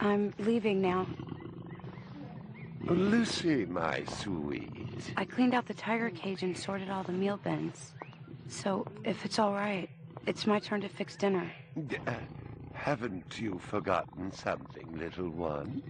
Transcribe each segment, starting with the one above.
I'm leaving now. Lucy, my sweet. I cleaned out the tiger cage and sorted all the meal bins. So, if it's all right, it's my turn to fix dinner. Haven't you forgotten something, little one?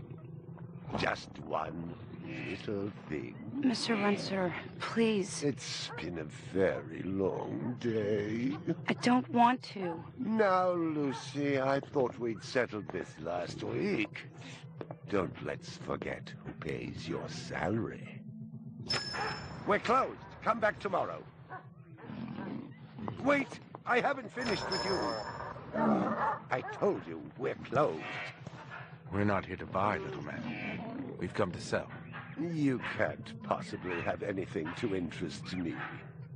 Just one little thing. Mr. Runser, please. It's been a very long day. I don't want to. Now, Lucy, I thought we'd settled this last week. Don't let's forget who pays your salary. We're closed. Come back tomorrow. Wait! I haven't finished with you. I told you we're closed. We're not here to buy, little man. We've come to sell. You can't possibly have anything to interest me.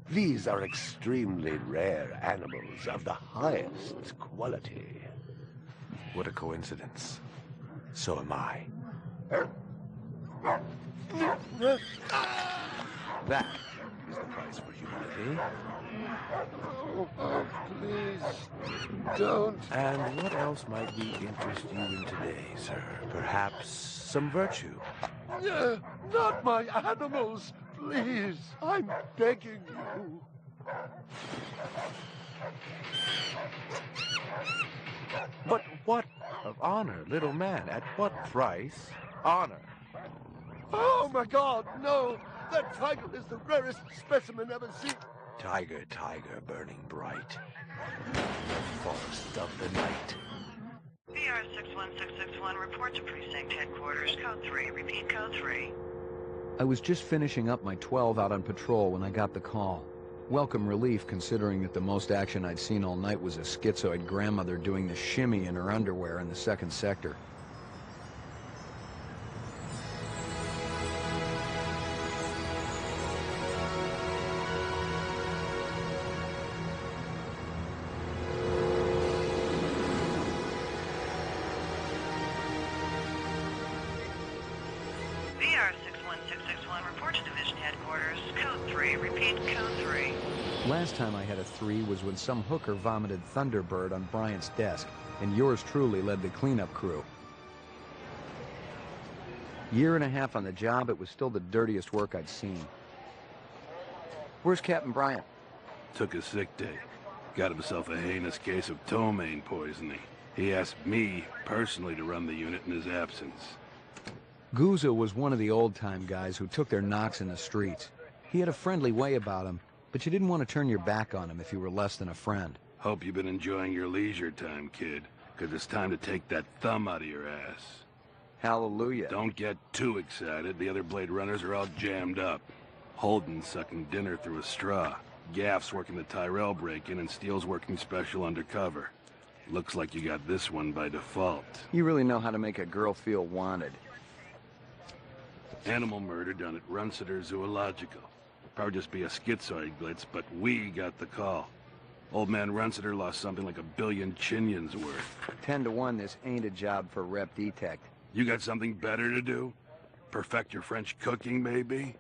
These are extremely rare animals of the highest quality. What a coincidence. So am I. That is the price for humanity. Oh, please, don't. And what else might we interest you in today, sir? Perhaps some virtue? Not my animals, please. I'm begging you. But what of honor, little man? At what price? Honor. Oh, my God, no. That tiger is the rarest specimen ever seen. Tiger, tiger, burning bright. The forest of the night. VR 61661, report to precinct headquarters. Code 3. Repeat code 3. I was just finishing up my 12 out on patrol when I got the call. Welcome relief, considering that the most action I'd seen all night was a schizoid grandmother doing the shimmy in her underwear in the second sector. VR 61661, report to division headquarters. Code 3. Repeat code 3. Last time I had a 3 was when some hooker vomited Thunderbird on Bryant's desk, and yours truly led the cleanup crew. Year and a half on the job, it was still the dirtiest work I'd seen. Where's Captain Bryant? Took a sick day. Got himself a heinous case of ptomaine poisoning. He asked me personally to run the unit in his absence. Gouza was one of the old-time guys who took their knocks in the streets. He had a friendly way about him, but you didn't want to turn your back on him if you were less than a friend. Hope you've been enjoying your leisure time, kid, because it's time to take that thumb out of your ass. Hallelujah. Don't get too excited. The other Blade Runners are all jammed up. Holden's sucking dinner through a straw. Gaff's working the Tyrell break-in, and Steele's working special undercover. Looks like you got this one by default. You really know how to make a girl feel wanted. Animal murder done at Runciter Zoological. Probably just be a schizoid glitz, but we got the call. Old man Runciter lost something like 1 billion chinions worth. 10 to 1, this ain't a job for Rep Detect. You got something better to do? Perfect your French cooking, maybe?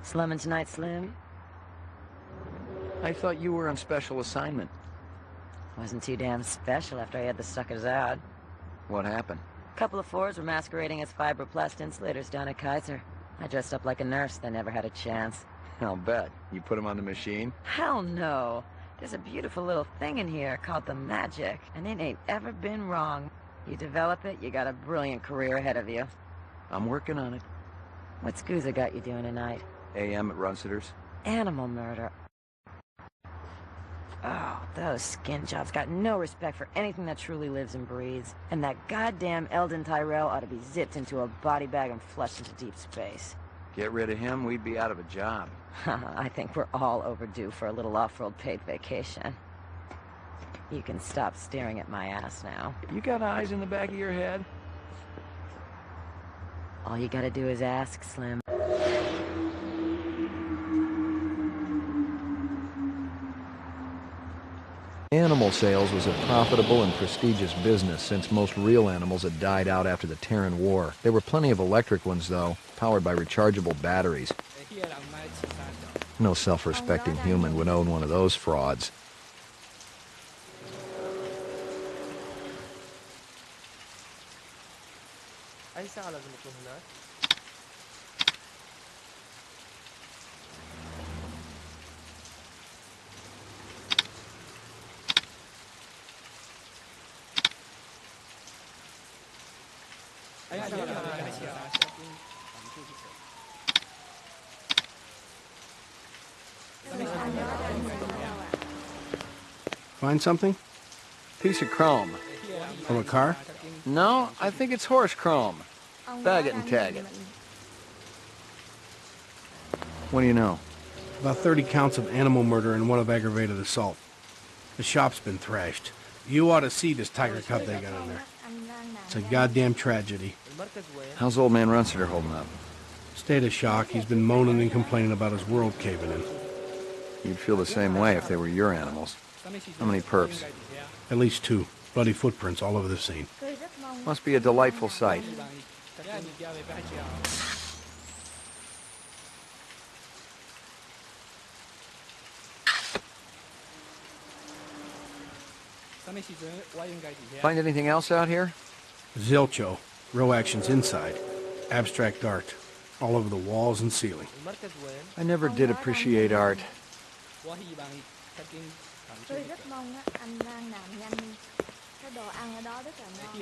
Slumming tonight, Slim? I thought you were on special assignment. Wasn't too damn special after I had the suckers out. What happened? A couple of Fords were masquerading as fibroplast insulators down at Kaiser. I dressed up like a nurse. They never had a chance. I'll bet. You put him on the machine? Hell no. There's a beautiful little thing in here called the magic, and it ain't ever been wrong. You develop it, you got a brilliant career ahead of you. I'm working on it. What's Gouza got you doing tonight? AM at Runciter's. Animal murder. Oh, those skin jobs got no respect for anything that truly lives and breathes. And that goddamn Eldon Tyrell ought to be zipped into a body bag and flushed into deep space. Get rid of him, we'd be out of a job. I think we're all overdue for a little off-world paid vacation. You can stop staring at my ass now. You got eyes in the back of your head? All you gotta do is ask, Slim. Animal sales was a profitable and prestigious business since most real animals had died out after the Terran War. There were plenty of electric ones, though, powered by rechargeable batteries. No self-respecting human would own one of those frauds. Ấy sao là một con nữa? Ấy sao là một con nữa? Find something? Piece of chrome. From a car? No, I think it's horse chrome. Bag it and tag it. What do you know? About 30 counts of animal murder and one of aggravated assault. The shop's been thrashed. You ought to see this tiger cub they got in there. It's a goddamn tragedy. How's old man Runsiter holding up? State of shock. He's been moaning and complaining about his world caving in. You'd feel the same way if they were your animals. How many perps? At least 2. Bloody footprints all over the scene. Must be a delightful sight. Find anything else out here? Zilcho. Row actions inside. Abstract art. All over the walls and ceiling. I never did appreciate art. Tôi rất mong anh đang làm nhanh. Cái đồ ăn ở đó rất là ngon.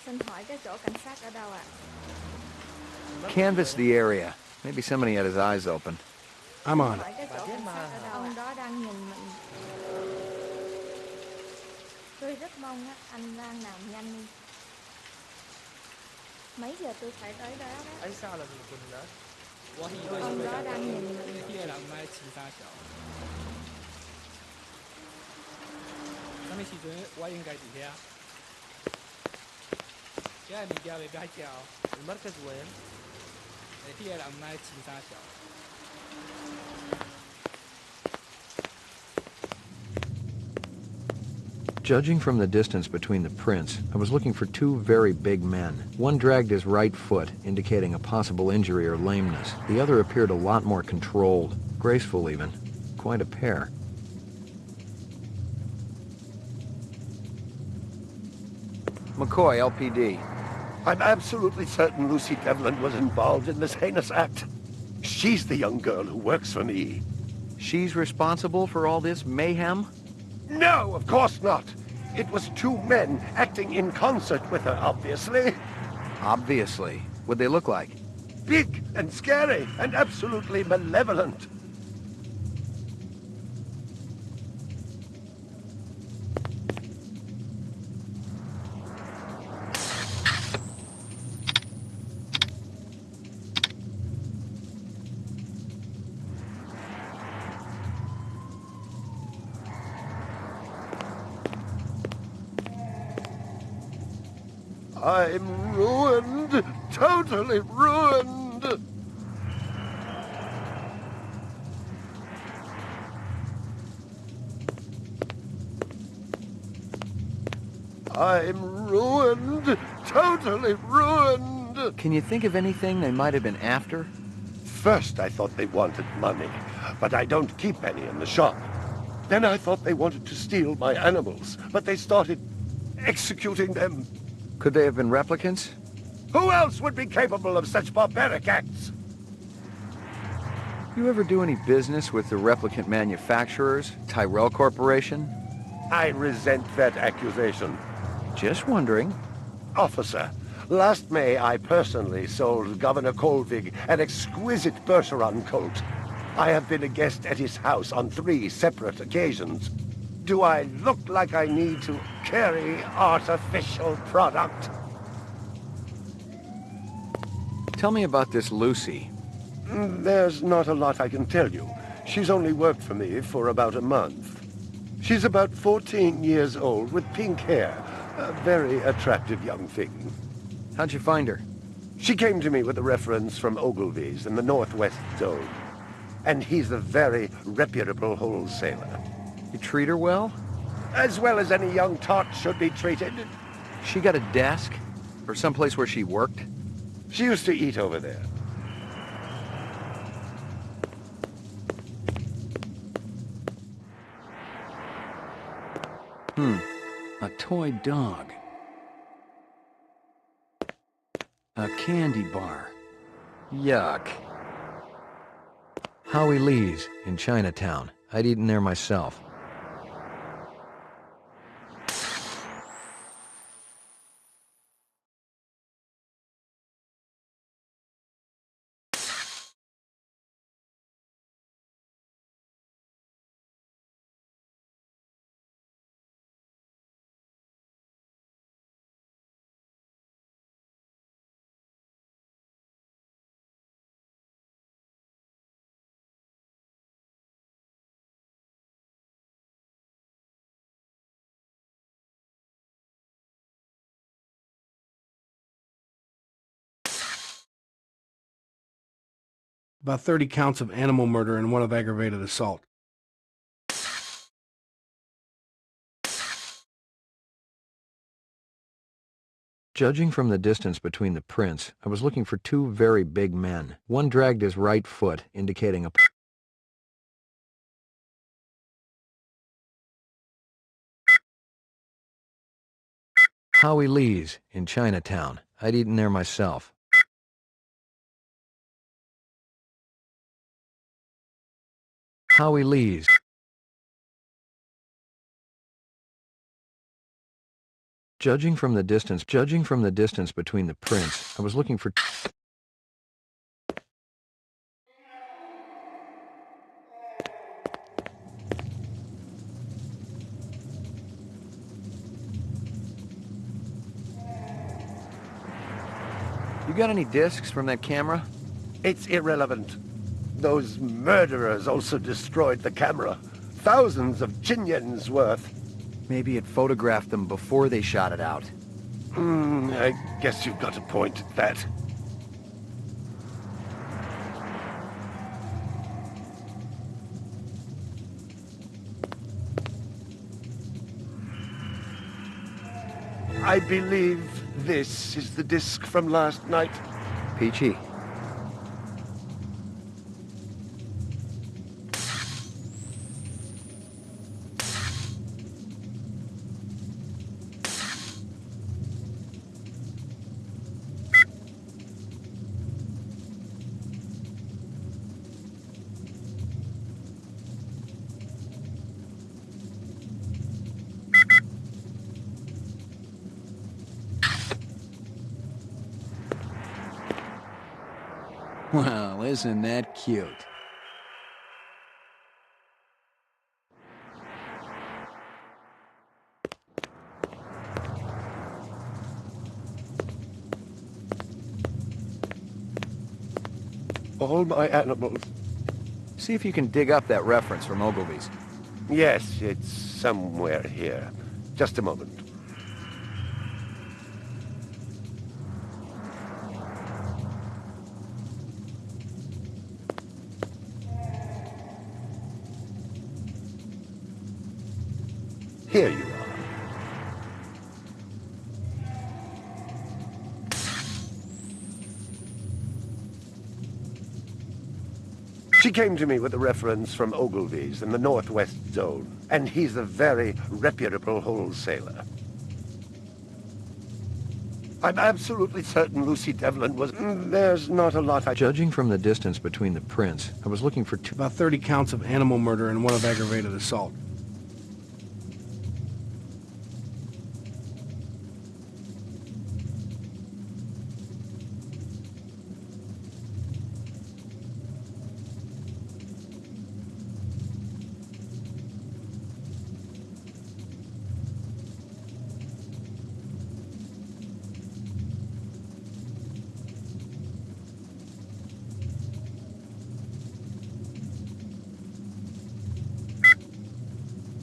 Xin hỏi cái chỗ cảnh sát ở đâu ạ? Canvass the area. Maybe somebody had his eyes open. I'm on it. Hỏi cái chỗ cảnh sát ở đâu? Ông đó đang nhìn mình. Tôi rất mong anh đang làm nhanh. Mấy giờ tôi phải tới đó đó? Ấy sao là một con nữa? Ông đó đang nhìn mình. المركز وين؟ Judging from the distance between the prints, I was looking for 2 very big men. One dragged his right foot, indicating a possible injury or lameness. The other appeared a lot more controlled, graceful even. Quite a pair. McCoy, LPD. I'm absolutely certain Lucy Devlin was involved in this heinous act. She's the young girl who works for me. She's responsible for all this mayhem? No, of course not. It was 2 men acting in concert with her, obviously. Obviously. What'd they look like? Big and scary and absolutely malevolent. I'm ruined, totally ruined. I'm ruined, totally ruined. Can you think of anything they might have been after? First I thought they wanted money, but I don't keep any in the shop. Then I thought they wanted to steal my animals, but they started executing them. Could they have been replicants? Who else would be capable of such barbaric acts? You ever do any business with the replicant manufacturers, Tyrell Corporation? I resent that accusation. Just wondering. Officer, last May I personally sold Governor Colvig an exquisite Bergeron coat. I have been a guest at his house on 3 separate occasions. Do I look like I need to carry artificial product? Tell me about this Lucy. There's not a lot I can tell you. She's only worked for me for about a month. She's about 14 years old with pink hair. A very attractive young thing. How'd you find her? She came to me with a reference from Ogilvy's in the Northwest Zone. And he's a very reputable wholesaler. You treat her well? As well as any young tot should be treated. She got a desk? Or someplace where she worked? She used to eat over there. A toy dog. A candy bar. Yuck. Howie Lee's in Chinatown. I'd eaten there myself. About 30 counts of animal murder and 1 of aggravated assault. Judging from the distance between the prints, I was looking for 2 very big men. One dragged his right foot, indicating a... Howie Lee's in Chinatown. I'd eaten there myself. Howie Lee's. Judging from the distance between the prints, I was looking for... You got any discs from that camera? It's irrelevant. Those murderers also destroyed the camera. Thousands of Jinyens worth. Maybe it photographed them before they shot it out. I guess you've got a point at that. I believe this is the disc from last night. Peachy. Well, isn't that cute? All my animals. See if you can dig up that reference from Ogilvy's. Yes, it's somewhere here. Just a moment. Here you are. She came to me with a reference from Ogilvy's in the Northwest Zone, and he's a very reputable wholesaler. I'm absolutely certain Lucy Devlin was... There's not a lot I... Judging from the distance between the prints, I was looking for 2... About 30 counts of animal murder and 1 of aggravated assault.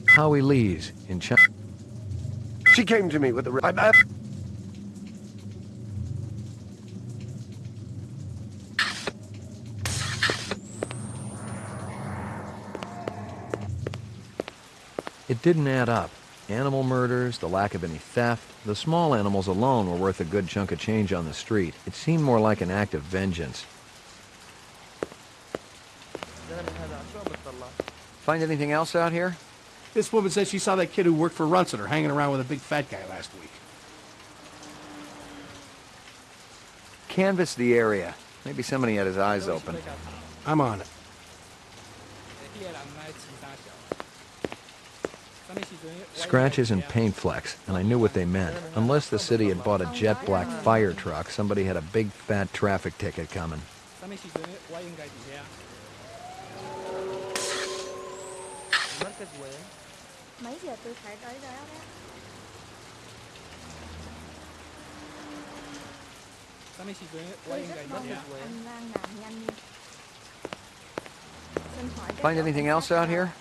Howie Lee's in China. She came to me with a... It didn't add up. Animal murders, the lack of any theft, the small animals alone were worth a good chunk of change on the street. It seemed more like an act of vengeance. Find anything else out here? This woman says she saw that kid who worked for Runciter hanging around with a big fat guy last week. Canvass the area. Maybe somebody had his eyes open. I'm on it. Scratches and paint flecks, and I knew what they meant. Unless the city had bought a jet black fire truck, somebody had a big fat traffic ticket coming. المركز وين؟ Mấy giờ tôi phải tới đó đó? Tôi rất mong anh Lan làm nhanh. Xin hỏi các Find cậu anything cảnh else sát out nào? here?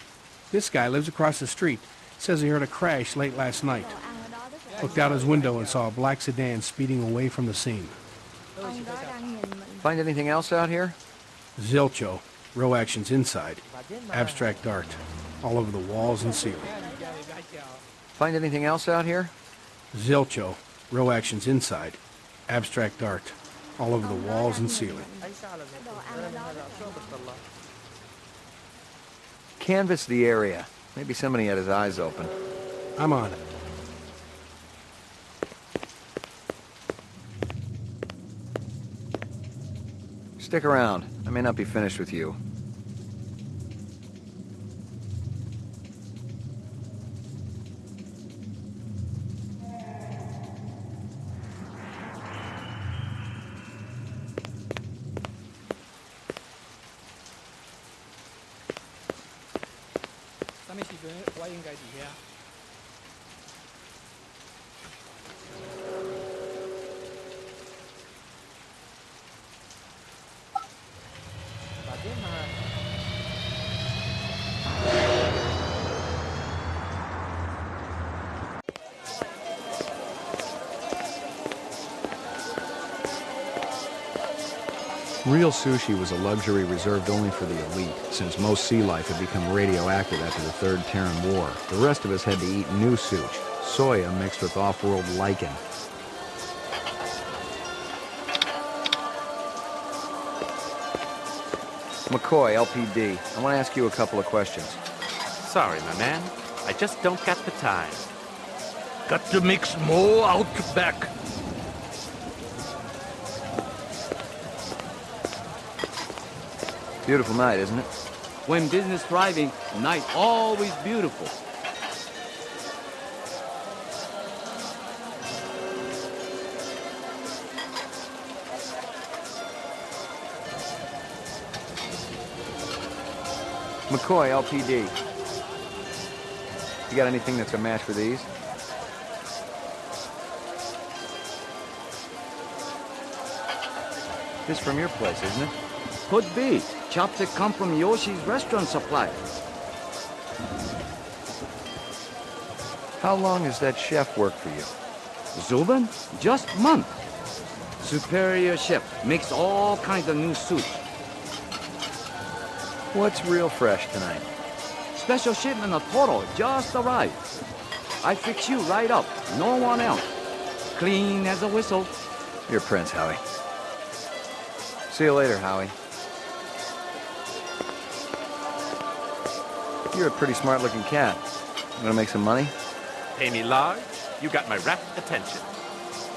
This guy lives across the street. Says he heard a crash late last night. Đồ ăn ở đó rất là Looked out his window and saw a black sedan speeding away from the scene. Ông đó đang nhìn mình. Find anything else out here? Zilcho. Row actions inside. Abstract art. All over the walls and ceiling. Find anything else out here? Zilcho. Row actions inside. Abstract art. All over the walls and ceiling. أي ساعة لازم Đồ ăn ở đó rất شو là بس الله Canvass the area. Maybe somebody had his eyes open. I'm on it. Stick around. I may not be finished with you. بعدين ما Real sushi was a luxury reserved only for the elite, since most sea life had become radioactive after the Third Terran War. The rest of us had to eat new sushi, soya mixed with off-world lichen. McCoy, LPD. I want to ask you a couple of questions. Sorry, my man. I just don't got the time. Got to mix more out back. Beautiful night, isn't it? When business thriving, night always beautiful. McCoy, LPD. You got anything that's a match for these? This from your place, isn't it? Could be. Chopstick come from Yoshi's restaurant supply. How long has that chef worked for you? Zubin? Just month. Superior chef. Makes all kinds of new soup. What's real fresh tonight? Special shipment of Toro just arrived. I fix you right up. No one else. Clean as a whistle. You're Prince, Howie. See you later, Howie. You're a pretty smart-looking cat. You wanna make some money? Pay me large, you got my rapt attention.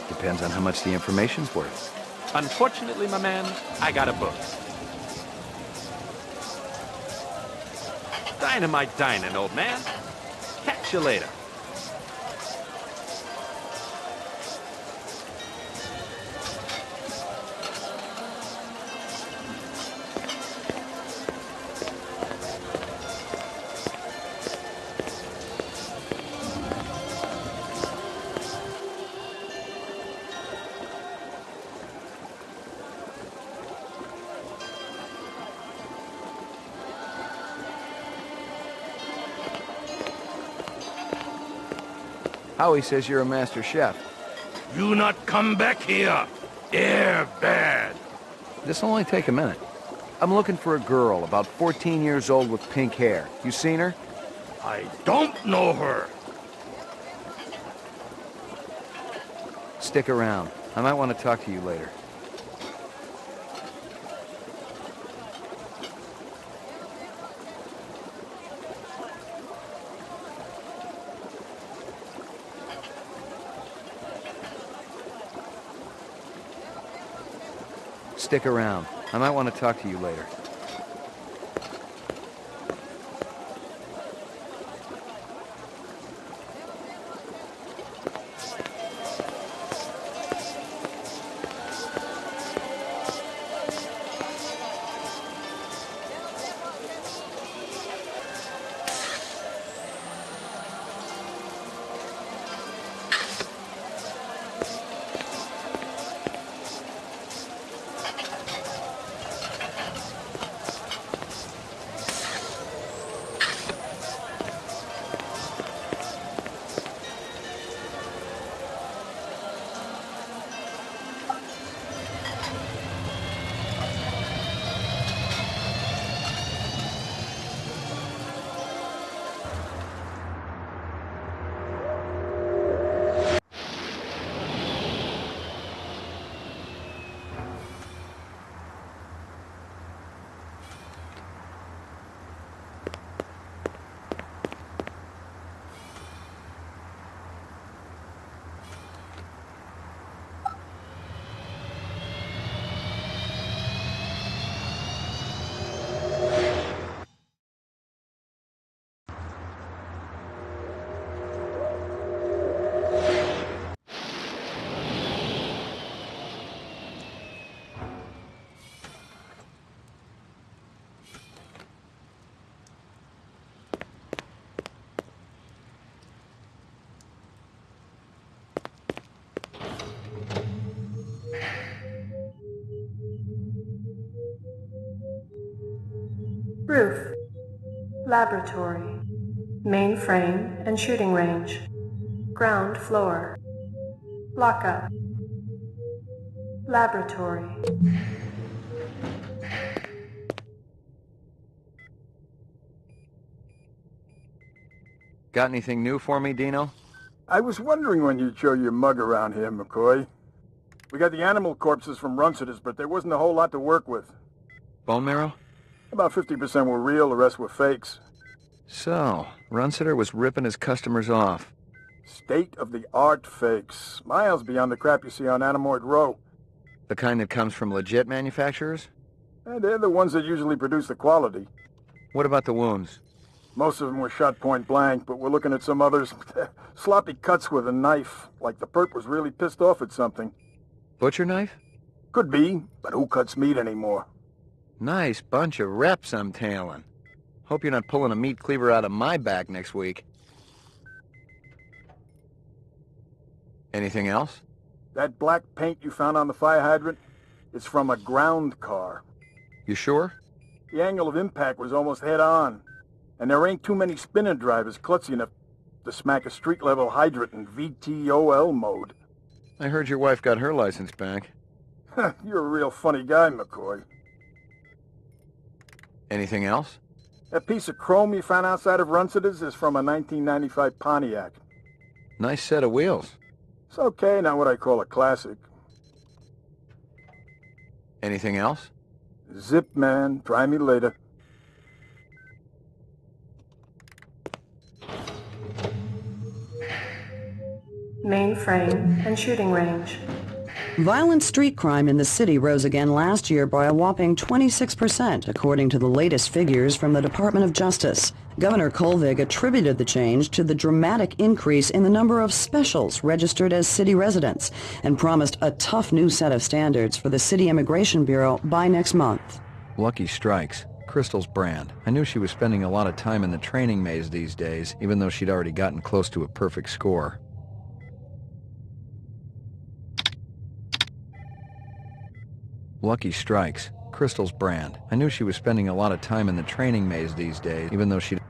Depends on how much the information's worth. Unfortunately, my man, I got a book. Dynamite dining, old man. Catch you later. Howie says you're a master chef. You not come back here. Air bad. This'll only take a minute. I'm looking for a girl, about 14 years old with pink hair. You seen her? I don't know her. Stick around. I might want to talk to you later. Stick around. I might want to talk to you later. Roof. Laboratory. Mainframe and shooting range. Ground floor. Lockup. Laboratory. Got anything new for me, Dino? I was wondering when you'd show your mug around here, McCoy. We got the animal corpses from Runciter's, but there wasn't a whole lot to work with. Bone marrow? About 50% were real, the rest were fakes. So, Runciter was ripping his customers off. State-of-the-art fakes. Miles beyond the crap you see on Anamoid Row. The kind that comes from legit manufacturers? And they're the ones that usually produce the quality. What about the wounds? Most of them were shot point blank, but we're looking at some others. Sloppy cuts with a knife, like the perp was really pissed off at something. Butcher knife? Could be, but who cuts meat anymore? Nice bunch of reps I'm tailing. Hope you're not pulling a meat cleaver out of my back next week. Anything else? That black paint you found on the fire hydrant? It's from a ground car. You sure? The angle of impact was almost head-on. And there ain't too many spinning drivers klutzy enough to smack a street-level hydrant in VTOL mode. I heard your wife got her license back. You're a real funny guy, McCoy. Anything else? That piece of chrome you found outside of Runciter's is from a 1995 Pontiac. Nice set of wheels. It's okay, not what I call a classic. Anything else? Zip, man. Try me later. Mainframe and shooting range. Violent street crime in the city rose again last year by a whopping 26%, according to the latest figures from the Department of Justice. Governor Kolvig attributed the change to the dramatic increase in the number of specials registered as city residents and promised a tough new set of standards for the City Immigration Bureau by next month. Lucky strikes. Crystal's brand. I knew she was spending a lot of time in the training maze these days, even though she'd already gotten close to a perfect score. Lucky strikes. Crystal's brand. I knew she was spending a lot of time in the training maze these days, even though she'd...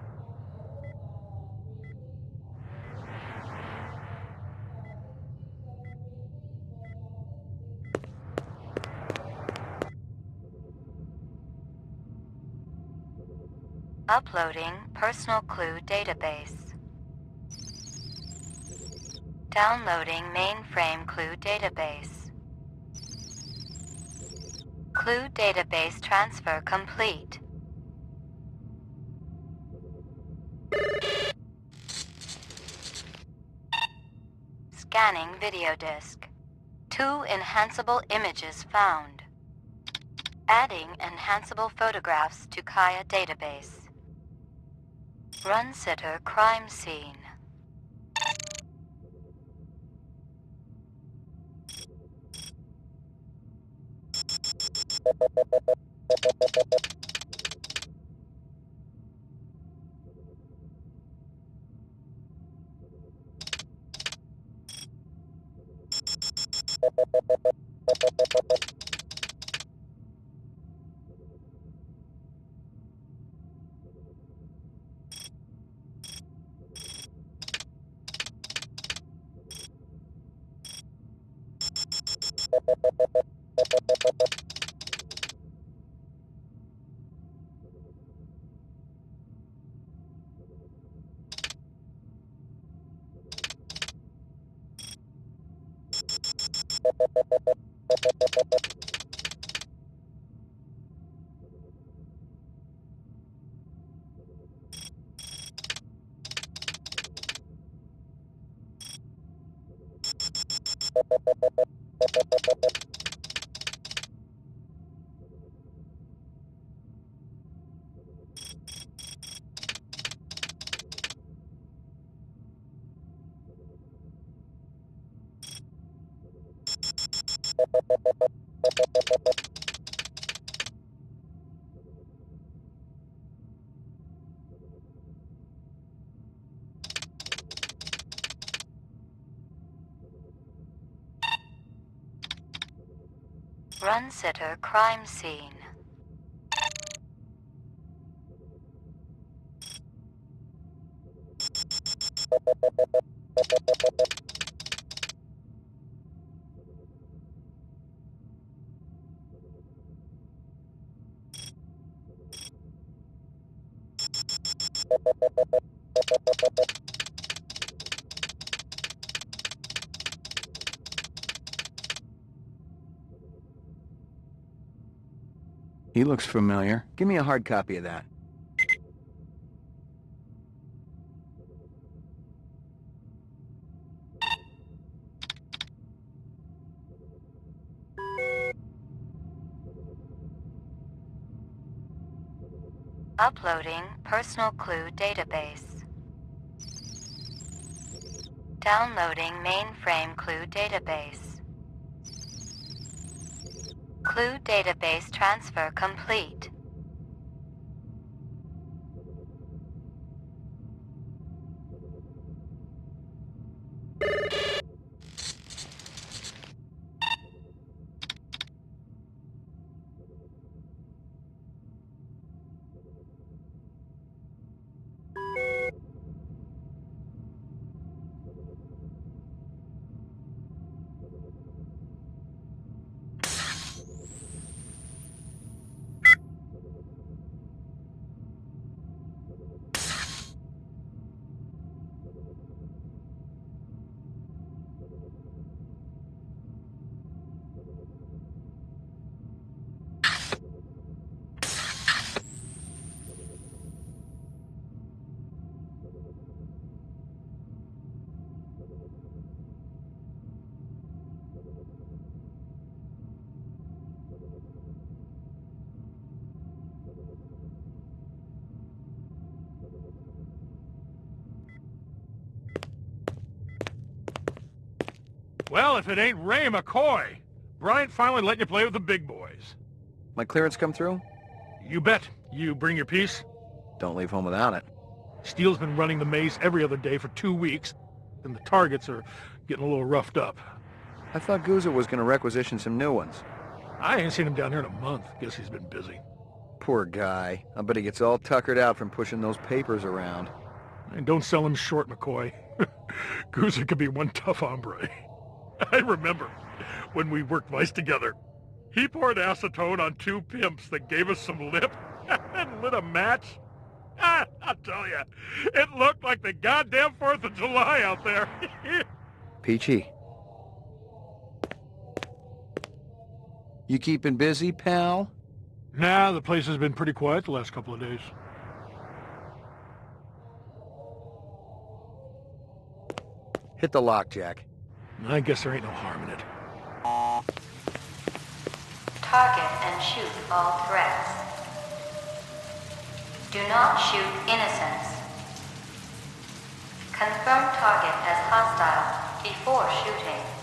Uploading personal clue database. Downloading mainframe clue database. Clue database transfer complete. Scanning video disk. 2 enhanceable images found. Adding enhanceable photographs to Kaya database. Run sitter crime scene. Run sitter crime scene. He looks familiar. Give me a hard copy of that. Uploading personal clue database. Downloading mainframe clue database. Clue database transfer complete. Well, if it ain't Ray McCoy, Bryant finally let you play with the big boys. My clearance come through? You bet. You bring your piece? Don't leave home without it. Steele's been running the maze every other day for 2 weeks, and the targets are getting a little roughed up. I thought Gouza was going to requisition some new ones. I ain't seen him down here in a month. Guess he's been busy. Poor guy. I bet he gets all tuckered out from pushing those papers around. And don't sell him short, McCoy. Gouza could be one tough hombre. I remember when we worked Vice together. He poured acetone on 2 pimps that gave us some lip and lit a match. I'll tell you, it looked like the goddamn 4th of July out there. Peachy. You keeping busy, pal? Nah, the place has been pretty quiet the last couple of days. Hit the lock, Jack. I guess there ain't no harm in it. Target and shoot all threats. Do not shoot innocents. Confirm target as hostile before shooting.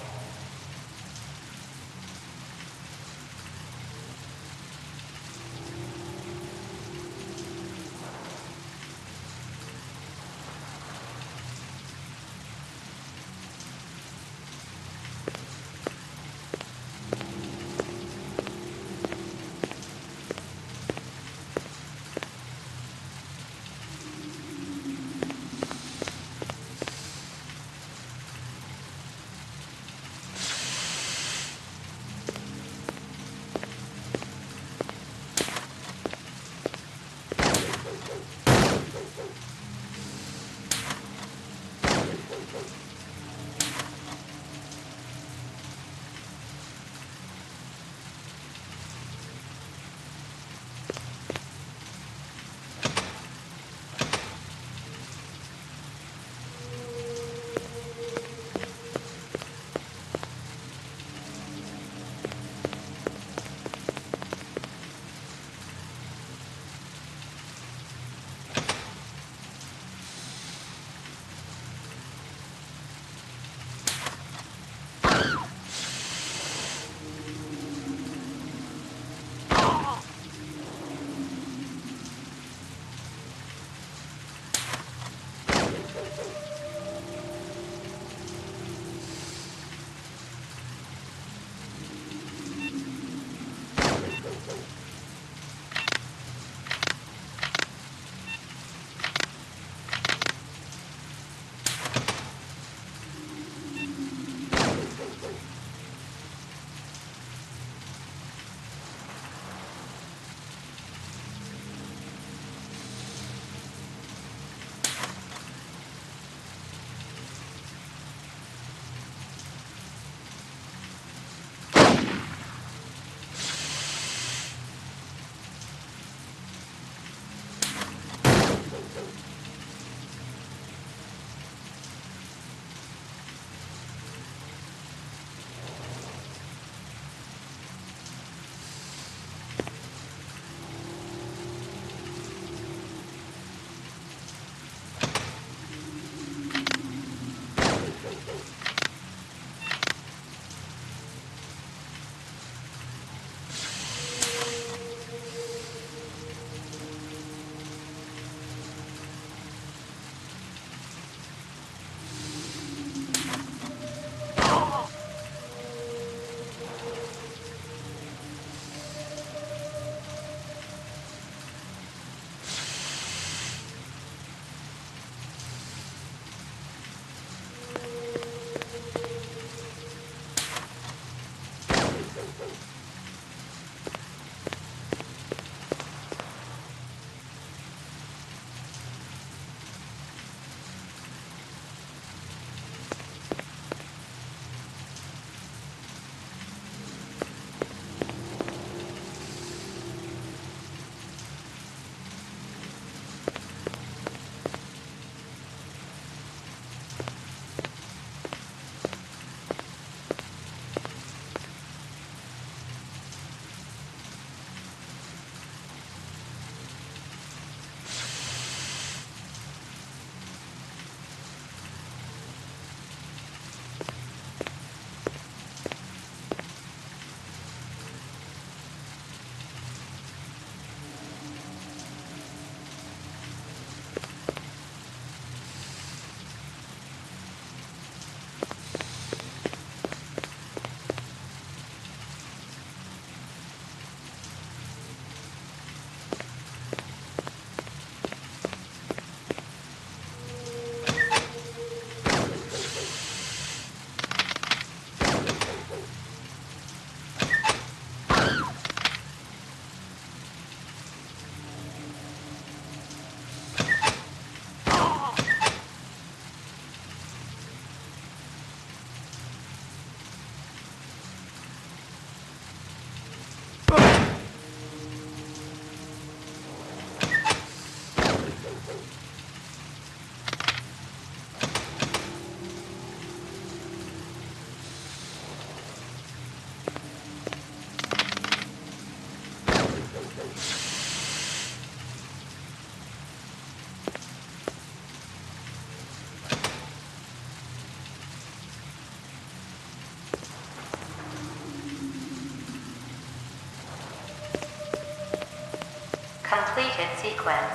Completed sequence.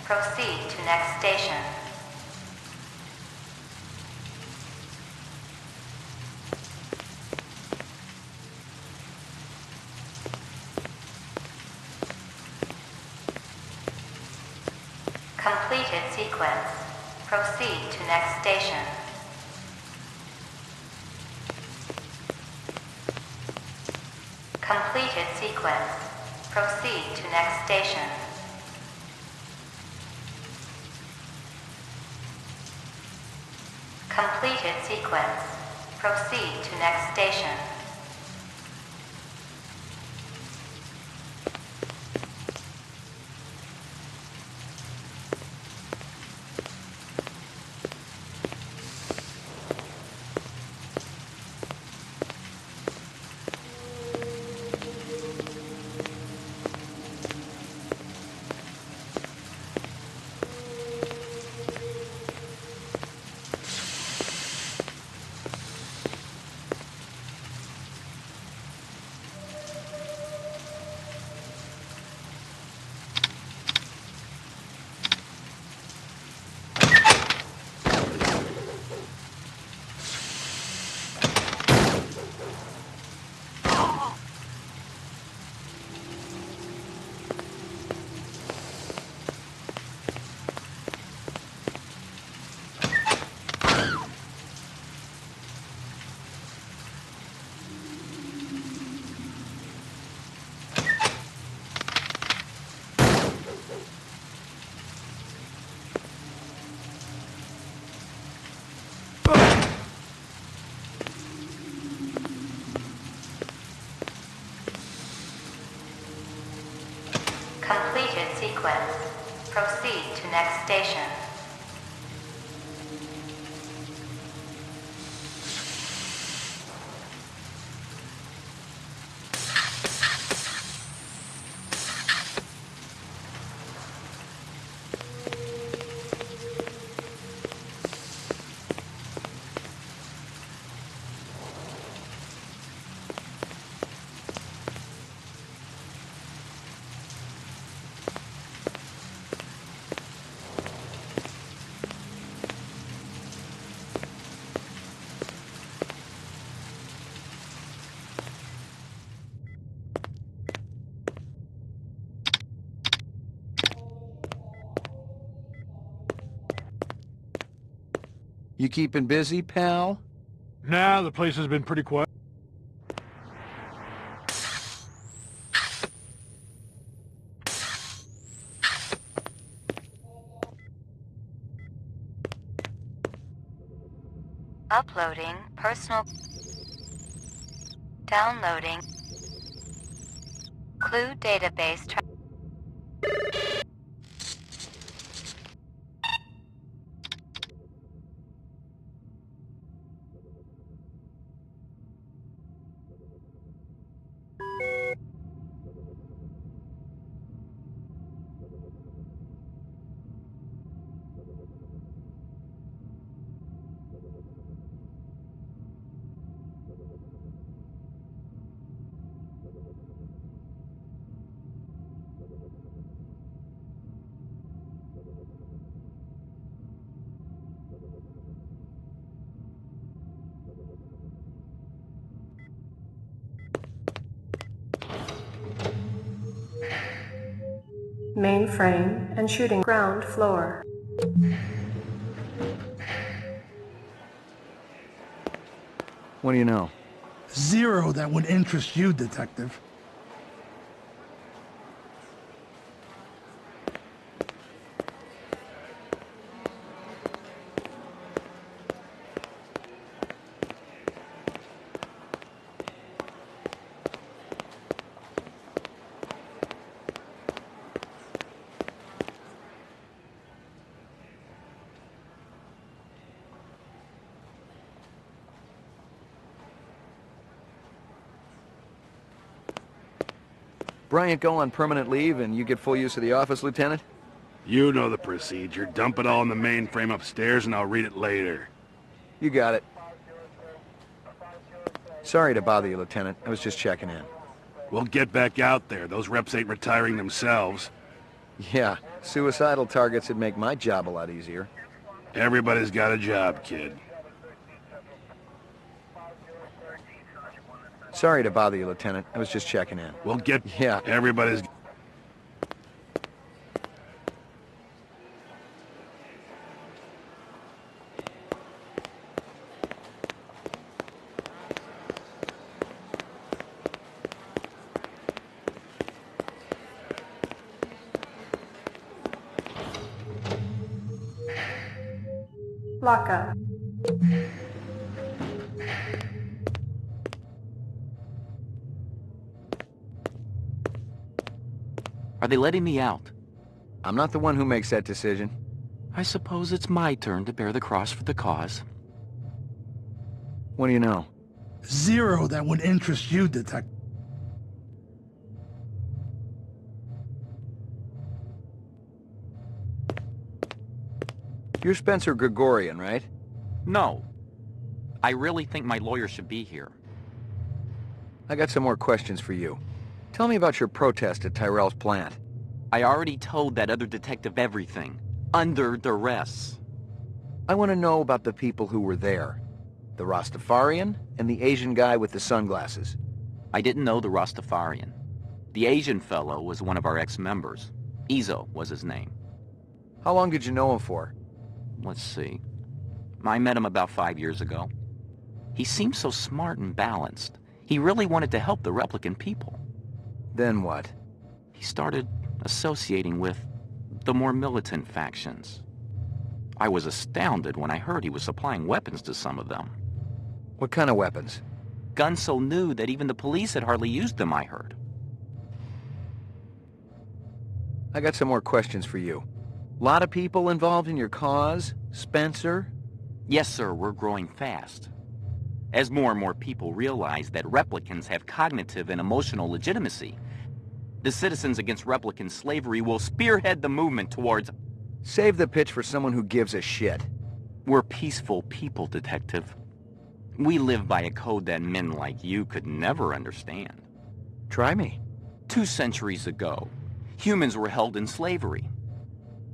Proceed to next station. Completed sequence. Proceed to next station. Completed sequence. Proceed to next station. Completed sequence. Proceed to next station. Completed sequence. Proceed to next station. You keeping busy, pal? Nah, the place has been pretty quiet. Uploading personal. Downloading. Clue database. Mainframe and shooting ground floor. What do you know? Zero that would interest you, Detective. Bryant go on permanent leave and you get full use of the office, Lieutenant? You know the procedure. Dump it all in the mainframe upstairs and I'll read it later. You got it. Sorry to bother you, Lieutenant. I was just checking in. We'll get back out there. Those reps ain't retiring themselves. Yeah, suicidal targets would make my job a lot easier. Everybody's got a job, kid. Sorry to bother you, Lieutenant. I was just checking in. We'll get... Yeah. Everybody's... Lockup. Are they letting me out? I'm not the one who makes that decision. I suppose it's my turn to bear the cross for the cause. What do you know? Zero that would interest you, Detective. You're Spencer Gregorian, right? No. I really think my lawyer should be here. I got some more questions for you. Tell me about your protest at Tyrell's plant. I already told that other detective everything. Under duress. I want to know about the people who were there. The Rastafarian and the Asian guy with the sunglasses. I didn't know the Rastafarian. The Asian fellow was one of our ex-members. Izo was his name. How long did you know him for? Let's see. I met him about 5 years ago. He seemed so smart and balanced. He really wanted to help the replicant people. Then what? He started associating with the more militant factions. I was astounded when I heard he was supplying weapons to some of them. What kind of weapons? Guns so new that even the police had hardly used them, I heard. I got some more questions for you. Lot of people involved in your cause, Spencer? Yes, sir, we're growing fast. As more and more people realize that replicants have cognitive and emotional legitimacy, the Citizens Against Replicant Slavery will spearhead the movement towards... Save the pitch for someone who gives a shit. We're peaceful people, Detective. We live by a code that men like you could never understand. Try me. 2 centuries ago, humans were held in slavery.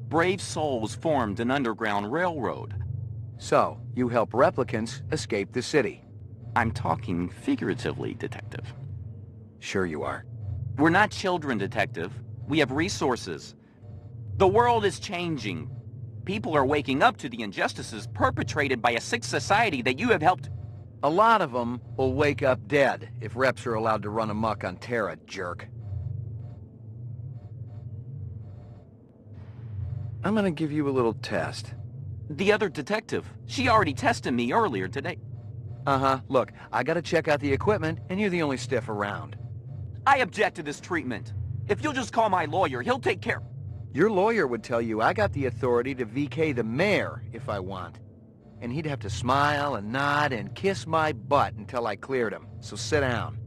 Brave souls formed an underground railroad. So, you help replicants escape the city. I'm talking figuratively, Detective. Sure you are. We're not children, Detective. We have resources. The world is changing. People are waking up to the injustices perpetrated by a sick society that you have helped... A lot of them will wake up dead if reps are allowed to run amok on Terra, jerk. I'm gonna give you a little test. The other detective, she already tested me earlier today. Uh-huh. Look, I gotta check out the equipment, and you're the only stiff around. I object to this treatment. If you'll just call my lawyer, he'll take care... Your lawyer would tell you I got the authority to VK the mayor if I want. And he'd have to smile and nod and kiss my butt until I cleared him. So sit down.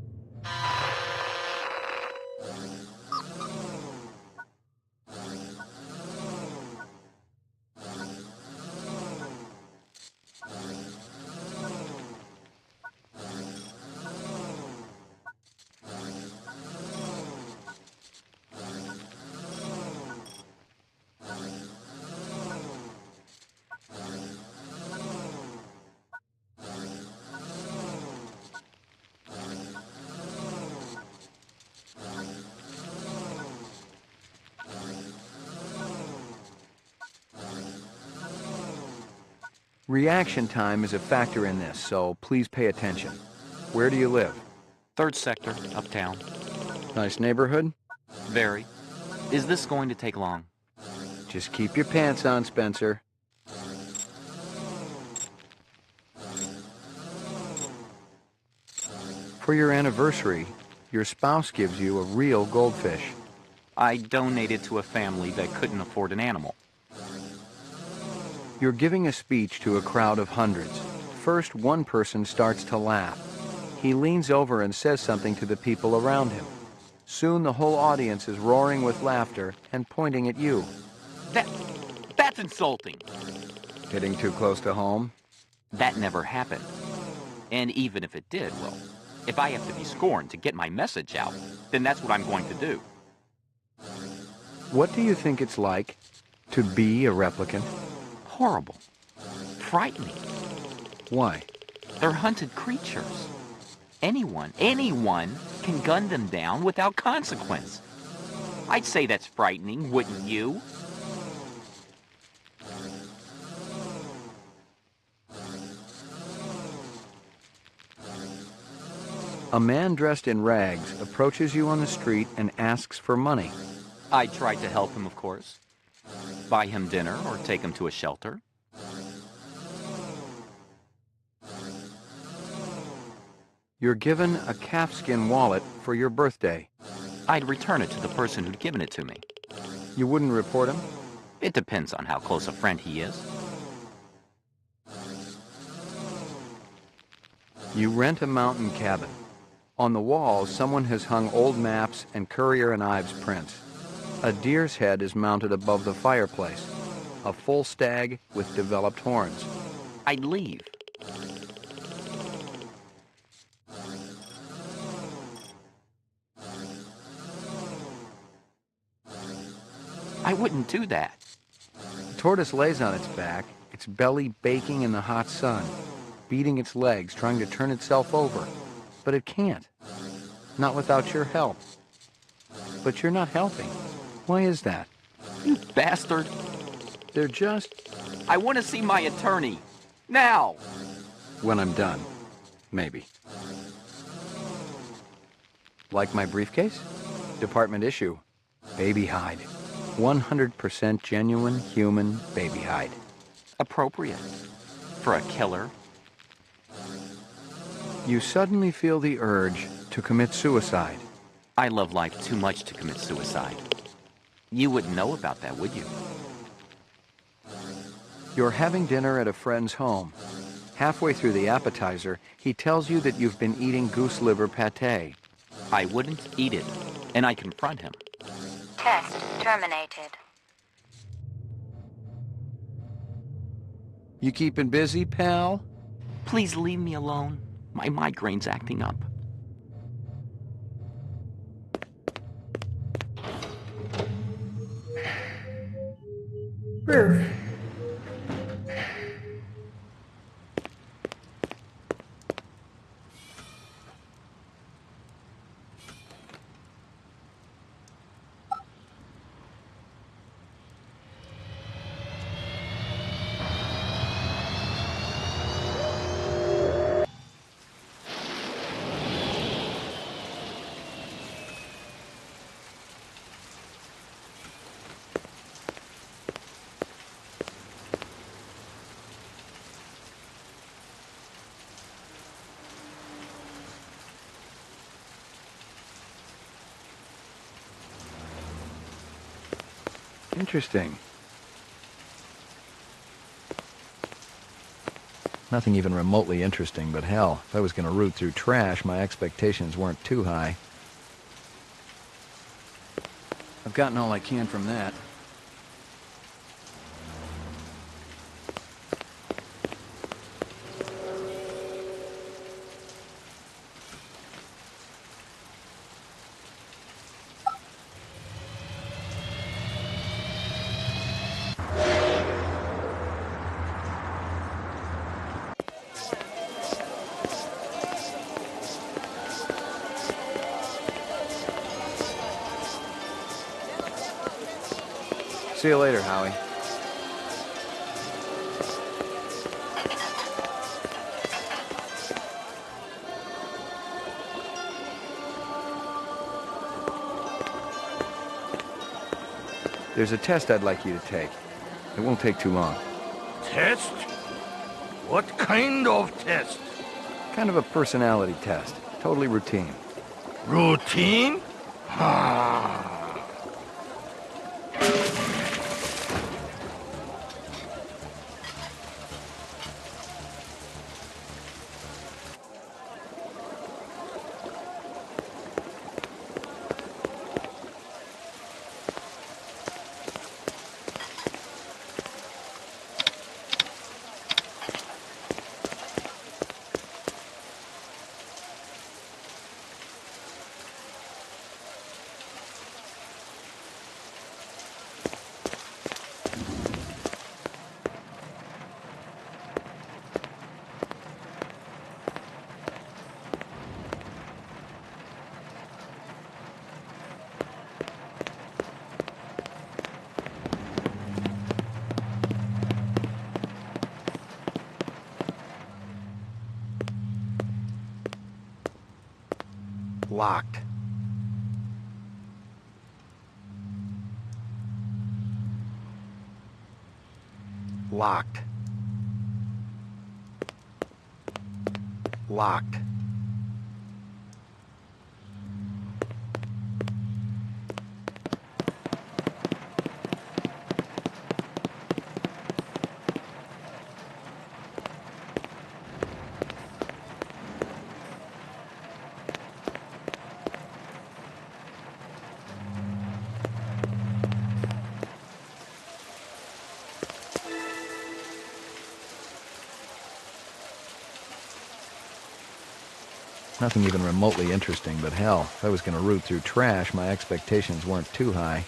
Reaction time is a factor in this, so please pay attention. Where do you live? 3rd sector, uptown. Nice neighborhood? Very. Is this going to take long? Just keep your pants on, Spencer. For your anniversary, your spouse gives you a real goldfish. I donated to a family that couldn't afford an animal. You're giving a speech to a crowd of hundreds. First, one person starts to laugh. He leans over and says something to the people around him. Soon the whole audience is roaring with laughter and pointing at you. That's insulting. Hitting too close to home? That never happened. And even if it did, well, if I have to be scorned to get my message out, then that's what I'm going to do. What do you think it's like to be a replicant? Horrible. Frightening. Why? They're hunted creatures. Anyone can gun them down without consequence. I'd say that's frightening, wouldn't you? A man dressed in rags approaches you on the street and asks for money. I tried to help him, of course. Buy him dinner or take him to a shelter. You're given a calfskin wallet for your birthday. I'd return it to the person who'd given it to me. You wouldn't report him? It depends on how close a friend he is. You rent a mountain cabin. On the walls, someone has hung old maps and Currier and Ives prints. A deer's head is mounted above the fireplace. A full stag with developed horns. I'd leave. I wouldn't do that. The tortoise lays on its back, its belly baking in the hot sun, beating its legs, trying to turn itself over. But it can't. Not without your help. But you're not helping. Why is that? You bastard. They're just... I want to see my attorney. Now! When I'm done. Maybe. Like my briefcase? Department issue. Baby hide. 100% genuine human baby hide. Appropriate. For a killer. You suddenly feel the urge to commit suicide. I love life too much to commit suicide. You wouldn't know about that, would you? You're having dinner at a friend's home. Halfway through the appetizer, he tells you that you've been eating goose liver pate. I wouldn't eat it, and I confront him. Test terminated. You keeping busy, pal? Please leave me alone. My migraine's acting up. Ruth. Interesting. Nothing even remotely interesting, but hell, if I was going to root through trash, my expectations weren't too high. I've gotten all I can from that. See you later, Howie. There's a test I'd like you to take. It won't take too long. Test? What kind of test? Kind of a personality test. Totally routine. Routine? Ah. Locked. Locked. Locked. Nothing even remotely interesting, but hell, if I was going to root through trash, my expectations weren't too high.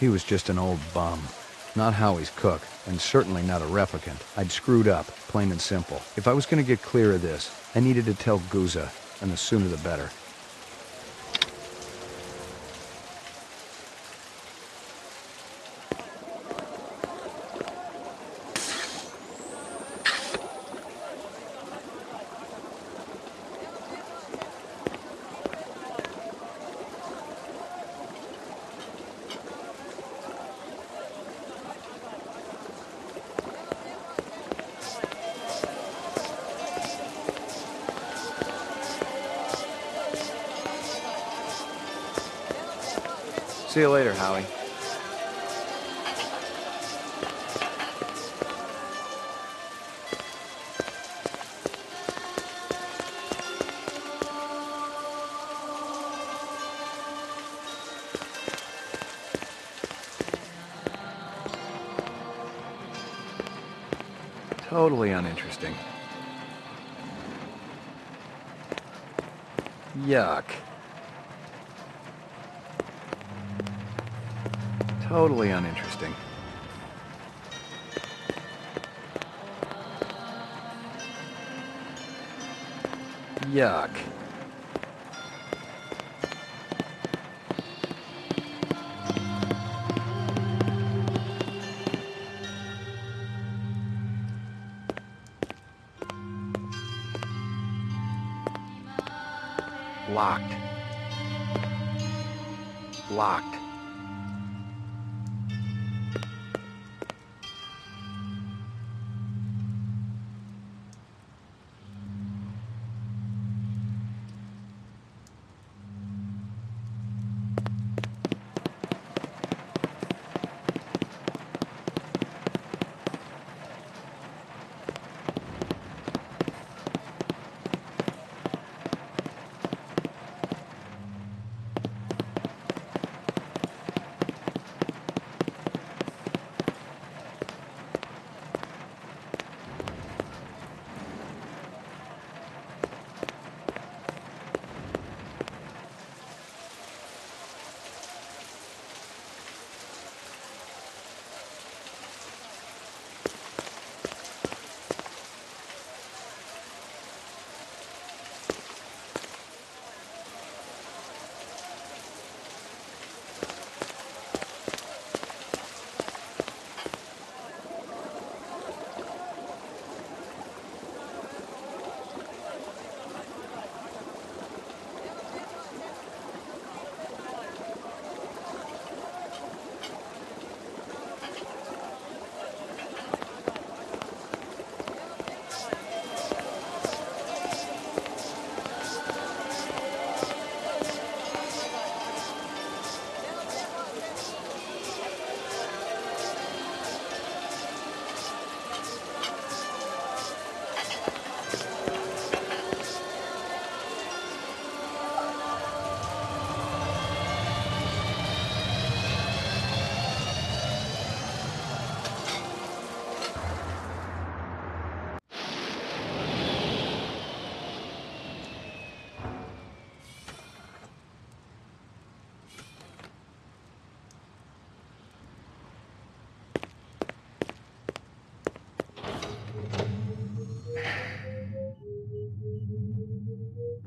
He was just an old bum. Not Howie's cook, and certainly not a replicant. I'd screwed up, plain and simple. If I was going to get clear of this, I needed to tell Guza, and the sooner the better. See you later, Howie. Totally uninteresting. Yuck. Totally uninteresting. Yuck. Locked. Locked.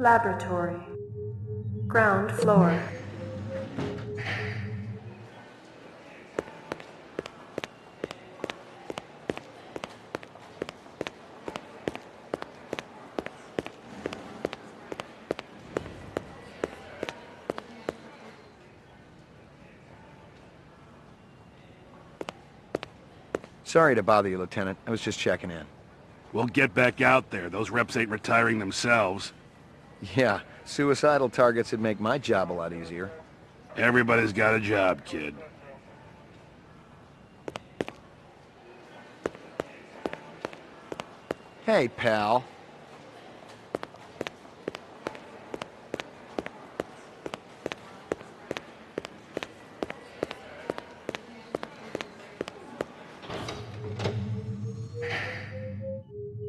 Laboratory. Ground floor. Sorry to bother you, Lieutenant. I was just checking in. We'll get back out there. Those reps ain't retiring themselves. Yeah, suicidal targets would make my job a lot easier. Everybody's got a job, kid. Hey, pal.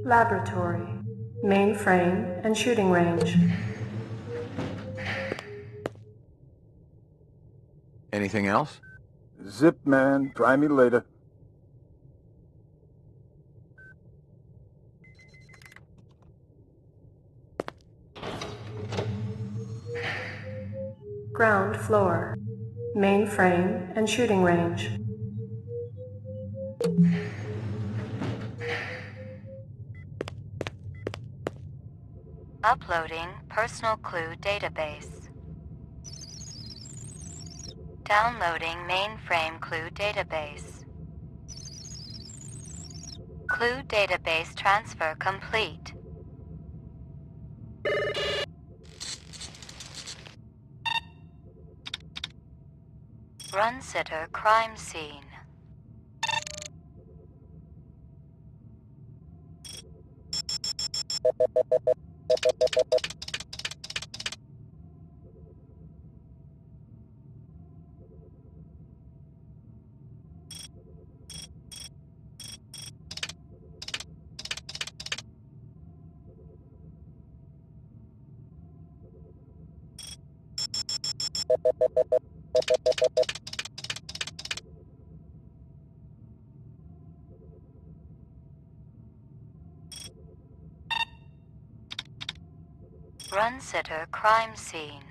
Laboratory. Mainframe and shooting range. Anything else? Zip, man. Try me later. Ground floor. Mainframe and shooting range. Uploading personal clue database. Downloading mainframe clue database. Clue database transfer complete. Run sitter crime scene. Run sitter crime scene.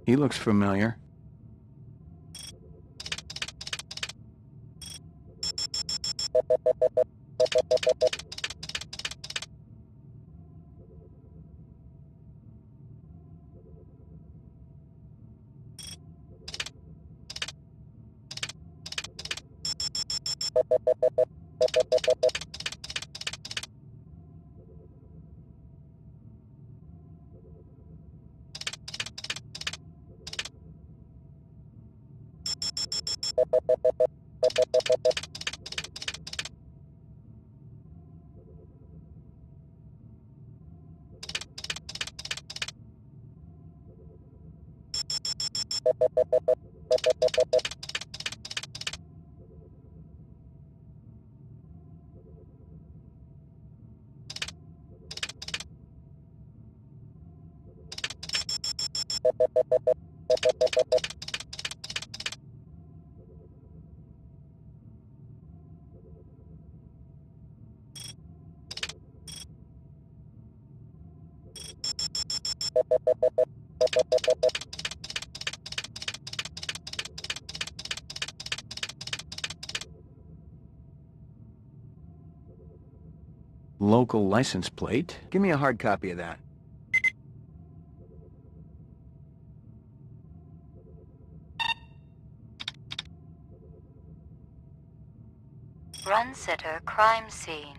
He looks familiar. Local license plate? Give me a hard copy of that. Run sitter crime scene.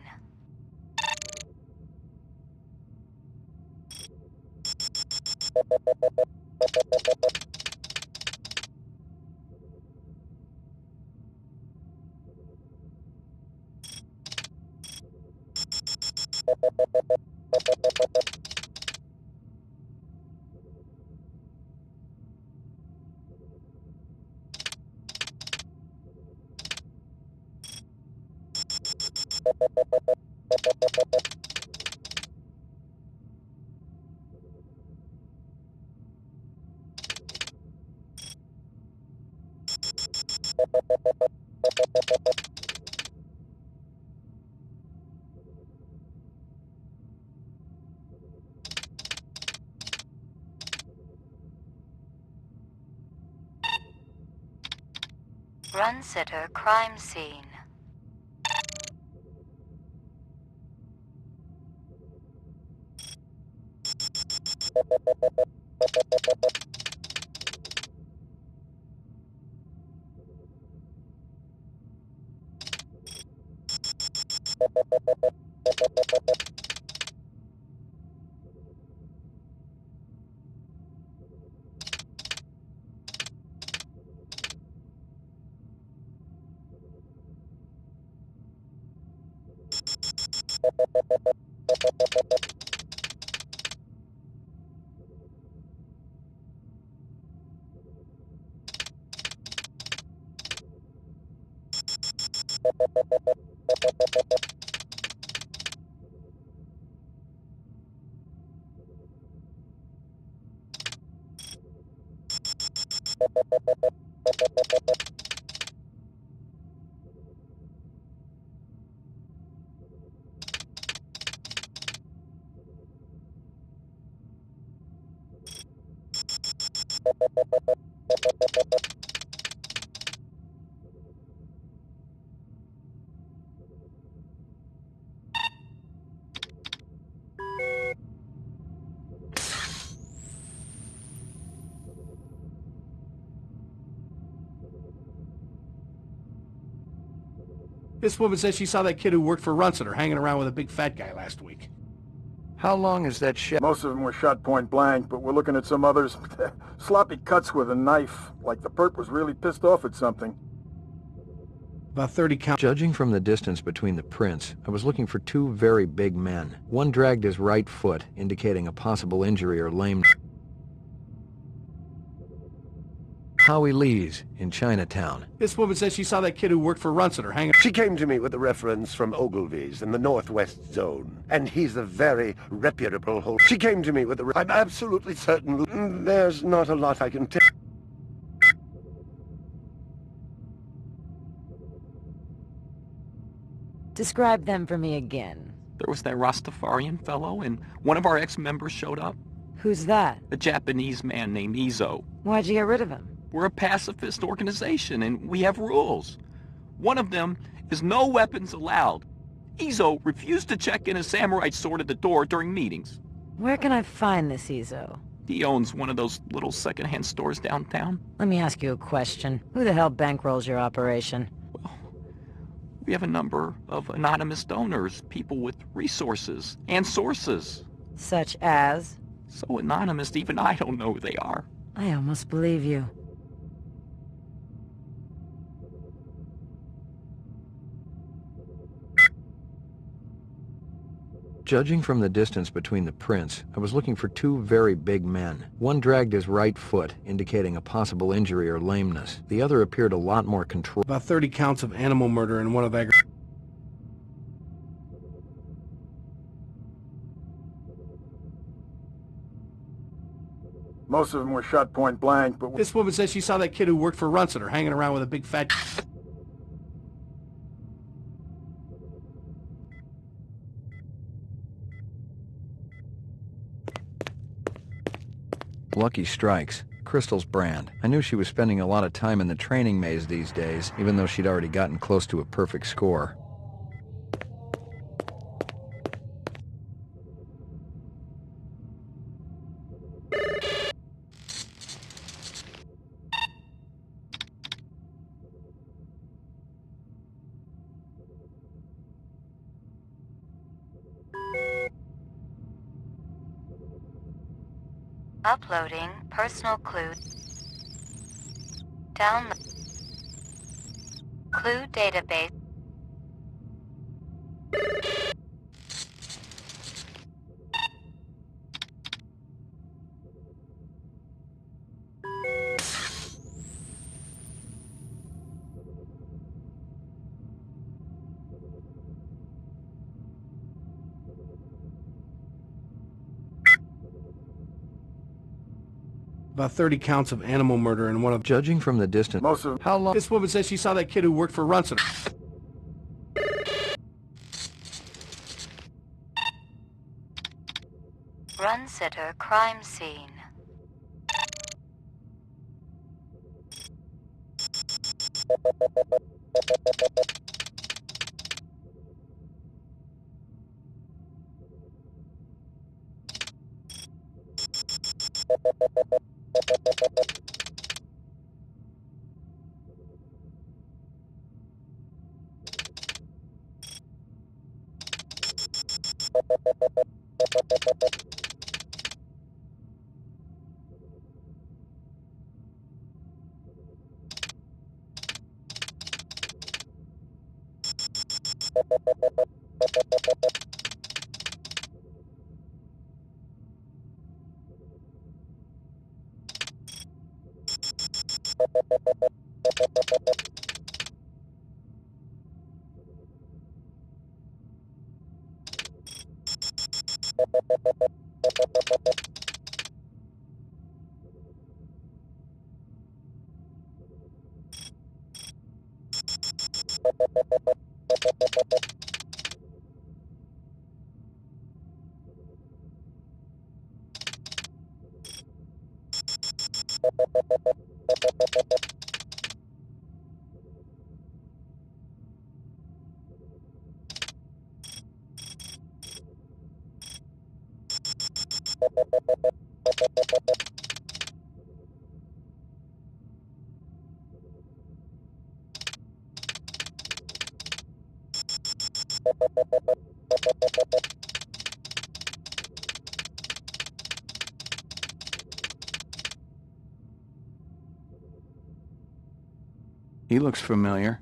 Run sitter crime scene. This woman says she saw that kid who worked for Runciter hanging around with a big fat guy last week. How long is that shot? Most of them were shot point blank, but we're looking at some others. Sloppy cuts with a knife, like the perp was really pissed off at something. About 30 count. Judging from the distance between the prints, I was looking for two very big men. One dragged his right foot, indicating a possible injury or lameness. Howie Lee's in Chinatown. This woman says she saw that kid who worked for Runciter hanging... She came to me with a reference from Ogilvy's in the Northwest Zone, and he's a very reputable whole... She came to me with a... I'm absolutely certain there's not a lot I can tell. Describe them for me again. There was that Rastafarian fellow, and one of our ex-members showed up. Who's that? A Japanese man named Izo. Why'd you get rid of him? We're a pacifist organization, and we have rules. One of them is no weapons allowed. Izo refused to check in a samurai sword at the door during meetings. Where can I find this Izo? He owns one of those little secondhand stores downtown. Let me ask you a question. Who the hell bankrolls your operation? Well, we have a number of anonymous donors, people with resources and sources. Such as? So anonymous, even I don't know who they are. I almost believe you. Judging from the distance between the prints, I was looking for two very big men. One dragged his right foot, indicating a possible injury or lameness. The other appeared a lot more controlled. About 30 counts of animal murder and one of aggravated... Most of them were shot point blank, but... This woman says she saw that kid who worked for Runciter hanging around with a big fat... Lucky Strikes, Crystal's brand. I knew she was spending a lot of time in the training maze these days, even though she'd already gotten close to a perfect score. Uploading personal clue. Download. Clue database. About 30 counts of animal murder and one of... Judging from the distance... Most of... How long... This woman says she saw that kid who worked for Runson. Run sitter crime scene. He looks familiar.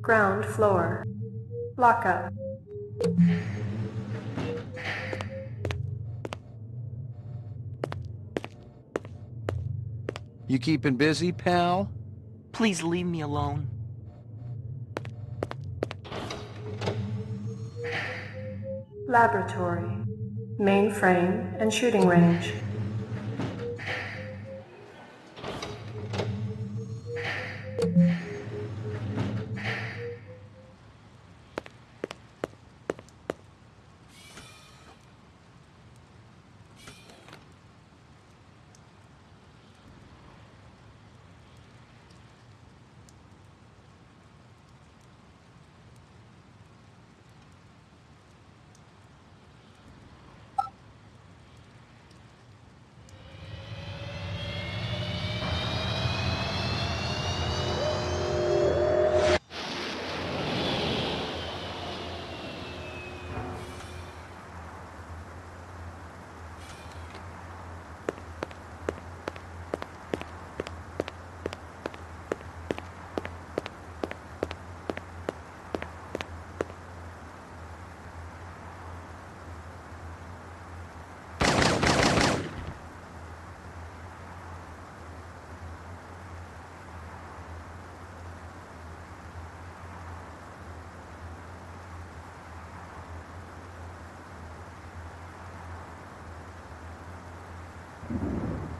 Ground floor. Lockup. You keeping busy, pal? Please leave me alone. Laboratory. Mainframe and shooting range.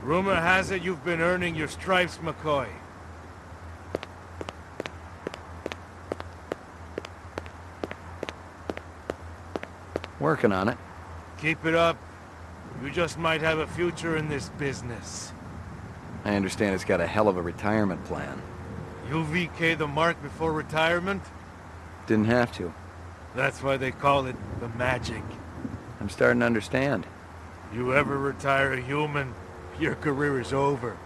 Rumor has it you've been earning your stripes, McCoy. Working on it. Keep it up. You just might have a future in this business. I understand it's got a hell of a retirement plan. You VK the mark before retirement? Didn't have to. That's why they call it the magic. I'm starting to understand. You ever retire a human, your career is over.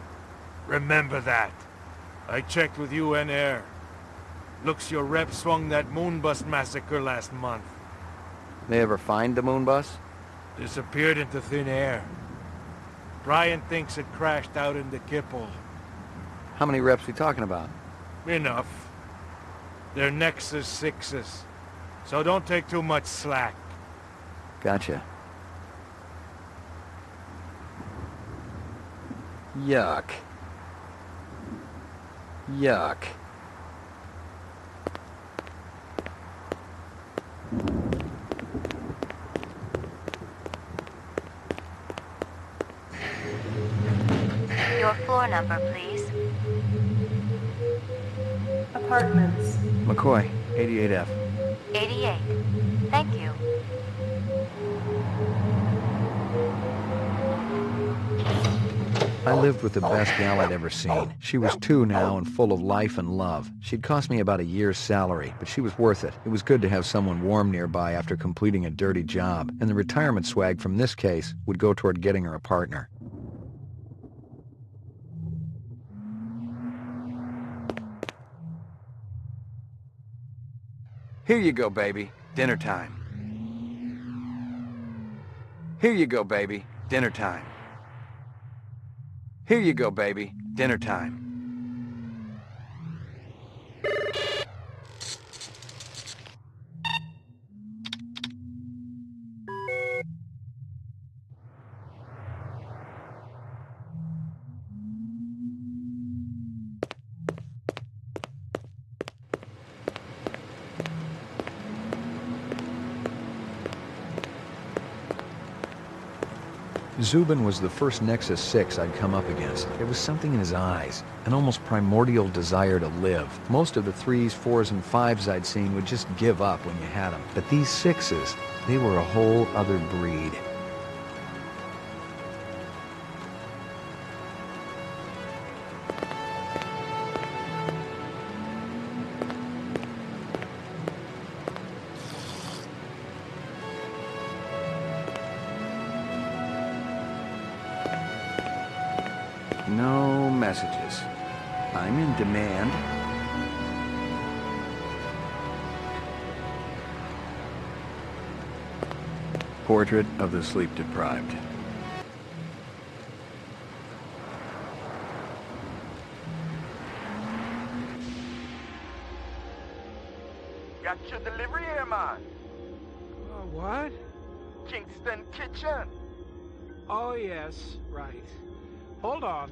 Remember that. I checked with UN Air. Looks your rep swung that moonbus massacre last month. They ever find the moonbus? Disappeared into thin air. Brian thinks it crashed out in the Kipple. How many reps we talking about? Enough. They're Nexus 6s. So don't take too much slack. Gotcha. Yuck. Yuck. Your floor number, please. Apartments. McCoy, 88F. 88. Thank you. I lived with the best gal I'd ever seen. She was 2 now and full of life and love. She'd cost me about a year's salary, but she was worth it. It was good to have someone warm nearby after completing a dirty job, and the retirement swag from this case would go toward getting her a partner. Here you go, baby. Dinner time. Here you go, baby. Dinner time. Here you go, baby. Dinner time. Zubin was the first Nexus 6 I'd come up against. There was something in his eyes, an almost primordial desire to live. Most of the 3s, 4s, and 5s I'd seen would just give up when you had them. But these 6s, they were a whole other breed. No messages. I'm in demand. Portrait of the sleep-deprived. Got your delivery here, man. What? Kingston Kitchen. Oh, yes, right. Hold on.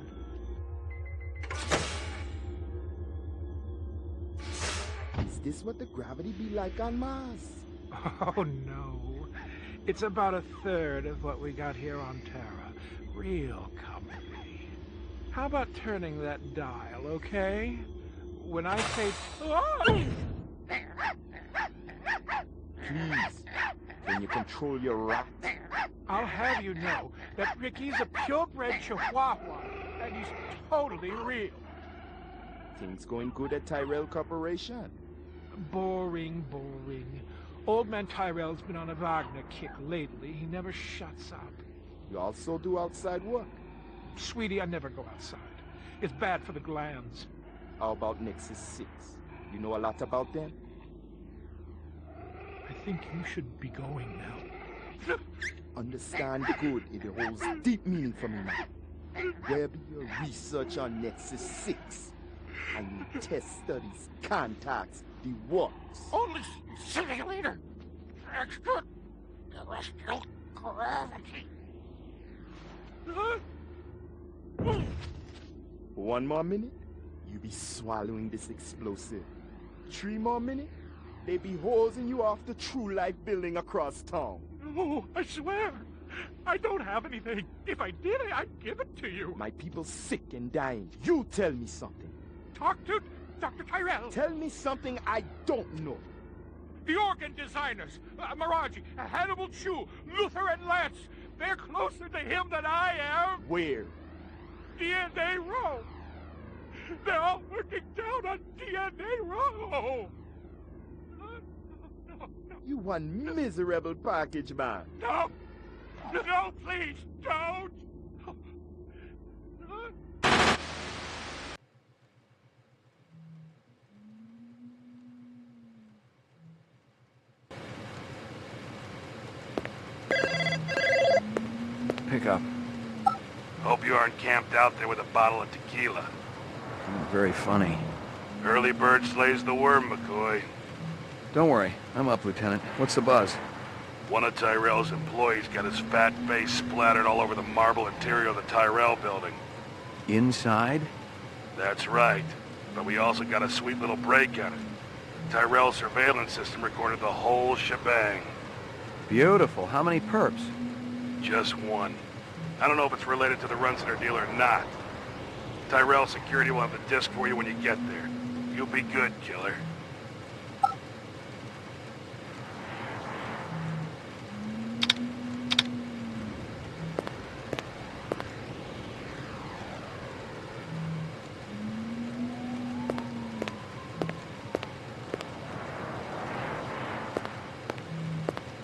Is this what the gravity be like on Mars? Oh, no. It's about a third of what we got here on Terra. Real comfy. How about turning that dial, okay? When I say... Oh! Please, can you control your rat? I'll have you know that Ricky's a purebred chihuahua, and he's totally real. Things going good at Tyrell Corporation? Boring, boring. Old man Tyrell's been on a Wagner kick lately. He never shuts up. You also do outside work? Sweetie, I never go outside. It's bad for the glands. How about Nexus 6? You know a lot about them? I think you should be going now. Understand good, it holds deep meaning for me now. Where be your research on Nexus 6? And your test studies, contacts, the works? Only simulator! Extraterrestrial gravity. One more minute, you be swallowing this explosive. 3 more minutes, they be hosing you off the True Life building across town. No, I swear. I don't have anything. If I did, I'd give it to you. My people sick and dying. You tell me something. Talk to Dr. Tyrell. Tell me something I don't know. The organ designers, Miraji, Hannibal Chu, Luther and Lance. They're closer to him than I am. Where? DNA Row. They're all working down on DNA Row. You one miserable package man. No. No, please, don't. Pick up. Hope you aren't camped out there with a bottle of tequila. Very funny. Early bird slays the worm, McCoy. Don't worry, I'm up, Lieutenant. What's the buzz? One of Tyrell's employees got his fat face splattered all over the marble interior of the Tyrell building. Inside? That's right. But we also got a sweet little break on it. Tyrell's surveillance system recorded the whole shebang. Beautiful. How many perps? Just one. I don't know if it's related to the Runciner deal or not. Tyrell security will have the disc for you when you get there. You'll be good, killer.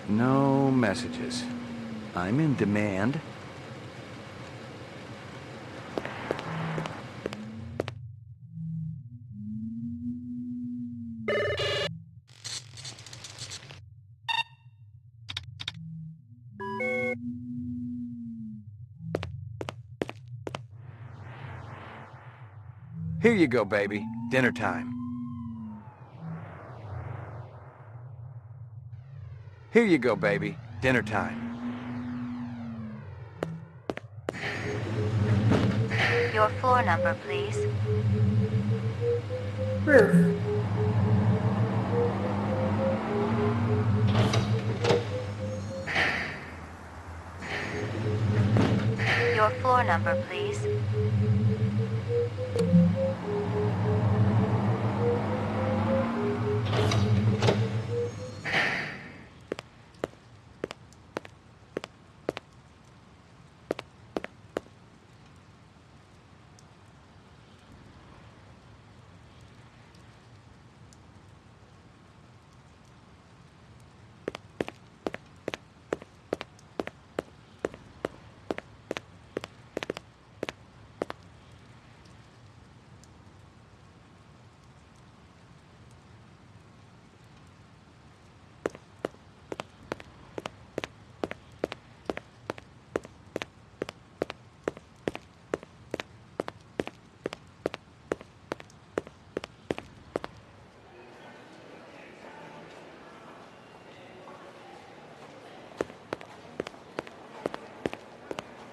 No messages. I'm in demand. Here you go, baby. Dinner time. Here you go, baby. Dinner time. Your floor number, please. Roof. Your floor number, please.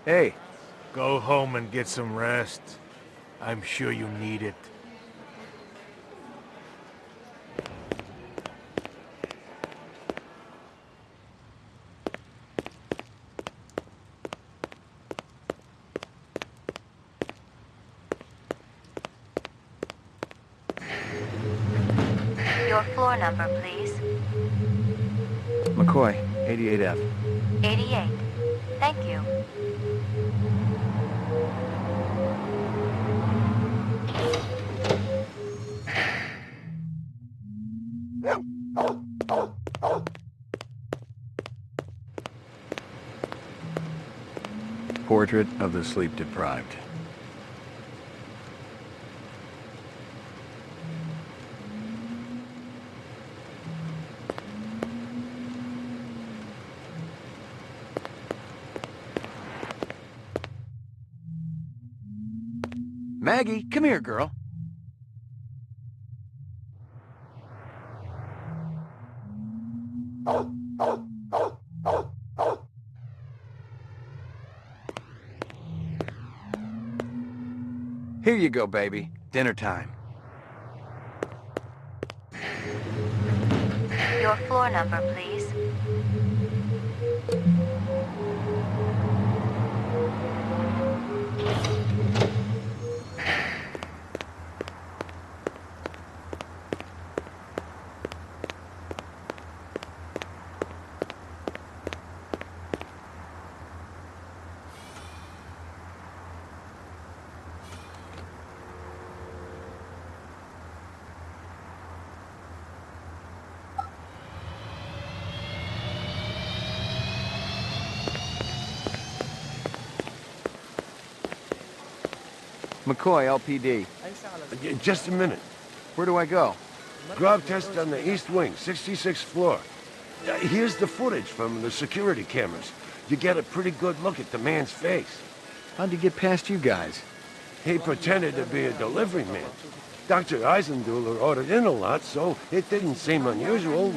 Hey. Go home and get some rest. I'm sure you need it. Your floor number, please. McCoy, 88F. 88. Thank you. Portrait of the sleep-deprived. Maggie, come here, girl. Here you go, baby. Dinner time. Your floor number, please. McCoy, LPD. Just a minute. Where do I go? Grub test on the east wing, 66th floor. Here's the footage from the security cameras. You get a pretty good look at the man's face. How'd you get past you guys? He pretended to be a delivery man. Dr. Eisenduller ordered in a lot, so it didn't seem unusual.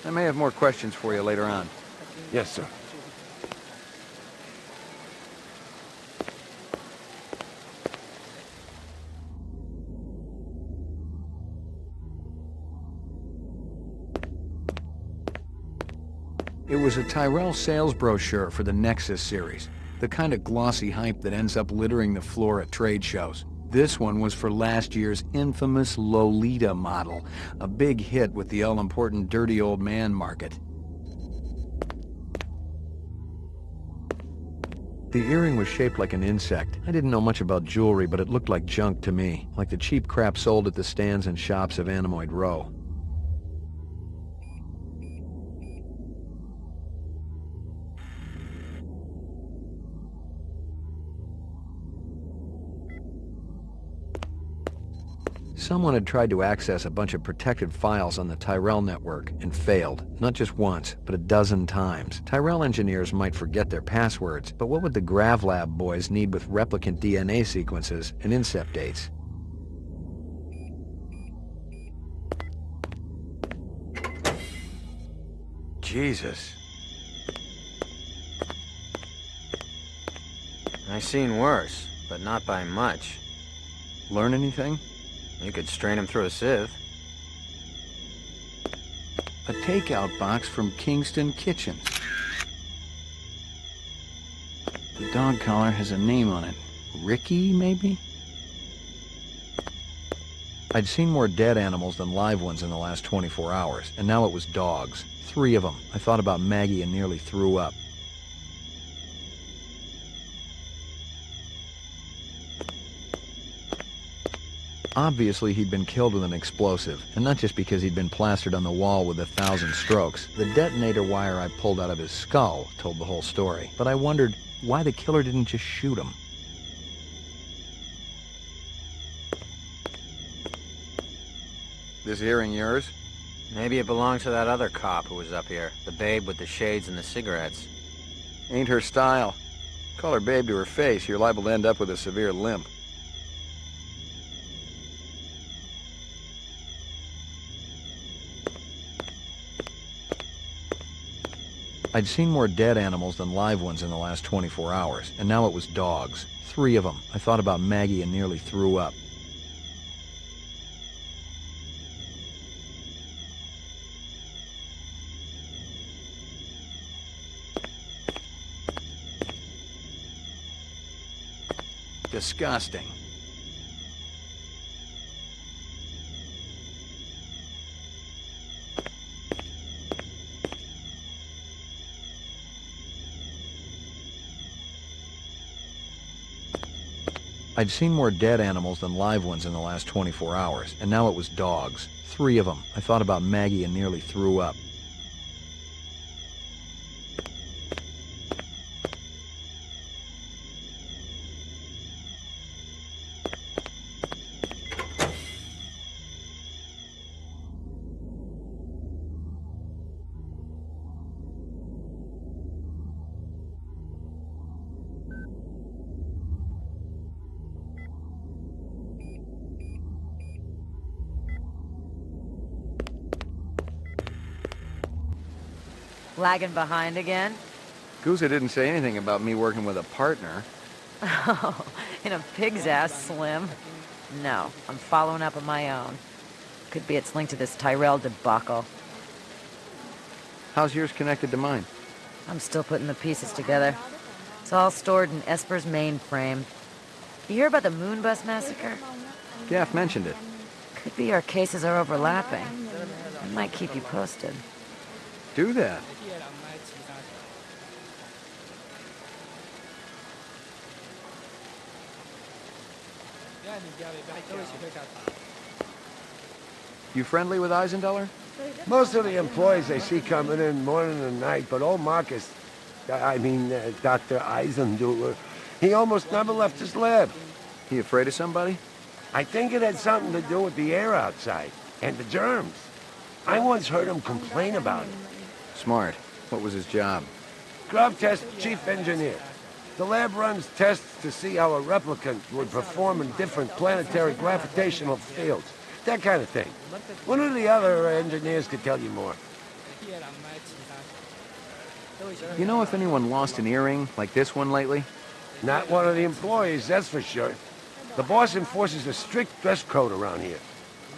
I may have more questions for you later on. Yes, sir. It was a Tyrell sales brochure for the Nexus series, the kind of glossy hype that ends up littering the floor at trade shows. This one was for last year's infamous Lolita model, a big hit with the all-important dirty old man market. The earring was shaped like an insect. I didn't know much about jewelry, but it looked like junk to me, like the cheap crap sold at the stands and shops of Animoid Row. Someone had tried to access a bunch of protected files on the Tyrell network and failed, not just once, but a dozen times. Tyrell engineers might forget their passwords, but what would the GravLab boys need with replicant DNA sequences and incept dates? Jesus. I seen worse, but not by much. Learn anything? You could strain him through a sieve. A takeout box from Kingston Kitchen. The dog collar has a name on it. Ricky, maybe? I'd seen more dead animals than live ones in the last 24 hours, and now it was dogs. 3 of them. I thought about Maggie and nearly threw up. Obviously, he'd been killed with an explosive, and not just because he'd been plastered on the wall with 1,000 strokes. The detonator wire I pulled out of his skull told the whole story, but I wondered why the killer didn't just shoot him. This earring yours? Maybe it belonged to that other cop who was up here, the babe with the shades and the cigarettes. Ain't her style. Call her babe to her face, you're liable to end up with a severe limp. I'd seen more dead animals than live ones in the last 24 hours, and now it was dogs. 3 of them. I thought about Maggie and nearly threw up. Disgusting. I'd seen more dead animals than live ones in the last 24 hours, and now it was dogs. 3 of them. I thought about Maggie and nearly threw up. Lagging behind again? Guza didn't say anything about me working with a partner. Oh, in a pig's ass, Slim. No, I'm following up on my own. Could be it's linked to this Tyrell debacle. How's yours connected to mine? I'm still putting the pieces together. It's all stored in Esper's mainframe. You hear about the Moonbus massacre? Gaff mentioned it. Could be our cases are overlapping. I might keep you posted. Do that. You friendly with Eisenduller? Most of the employees I see coming in morning and night, but old Marcus, Dr. Eisenduller, He almost never left his lab. He afraid of somebody? I think it had something to do with the air outside, and the germs. I once heard him complain about it. Smart. What was his job? Scrub test chief engineer. The lab runs tests to see how a replicant would perform in different planetary gravitational fields. That kind of thing. One of the other engineers could tell you more. You know if anyone lost an earring like this one lately? Not one of the employees, that's for sure. The boss enforces a strict dress code around here.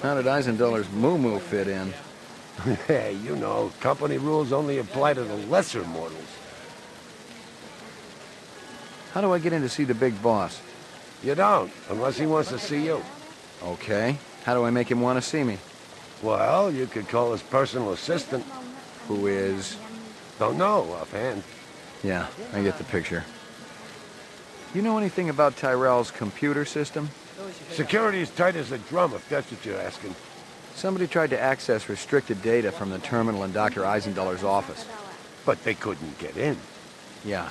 How did Eisendoller's moo-moo fit in? Hey, you know, company rules only apply to the lesser mortals. How do I get in to see the big boss? You don't, unless he wants to see you. Okay. How do I make him want to see me? Well, you could call his personal assistant. Who is? Don't know, offhand. Yeah, I get the picture. You know anything about Tyrell's computer system? Security's tight as a drum, if that's what you're asking. Somebody tried to access restricted data from the terminal in Dr. Eisendoller's office. But they couldn't get in. Yeah.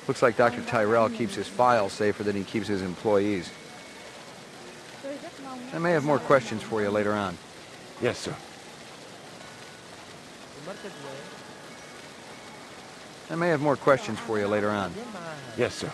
Looks like Dr. Tyrell keeps his files safer than he keeps his employees. I may have more questions for you later on. Yes, sir. I may have more questions for you later on. Yes, sir.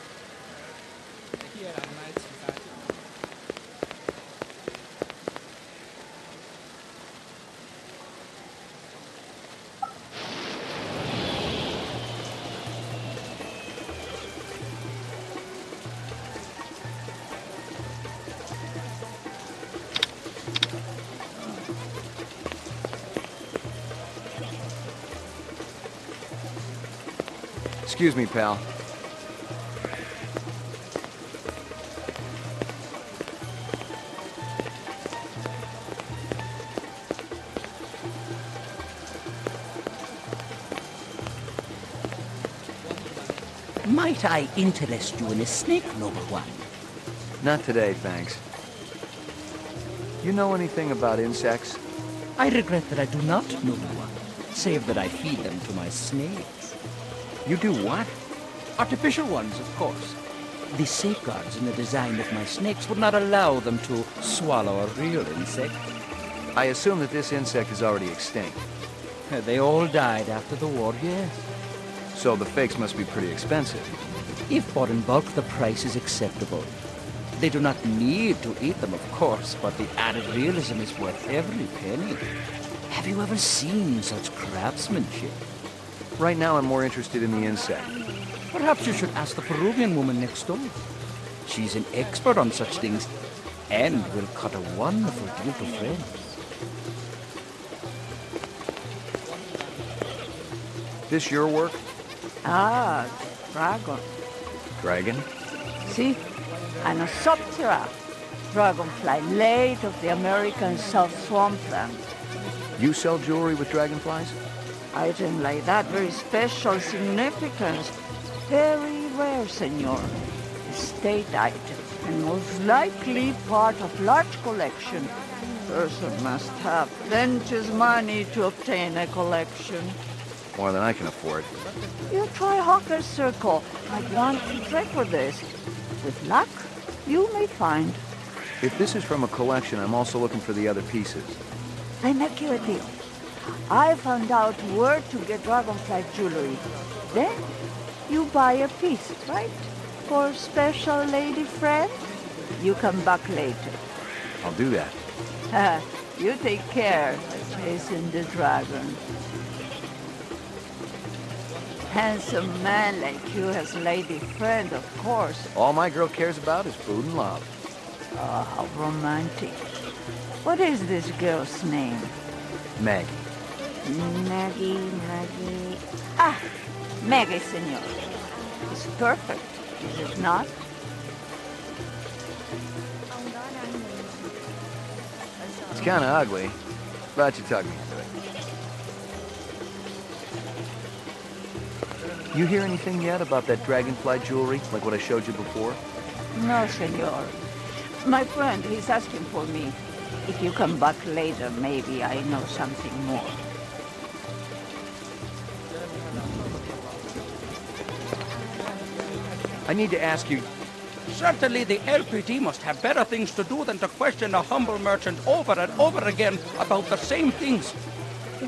Excuse me, pal. Might I interest you in a snake, noble one? Not today, thanks. You know anything about insects? I regret that I do not, noble one, save that I feed them to my snakes. You do what? Artificial ones, of course. The safeguards in the design of my snakes would not allow them to swallow a real insect. I assume that this insect is already extinct. They all died after the war, yes. So the fakes must be pretty expensive. If bought in bulk, the price is acceptable. They do not need to eat them, of course, but the added realism is worth every penny. Have you ever seen such craftsmanship? Right now, I'm more interested in the insect. Perhaps you should ask the Peruvian woman next door. She's an expert on such things and will cut a wonderful deal to friends. This your work? Ah, dragon. Dragon? See? Anosoptera, dragonfly, late of the American South Swampland. You sell jewelry with dragonflies? Item like that, very special significance. Very rare, senor. Estate item, and most likely part of large collection. Person must have plenty money to obtain a collection. More than I can afford. You try Hawker's Circle. I want to trade for this. With luck, you may find. If this is from a collection, I'm also looking for the other pieces. I make you a deal. I found out where to get dragonfly jewelry. Then you buy a piece, right? For special lady friend? You come back later. I'll do that. You take care of chasing the dragon. Handsome man like you has lady friend, of course. All my girl cares about is food and love. Oh, how romantic. What is this girl's name? Maggie. Maggie. Ah, Maggie, senor. It's perfect, is it not? It's kind of ugly, but you tugged me into it. You hear anything yet about that dragonfly jewelry, like what I showed you before? No, senor. My friend, he's asking for me. If you come back later, maybe I know something more. I need to ask you, Certainly the LPD must have better things to do than to question a humble merchant over and over again about the same things.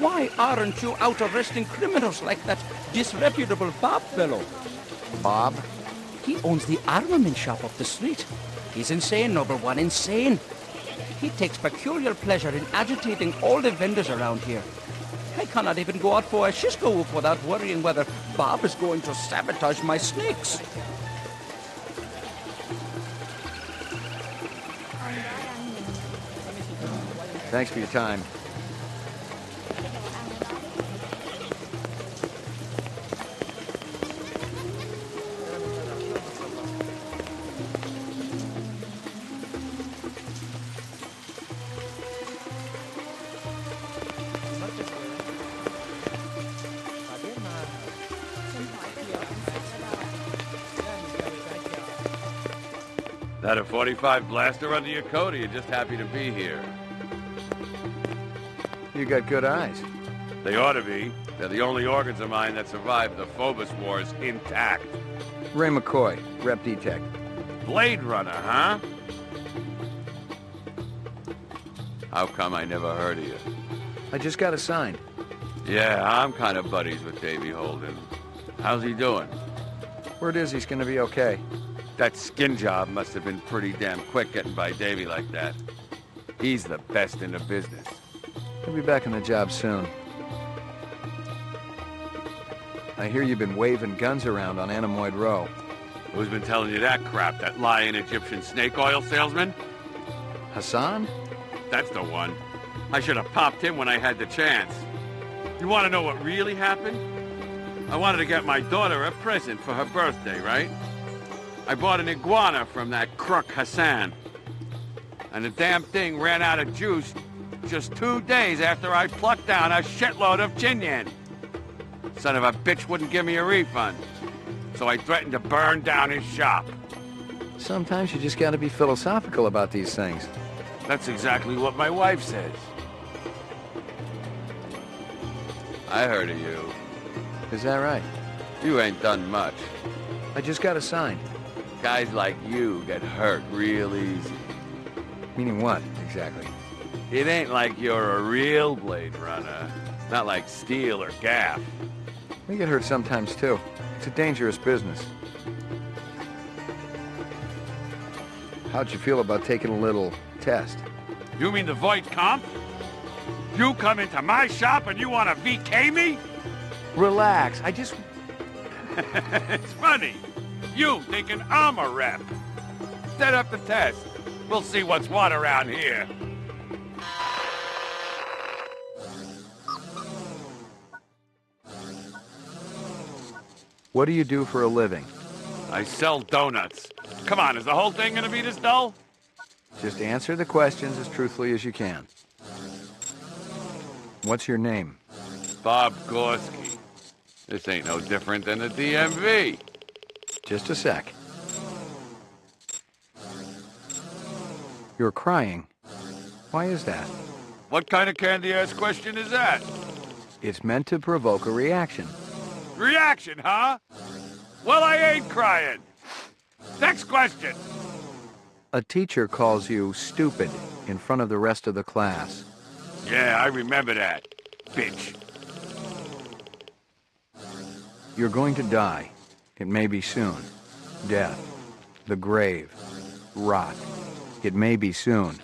Why aren't you out arresting criminals like that disreputable Bob fellow? Bob? He owns the armament shop up the street. He's insane, number one, insane. He takes peculiar pleasure in agitating all the vendors around here. I cannot even go out for a Shisco whoop without worrying whether Bob is going to sabotage my snakes. Thanks for your time. That a 45 blaster under your coat, or you just happy to be here? You got good eyes. They ought to be. They're the only organs of mine that survived the Phobos Wars intact. Ray McCoy, Rep Detect. Blade Runner, huh? How come I never heard of you? I just got assigned. Yeah, I'm kind of buddies with Davey Holden. How's he doing? Word is he's gonna be okay. That skin job must have been pretty damn quick getting by Davey like that. He's the best in the business. He'll be back on the job soon. I hear you've been waving guns around on Anemoid Row. Who's been telling you that crap? That lying Egyptian snake oil salesman? Hassan? That's the one. I should have popped him when I had the chance. You want to know what really happened? I wanted to get my daughter a present for her birthday, right? I bought an iguana from that crook Hassan. And the damn thing ran out of juice just 2 days after I plucked down a shitload of Chinyan. Son of a bitch wouldn't give me a refund. So I threatened to burn down his shop. Sometimes you just gotta be philosophical about these things. That's exactly what my wife says. I heard of you. Is that right? You ain't done much. I just got assigned. Guys like you get hurt real easy. Meaning what, exactly? It ain't like you're a real Blade Runner. Not like Steel or Gaff. We get hurt sometimes, too. It's a dangerous business. How'd you feel about taking a little test? You mean the Void Comp? You come into my shop and you want to VK me? Relax, I just... It's funny. You thinking I'm a rep. Set up the test. We'll see what's what around here. What do you do for a living? I sell donuts. Come on, is the whole thing gonna be this dull? Just answer the questions as truthfully as you can. What's your name? Bob Gorski. This ain't no different than the DMV. Just a sec. You're crying. Why is that? What kind of candy-ass question is that? It's meant to provoke a reaction. Reaction, huh? Well, I ain't crying. Next question. A teacher calls you stupid in front of the rest of the class. Yeah, I remember that. Bitch. You're going to die. It may be soon. Death. The grave. Rot. It may be soon.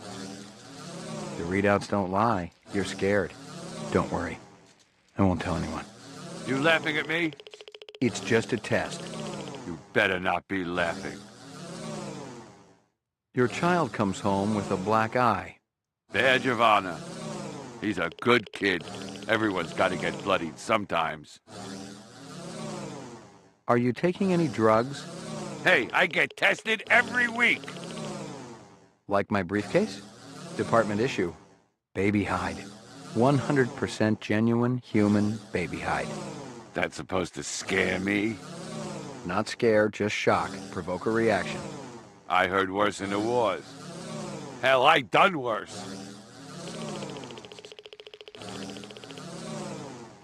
The readouts don't lie. You're scared. Don't worry. I won't tell anyone. You laughing at me? It's just a test. You better not be laughing. Your child comes home with a black eye. Badge of honor. He's a good kid. Everyone's got to get bloodied sometimes. Are you taking any drugs? Hey, I get tested every week. Like my briefcase? Department issue. Baby hide. 100% genuine human baby hide. That's supposed to scare me? Not scare, just shock. Provoke a reaction. I heard worse in the wars. Hell, I done worse.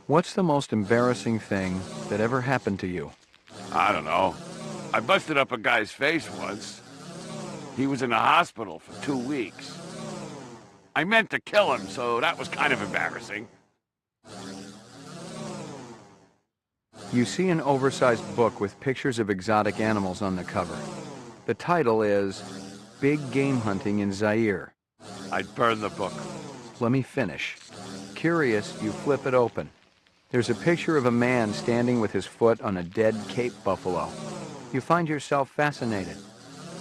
What's the most embarrassing thing that ever happened to you? I don't know. I busted up a guy's face once. He was in the hospital for 2 weeks. I meant to kill him, so that was kind of embarrassing. You see an oversized book with pictures of exotic animals on the cover. The title is Big Game Hunting in Zaire. I'd burn the book. Let me finish. Curious, you flip it open. There's a picture of a man standing with his foot on a dead Cape buffalo. You find yourself fascinated.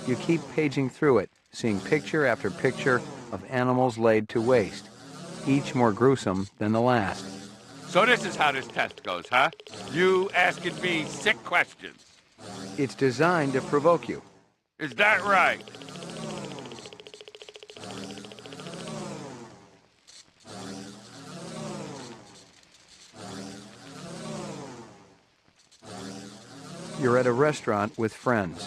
You keep paging through it, seeing picture after picture of animals laid to waste, each more gruesome than the last. So this is how this test goes, huh? You asking me sick questions. It's designed to provoke you. Is that right? You're at a restaurant with friends.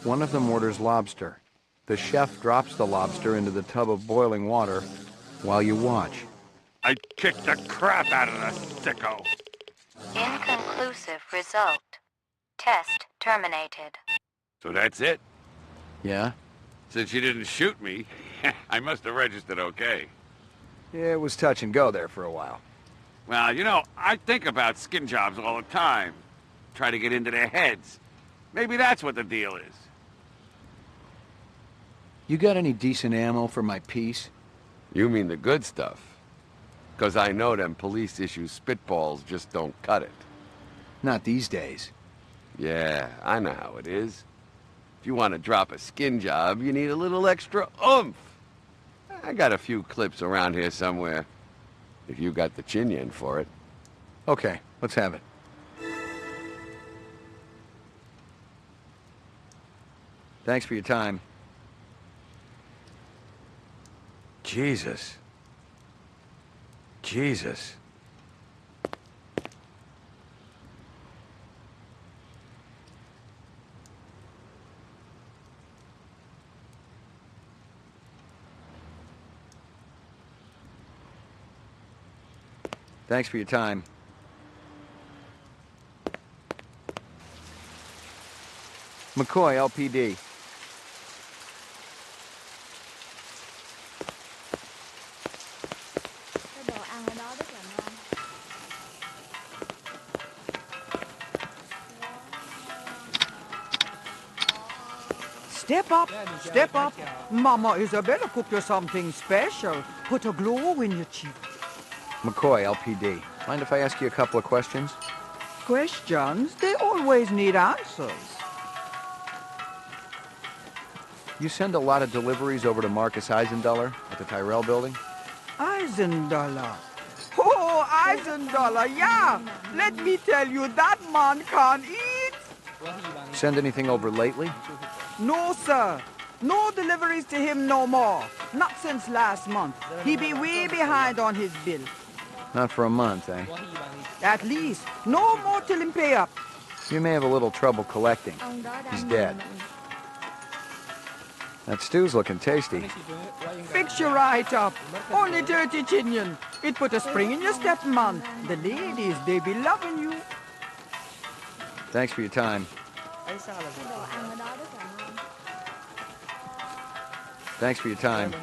One of them orders lobster. The chef drops the lobster into the tub of boiling water while you watch. I'd kick the crap out of the sicko. Inconclusive result. Test terminated. So that's it? Yeah? Since you didn't shoot me, I must have registered okay. Yeah, it was touch and go there for a while. Well, you know, I think about skin jobs all the time. Try to get into their heads. Maybe that's what the deal is. You got any decent ammo for my piece? You mean the good stuff? 'Cause I know them police-issue spitballs just don't cut it. Not these days. Yeah, I know how it is. If you want to drop a skin job, you need a little extra oomph. I got a few clips around here somewhere, if you got the chin yen for it. Okay, let's have it. Thanks for your time. Jesus. Jesus. Thanks for your time. McCoy, LPD. Step up. Mama Isabella cooked you something special. Put a glow in your cheek. McCoy, LPD. Mind if I ask you a couple of questions? Questions? They always need answers. You send a lot of deliveries over to Marcus Eisenduller at the Tyrell building? Eisenduller. Oh, Eisenduller, yeah. Let me tell you, that man can't eat. Send anything over lately? No, sir. No deliveries to him no more. Not since last month. He be way behind on his bill. Not for a month, eh? At least. No more till him pay up. You may have a little trouble collecting. He's dead. That stew's looking tasty. Fix you right up. Only 30 chinion. It put a spring in your step, man. The ladies, they be loving you. Thanks for your time. Thanks for your time.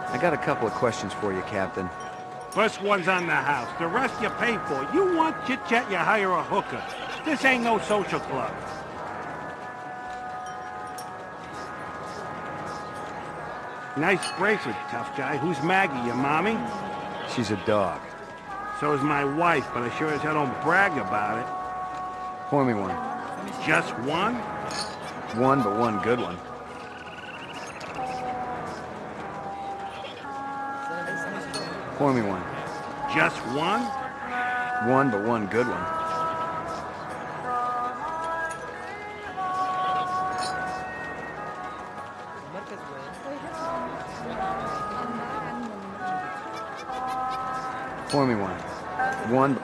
I got a couple of questions for you, Captain. First one's on the house. The rest you pay for. You want chit-chat, you hire a hooker. This ain't no social club. Nice bracelet, tough guy. Who's Maggie, your mommy? She's a dog. So is my wife, but I sure as hell don't brag about it. Pour me one. Just one? One, but one good one. Pour me one. Just one? One, but one good one. Pour me one. One.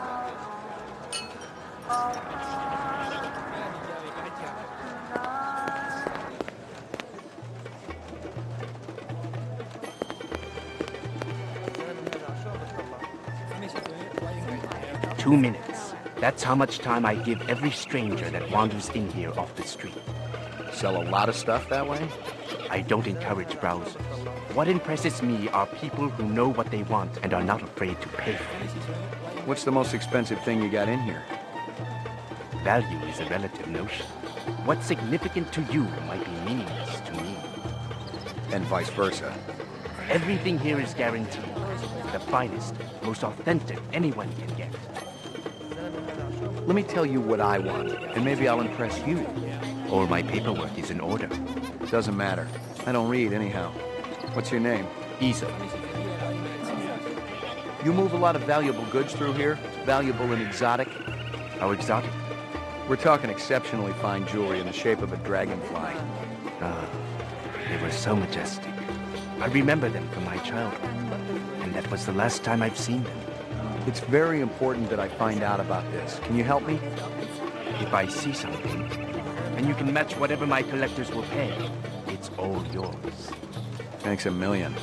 Two minutes. That's how much time I give every stranger that wanders in here off the street. Sell a lot of stuff that way? I don't encourage browsers. What impresses me are people who know what they want and are not afraid to pay for it. What's the most expensive thing you got in here? Value is a relative notion. What's significant to you might be meaningless to me. And vice versa. Everything here is guaranteed. The finest, most authentic anyone can get. Let me tell you what I want, and maybe I'll impress you. All my paperwork is in order. Doesn't matter. I don't read anyhow. What's your name? Isa. You move a lot of valuable goods through here? Valuable and exotic? How exotic? We're talking exceptionally fine jewelry in the shape of a dragonfly. They were so majestic. I remember them from my childhood. And that was the last time I've seen them. It's very important that I find out about this. Can you help me? If I see something, and you can match whatever my collectors will pay, it's all yours. Thanks a million.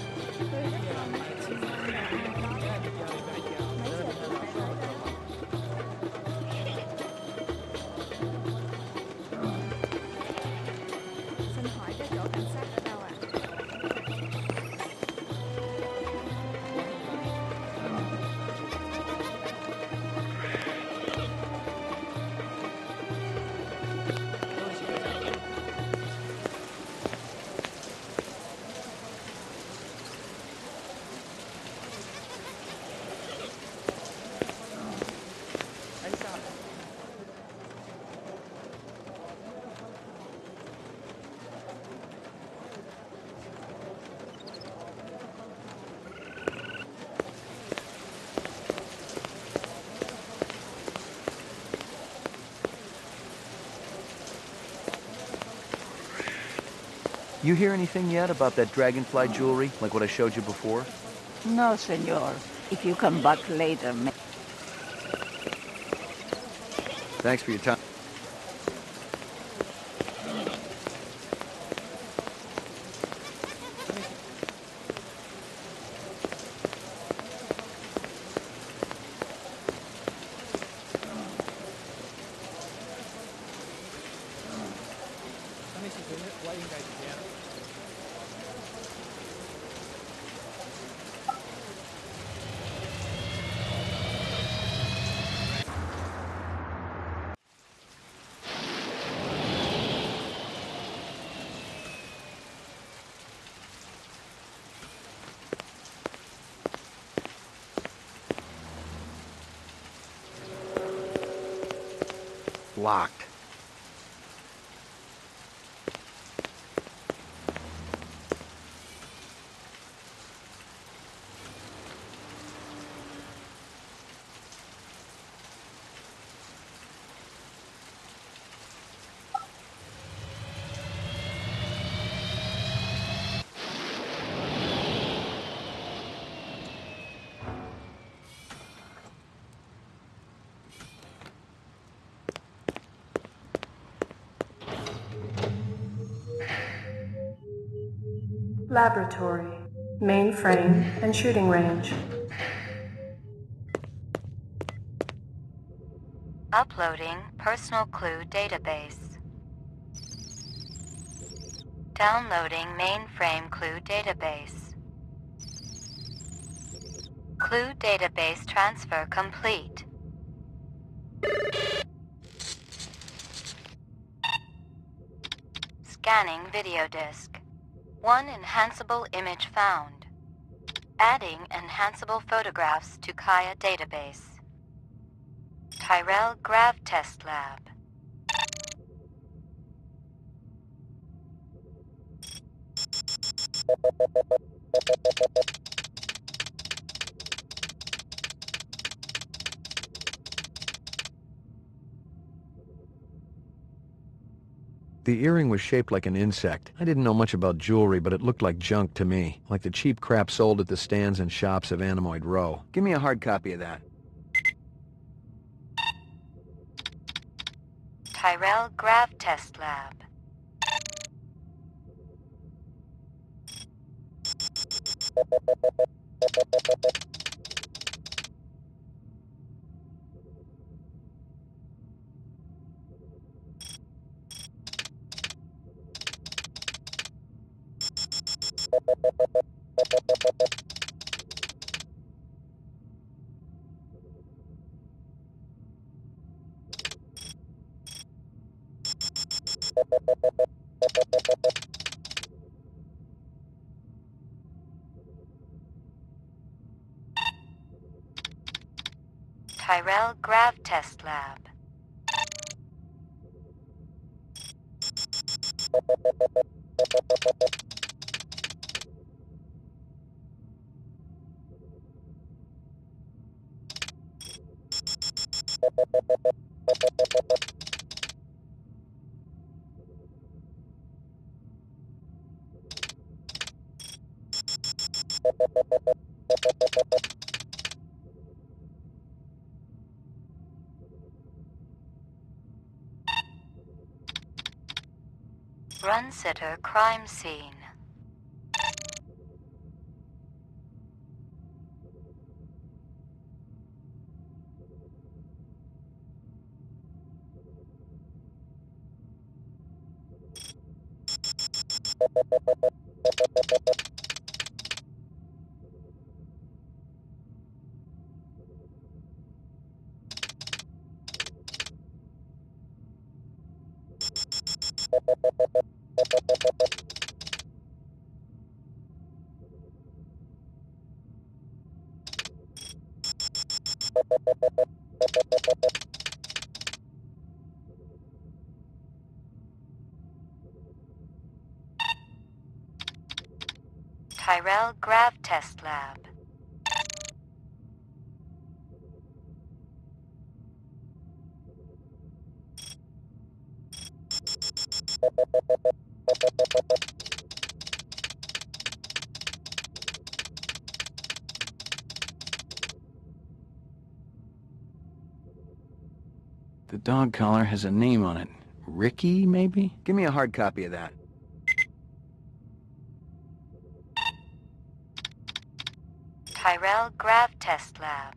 You hear anything yet about that dragonfly jewelry, like what I showed you before? No, senor. If you come back later, Thanks for your time. Locked. Laboratory, mainframe, and shooting range. Uploading personal clue database. Downloading mainframe clue database. Clue database transfer complete. Scanning video disk. One enhanceable image found. Adding enhanceable photographs to Kaya database. Tyrell Grav Test Lab. The earring was shaped like an insect. I didn't know much about jewelry, but it looked like junk to me, like the cheap crap sold at the stands and shops of Animoid Row. Give me a hard copy of that. Tyrell Grav Test Lab. Tyrell Grav Test Lab. Run Sitter Crime Scene. Tyrell Grav Test Lab. The dog collar has a name on it. Ricky, maybe? Give me a hard copy of that. Tyrell Grav Test Lab.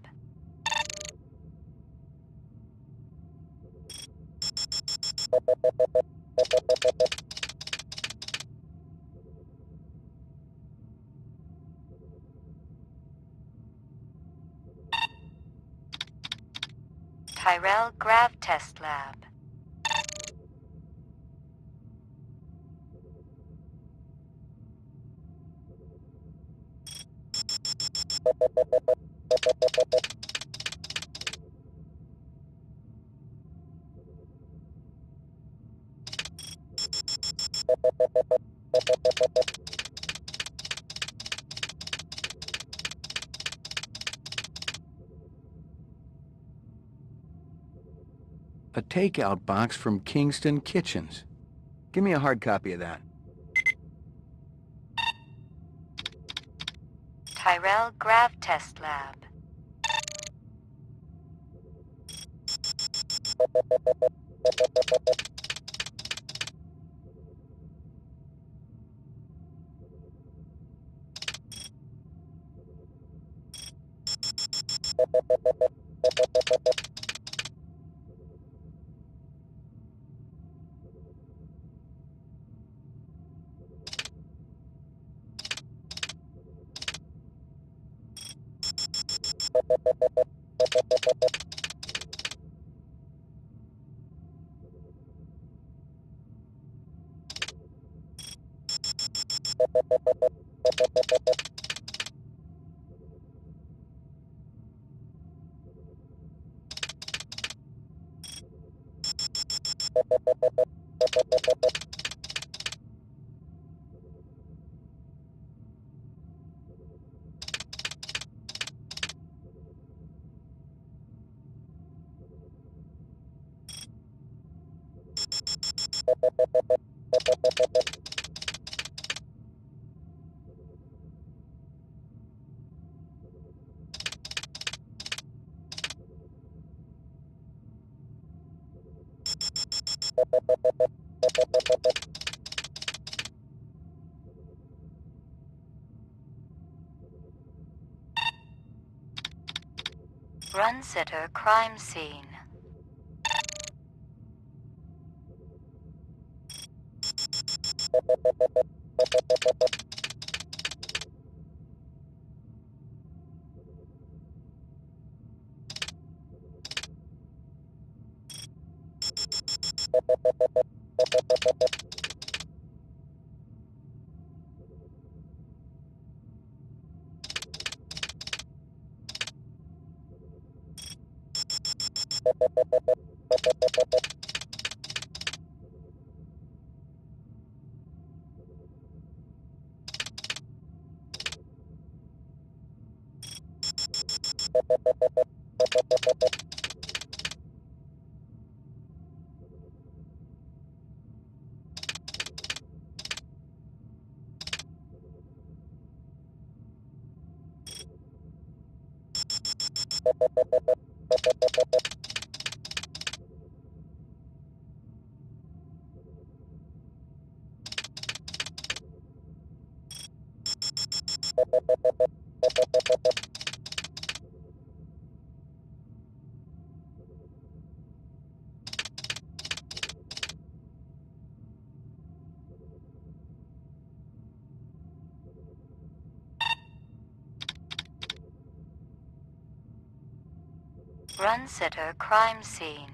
Tyrell Grav Test Lab. A takeout box from Kingston Kitchens. Give me a hard copy of that. Tyrell Grav Test Lab. Run sitter crime scene. Run sitter crime scene.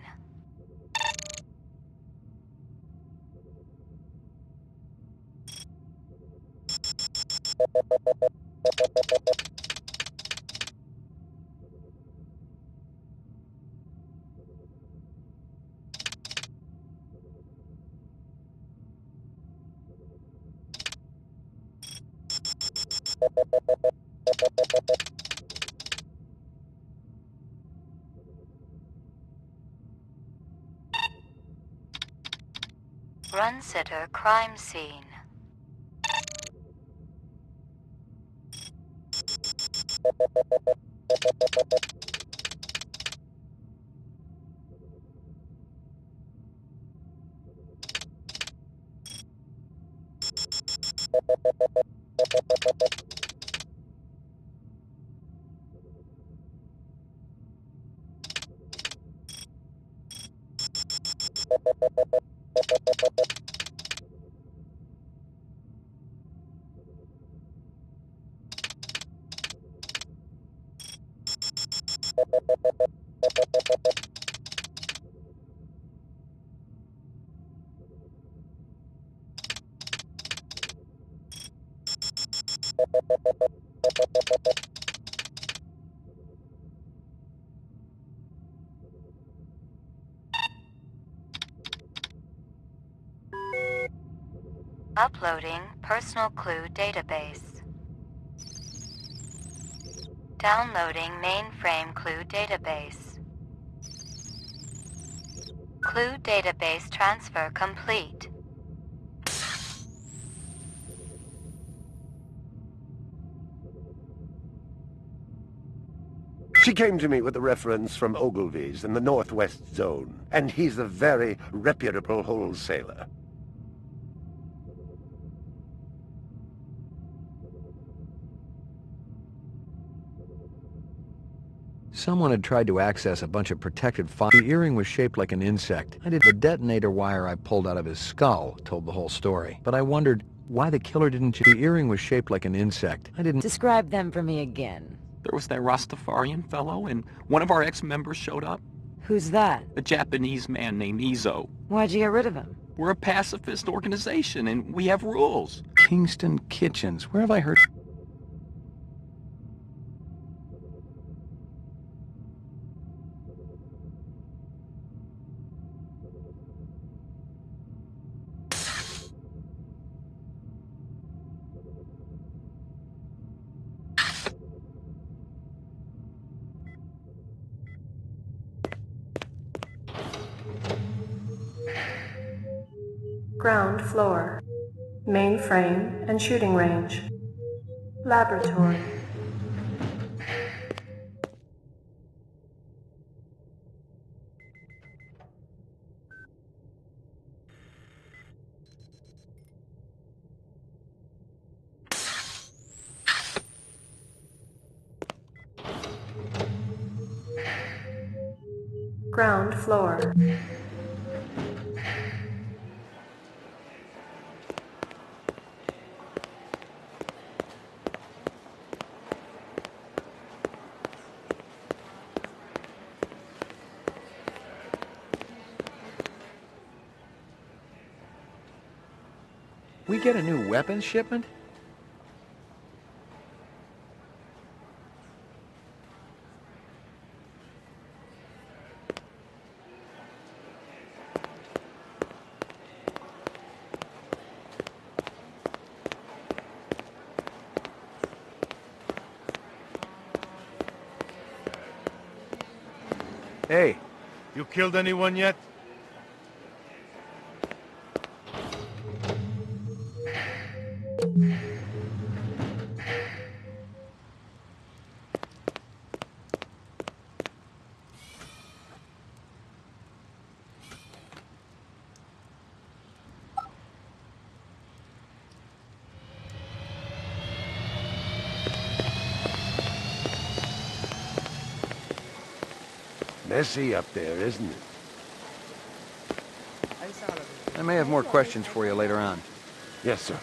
Run sitter crime scene. Uploading personal clue database. Downloading mainframe clue database. Clue database transfer complete. She came to me with a reference from Ogilvy's in the Northwest Zone, and he's a very reputable wholesaler. Someone had tried to access a bunch of protected files. The earring was shaped like an insect. The detonator wire I pulled out of his skull told the whole story. But I wondered why the killer didn't... The earring was shaped like an insect. Describe them for me again. There was that Rastafarian fellow, and one of our ex-members showed up. Who's that? A Japanese man named Izo. Why'd you get rid of him? We're a pacifist organization, and we have rules. Kingston Kitchens. Where have I heard... Ground floor. Mainframe and shooting range. Laboratory. Ground floor. We get a new weapons shipment? Hey, you killed anyone yet? Messy up there, isn't it? I may have more questions for you later on. Yes, sir.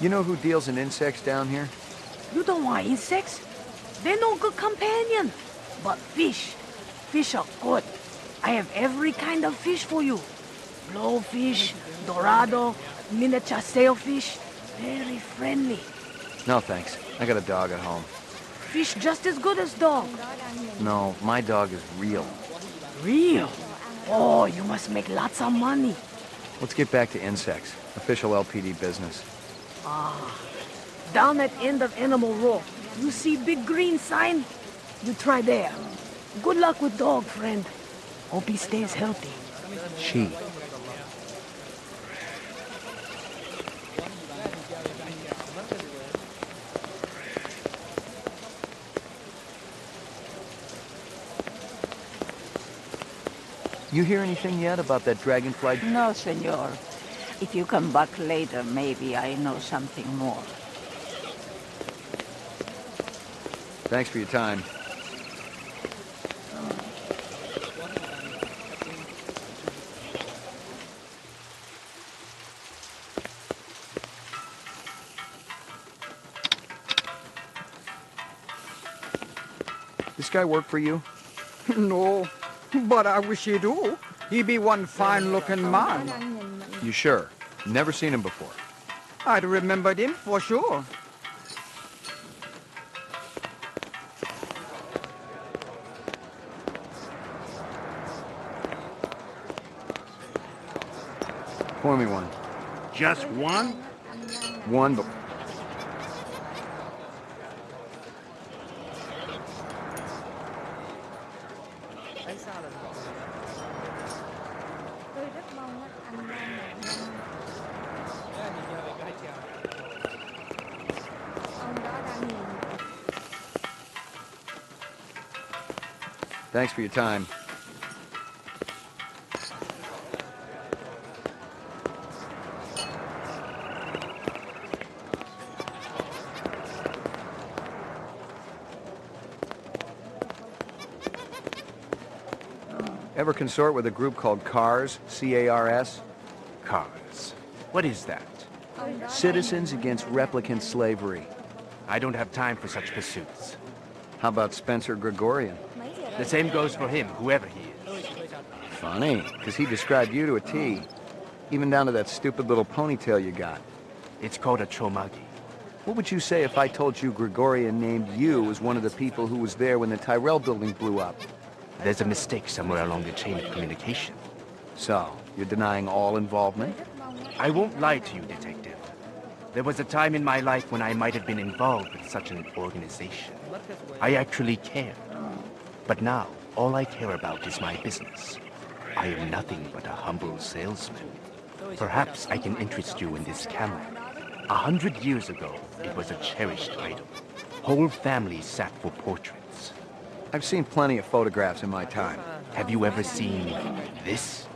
You know who deals in insects down here? You don't want insects? They're no good companion. But fish. Fish are good. I have every kind of fish for you. Blowfish, dorado, miniature sailfish. Very friendly. No, thanks. I got a dog at home. Fish just as good as dog. No, my dog is real. Real? Oh, you must make lots of money. Let's get back to insects. Official LPD business. Ah. Down at end of Animal Row. You see big green sign? You try there. Good luck with dog, friend. Hope he stays healthy. She. You hear anything yet about that dragonfly? No, senor. If you come back later, maybe I know something more. Thanks for your time. This guy work for you? No, but I wish he do. He be one fine-looking man. You sure? Never seen him before. I'd remembered him for sure. Pour me one. Just one? One, but... Thanks for your time. Ever consort with a group called CARS? C-A-R-S? Cars. What is that? Citizens Against Replicant Slavery. I don't have time for such pursuits. How about Spencer Gregorian? The same goes for him, whoever he is. Funny, because he described you to a T. Even down to that stupid little ponytail you got. It's called a chomagi. What would you say if I told you Gregorian named you as one of the people who was there when the Tyrell building blew up? There's a mistake somewhere along the chain of communication. So, You're denying all involvement? I won't lie to you, Detective. There was a time in my life when I might have been involved with such an organization. I actually cared. But now, all I care about is my business. I am nothing but a humble salesman. Perhaps I can interest you in this camera. 100 years ago, it was a cherished item. Whole families sat for portraits. I've seen plenty of photographs in my time. Have you ever seen this?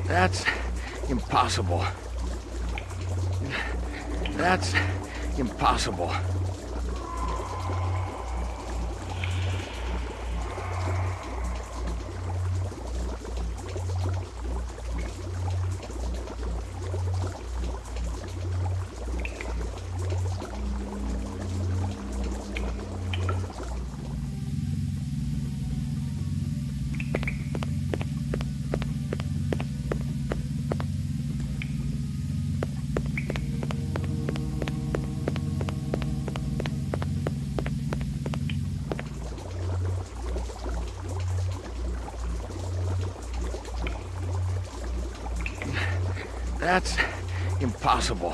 That's impossible. That's impossible. That's impossible.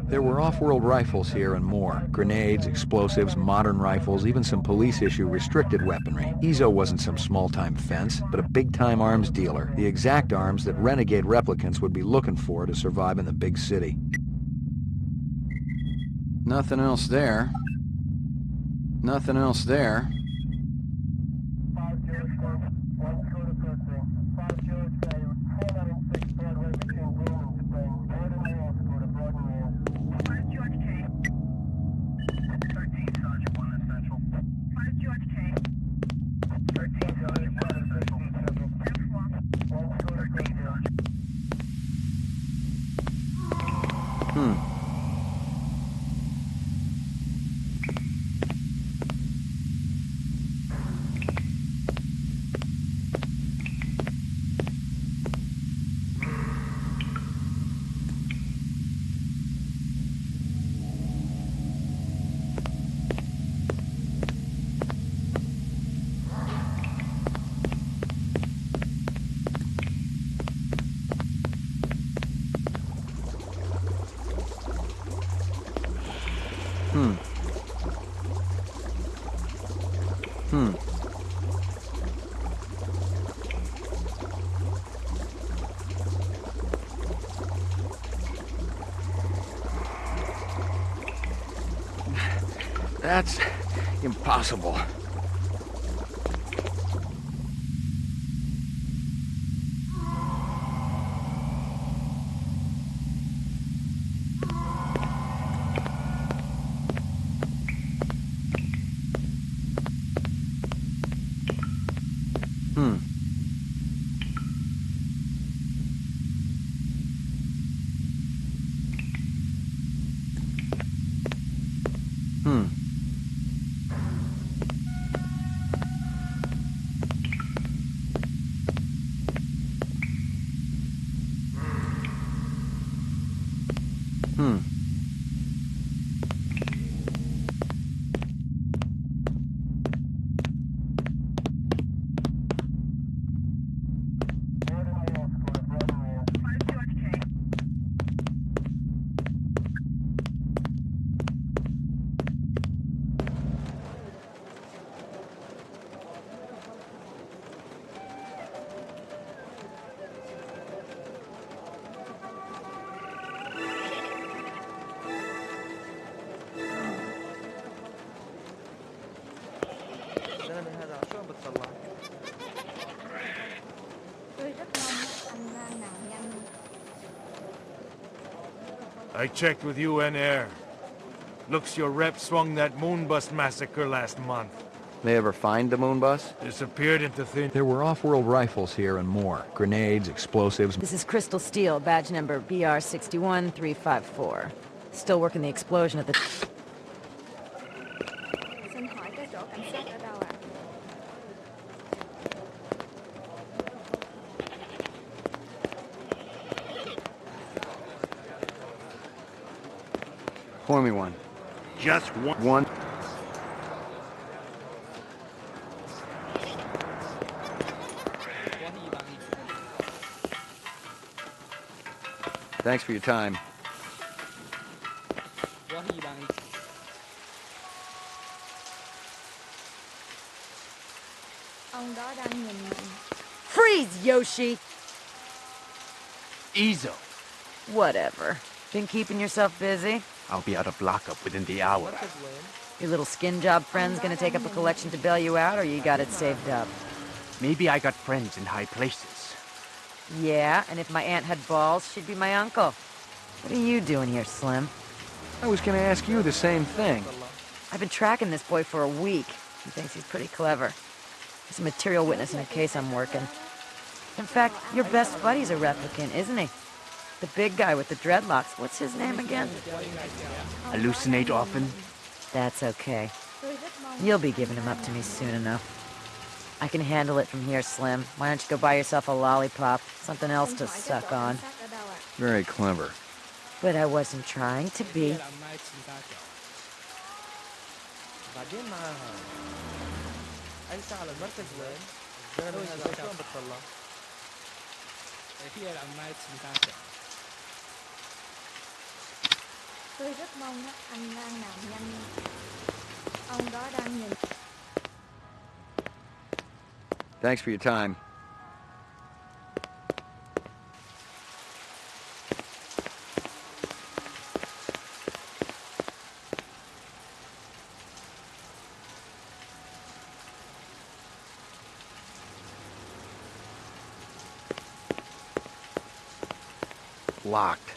There were off-world rifles here and more. Grenades, explosives, modern rifles, even some police-issue restricted weaponry. Ezo wasn't some small-time fence, but a big-time arms dealer. The exact arms that renegade replicants would be looking for to survive in the big city. Nothing else there. Nothing else there. That's impossible. I checked with UN Air. Looks your rep swung that moonbus massacre last month. They ever find the moon bus? Disappeared into thin... There were off-world rifles here and more. Grenades, explosives... This is Crystal Steel, badge number BR61354. Still working the explosion at the... Xin hỏi cái chỗ cảnh sát ở đâu ạ? Pour me one. Just one. One. Thanks for your time. Ông đó đang nhìn mình. Freeze, Yoshi! Ezo. Whatever. Been keeping yourself busy? I'll be out of lockup within the hour. Your little skin job friend's gonna take up a collection to bail you out, or you got it saved up? Maybe I got friends in high places. Yeah, and if my aunt had balls, she'd be my uncle. What are you doing here, Slim? I was gonna ask you the same thing. I've been tracking this boy for a week. He thinks he's pretty clever. He's a material witness in a case I'm working. In fact, your best buddy's a replicant, isn't he? The big guy with the dreadlocks. What's his name again? Hallucinate often? That's okay. You'll be giving him up to me soon enough. I can handle it from here, Slim. Why don't you go buy yourself a lollipop? Something else to suck on. Very clever. But I wasn't trying to be. Tôi rất mong anh đang làm nhanh. Ông đó đang nhìn. Thanks for your time. Locked.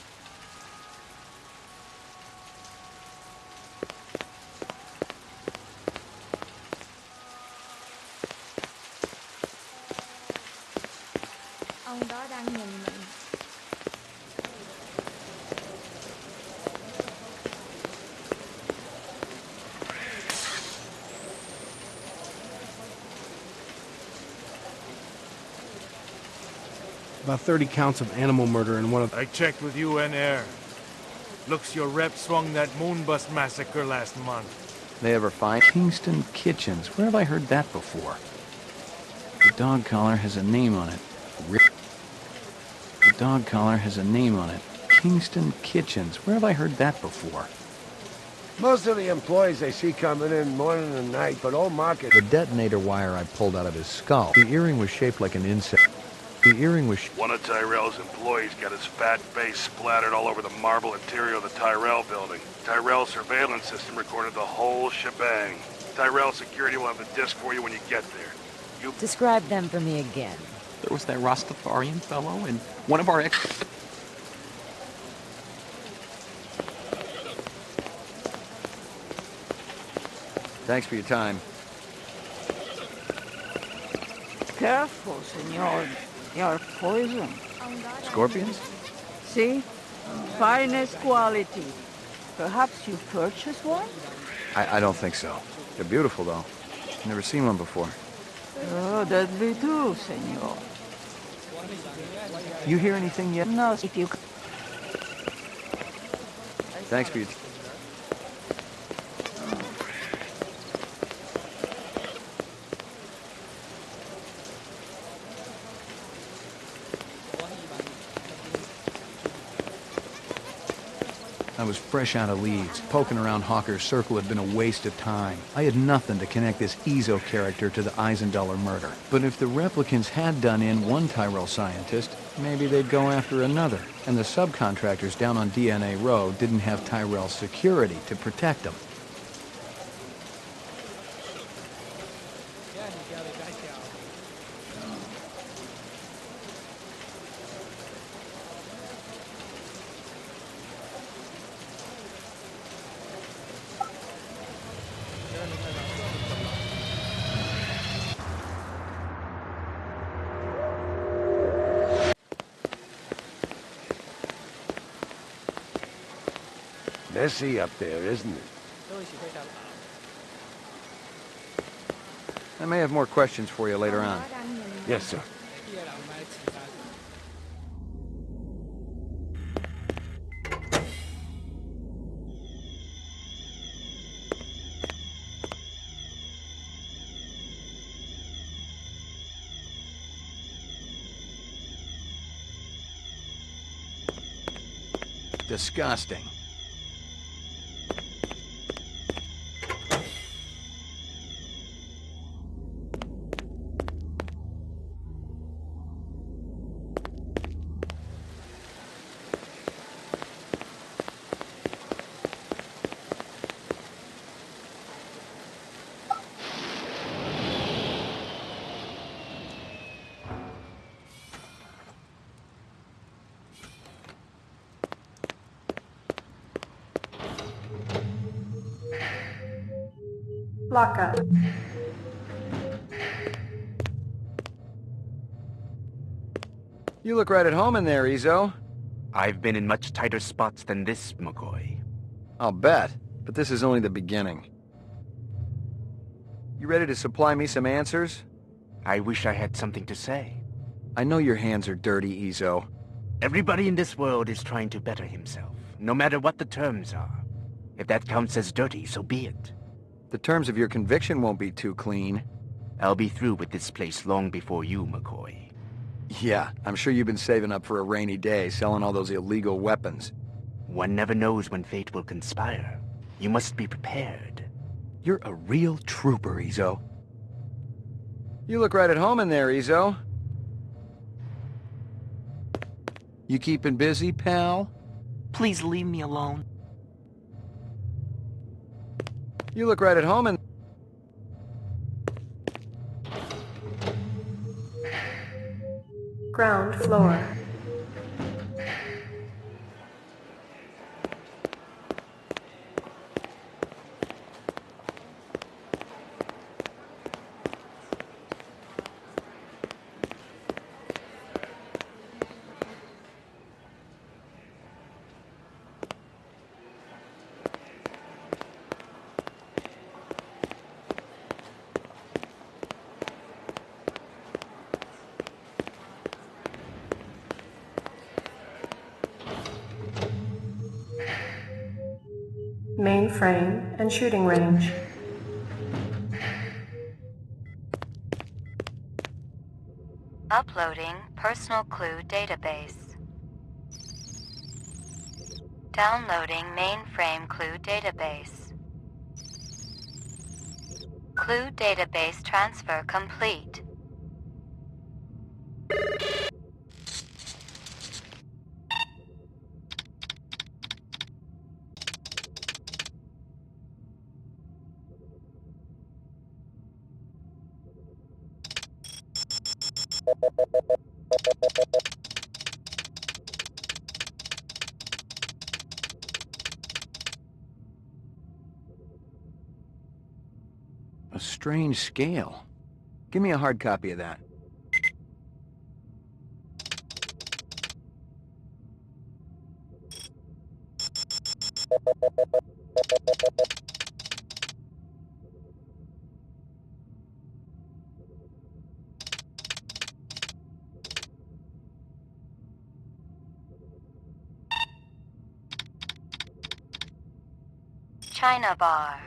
Ông đó đang nhìn mình. About 30 counts of animal murder in one of... I checked with UN Air. Looks your rep swung that moonbus massacre last month. They ever find Kingston Kitchens? Where have I heard that before? The dog collar has a name on it. The dog collar has a name on it. Kingston Kitchens. Where have I heard that before? Most of the employees they see coming in morning and night, but old Market... The detonator wire I pulled out of his skull. The earring was shaped like an insect. The earring was... One of Tyrell's employees got his fat face splattered all over the marble interior of the Tyrell building. Tyrell's surveillance system recorded the whole shebang. Tyrell security will have the disc for you when you get there. You... Describe them for me again. There was that Rastafarian fellow and one of our ex... Thanks for your time. Careful, senor. You're poison. Scorpions? See? Finest quality. Perhaps you purchased one? I don't think so. They're beautiful, though. Never seen one before. Oh, that'd be true, senor. You hear anything yet? No, if you... Thanks for your... I was fresh out of Leeds. Poking around Hawker's Circle had been a waste of time. I had nothing to connect this Ezo character to the Eisendaler murder. But if the replicants had done in one Tyrell scientist, maybe they'd go after another. And the subcontractors down on DNA Row didn't have Tyrell security to protect them. messy up there, isn't it? I may have more questions for you later on. Yes, sir. Disgusting. Lockup. You look right at home in there, Izzo. I've been in much tighter spots than this, McCoy. I'll bet, but this is only the beginning. You ready to supply me some answers? I wish I had something to say. I know your hands are dirty, Izzo. Everybody in this world is trying to better himself, no matter what the terms are. If that counts as dirty, so be it. The terms of your conviction won't be too clean. I'll be through with this place long before you, McCoy. Yeah, I'm sure you've been saving up for a rainy day, selling all those illegal weapons. One never knows when fate will conspire. You must be prepared. You're a real trooper, Izzo. You look right at home in there, Izzo. You keeping busy, pal? Please leave me alone. You look right at home in... Ground floor. Mainframe and shooting range. Uploading personal clue database. Downloading mainframe clue database. Clue database transfer complete. A strange scale. Give me a hard copy of that. China bar.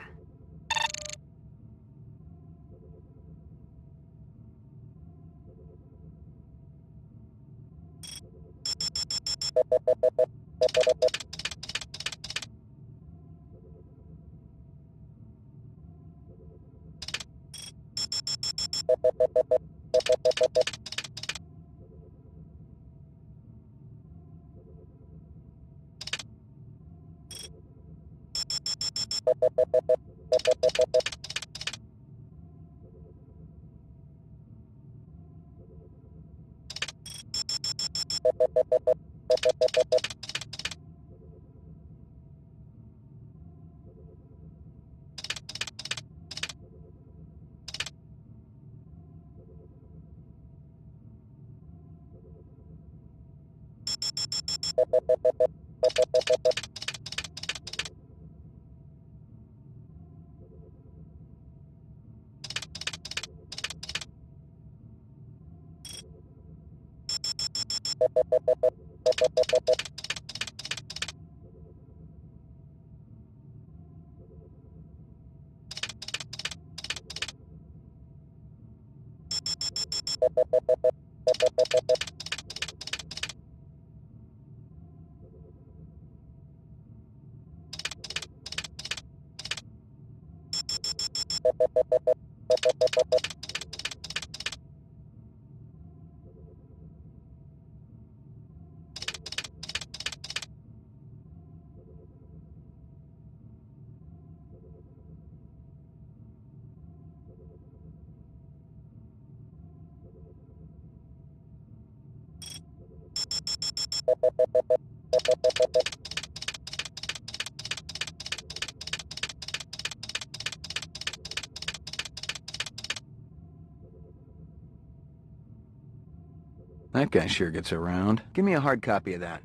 That guy sure gets around. Give me a hard copy of that.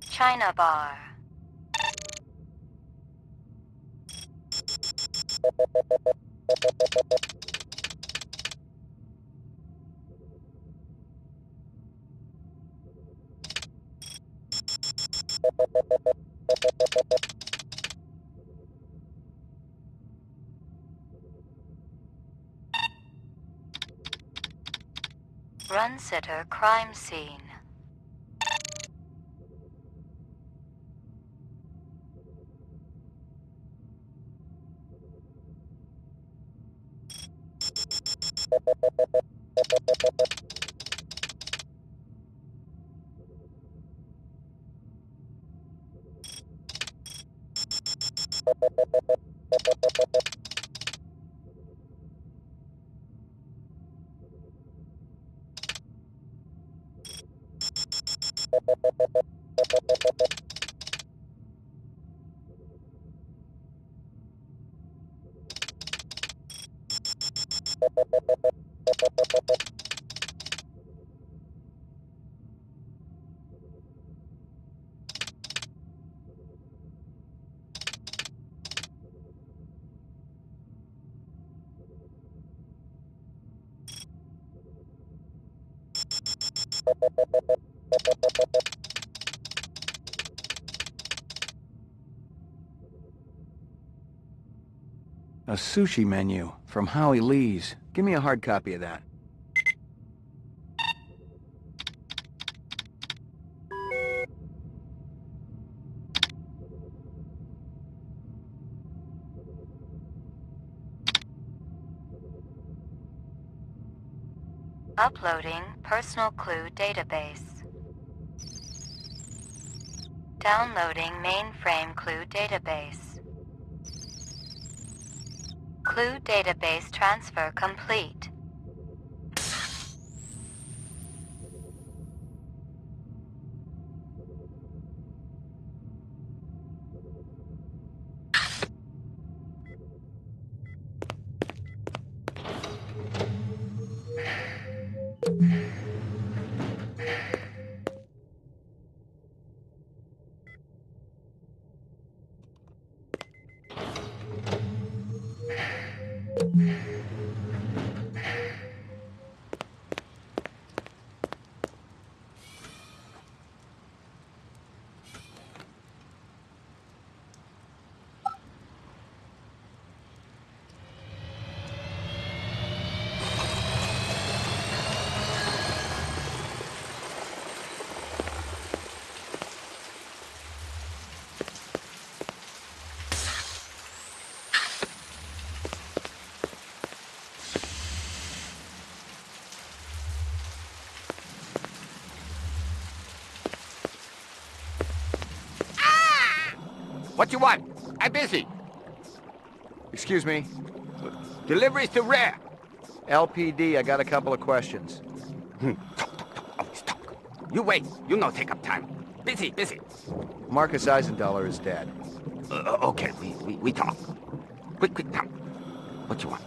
China bar. Run sitter crime scene. A sushi menu from Howie Lee's. Give me a hard copy of that. Uploading personal clue database. Downloading mainframe clue database. Clue database transfer complete. What you want? I'm busy. Excuse me. Deliveries to where? LPD, I got a couple of questions. Always talk. You wait. You no take up time. Busy. Marcus Eisendollar is dead. Okay, we talk. Quick, now. What you want?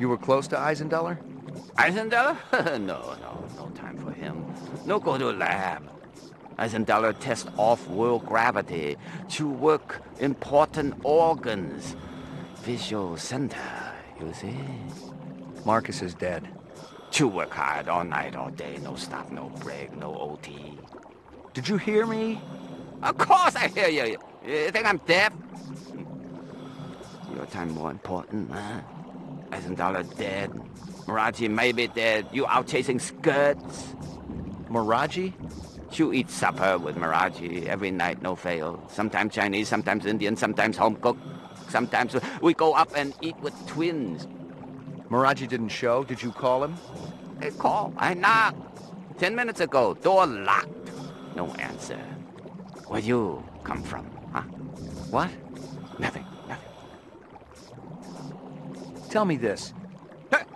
You were close to Eisendollar? Eisendollar? No time for him. No go to lab. Eisendollar test off-world gravity to work important organs. official center, you see? Marcus is dead. You work hard all night, all day, no stop, no break, no OT. Did you hear me? Of course I hear you. You think I'm deaf? Your time more important, huh? $1,000 dead. Miraji may be dead. You out chasing skirts. Miraji? You eat supper with Miraji every night, no fail. Sometimes Chinese, sometimes Indian, sometimes home cooked. Sometimes we go up and eat with twins. Miraji didn't show? Did you call him? They call. I knocked. 10 minutes ago, door locked. No answer. Where you come from, huh? What? Nothing. Tell me this.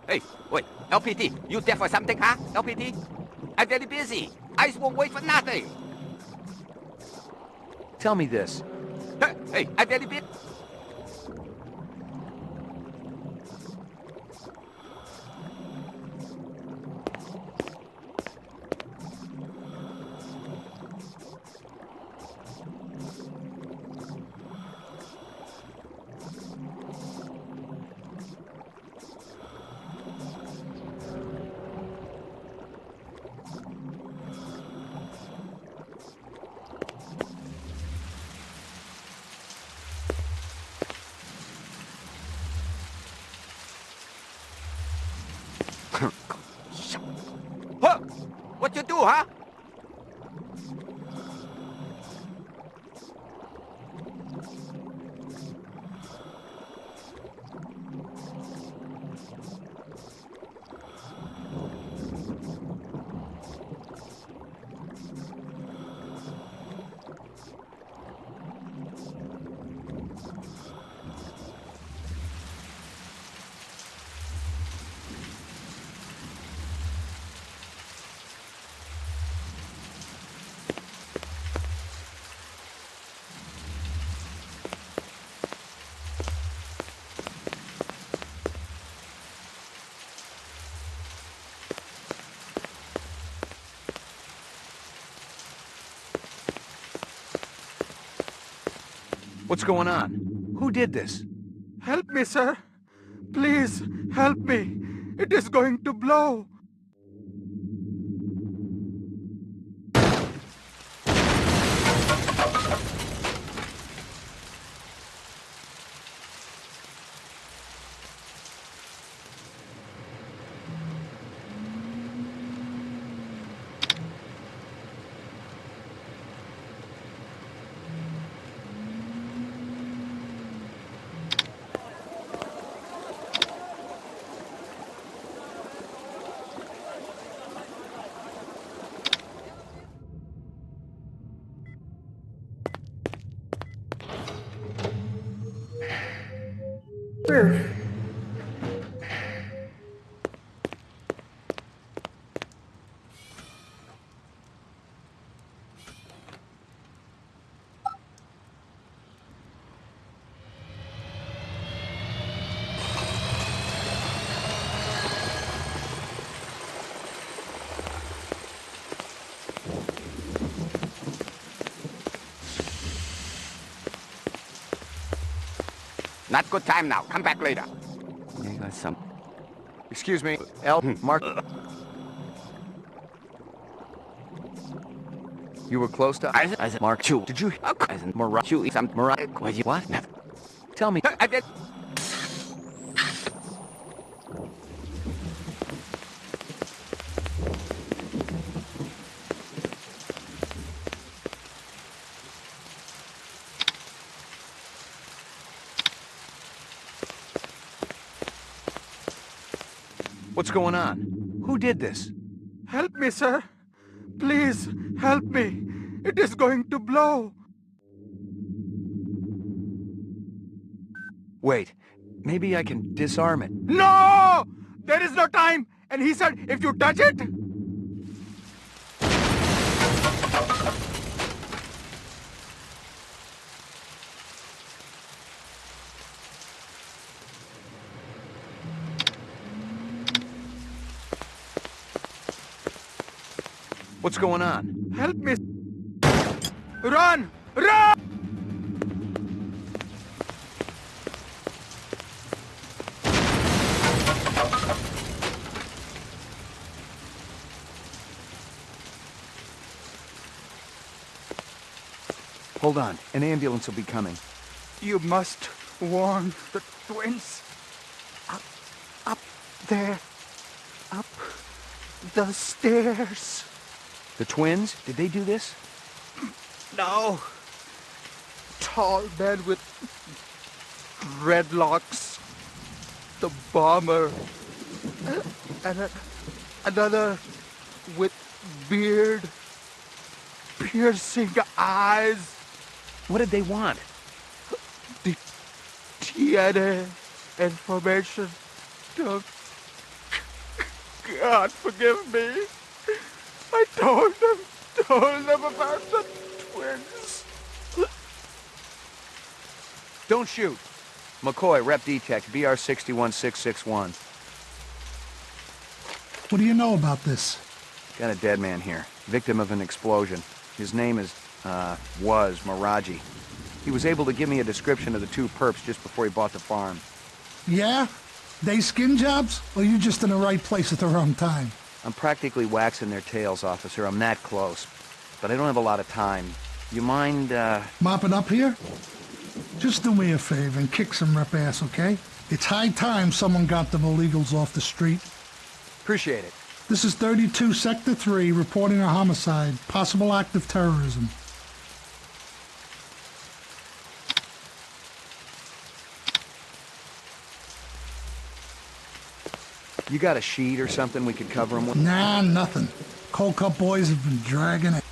Hey, wait. LPT, you there for something, huh? LPT? I'm very busy. Eyes won't wait for nothing. Tell me this. Hey, I'm very busy. What you do, huh? What's going on? Who did this? Help me, sir. Please, help me. It is going to blow. Roof. Not good time now. Come back later. You got some... Excuse me, Mark. You were close to... I said Mark Chu. Did you... I said Mark Chu. Some Mark... What? Nothing. Tell me... I did... What's going on? Who did this? Help me, sir. Please, help me. It is going to blow. Wait, maybe I can disarm it. No! There is no time! And he said, if you touch it... What's going on? Help me. Run! Run! Hold on. An ambulance will be coming. You must warn the twins. Up there. Up the stairs. The twins? Did they do this? No. Tall man with dreadlocks. The bomber. And another with beard. Piercing eyes. What did they want? The DNA information. God forgive me. I told them about the twins. Don't shoot. McCoy, Rep Detect, BR 61661. What do you know about this? Got a dead man here. Victim of an explosion. His name was Miraji. He was able to give me a description of the two perps just before he bought the farm. Yeah? They skin jobs? Or you just in the right place at the wrong time? I'm practically waxing their tails, officer. I'm that close. But I don't have a lot of time. You mind, mopping up here? Just do me a favor and kick some rep ass, okay? It's high time someone got them illegals off the street. Appreciate it. This is 32 Sector 3, reporting a homicide. Possible act of terrorism. You got a sheet or something we could cover them with? Nah, nothing. Cold Cup boys have been dragging it.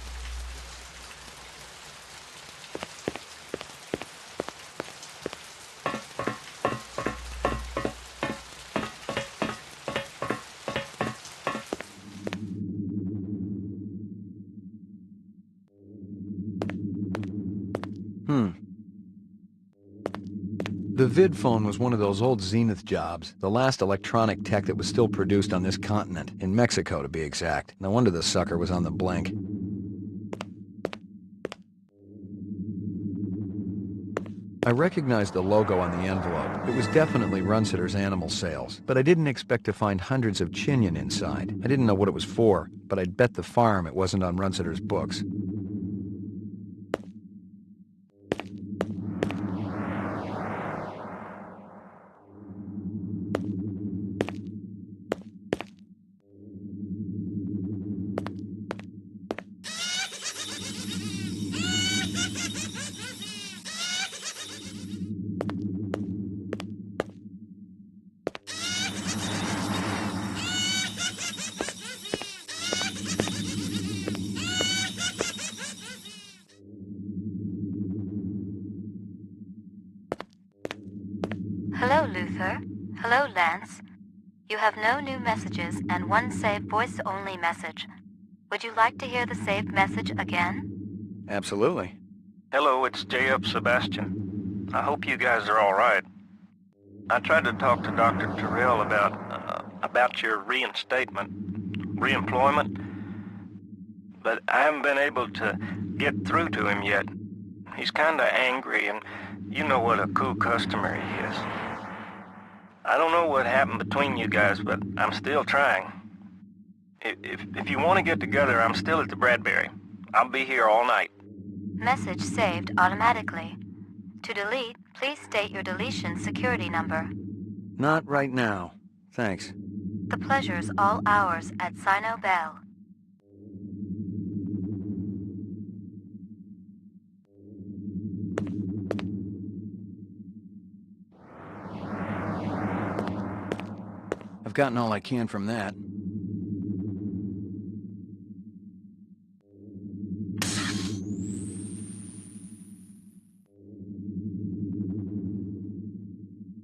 The vid phone was one of those old Zenith jobs, the last electronic tech that was still produced on this continent, in Mexico to be exact. No wonder the sucker was on the blink. I recognized the logo on the envelope. It was definitely Runsitter's Animal Sales, but I didn't expect to find hundreds of chinion inside. I didn't know what it was for, but I'd bet the farm it wasn't on Runsitter's books. Hello, Luther. Hello, Lance. You have no new messages and one saved voice-only message. Would you like to hear the saved message again? Absolutely. Hello, it's J.Up Sebastian. I hope you guys are all right. I tried to talk to Dr. Terrell about your reemployment, but I haven't been able to get through to him yet. He's kinda angry, and you know what a cool customer he is. I don't know what happened between you guys, but I'm still trying. If you want to get together, I'm still at the Bradbury. I'll be here all night. Message saved automatically. To delete, please state your deletion security number. Not right now. Thanks. The pleasure's all ours at Sino Bell. I've gotten all I can from that.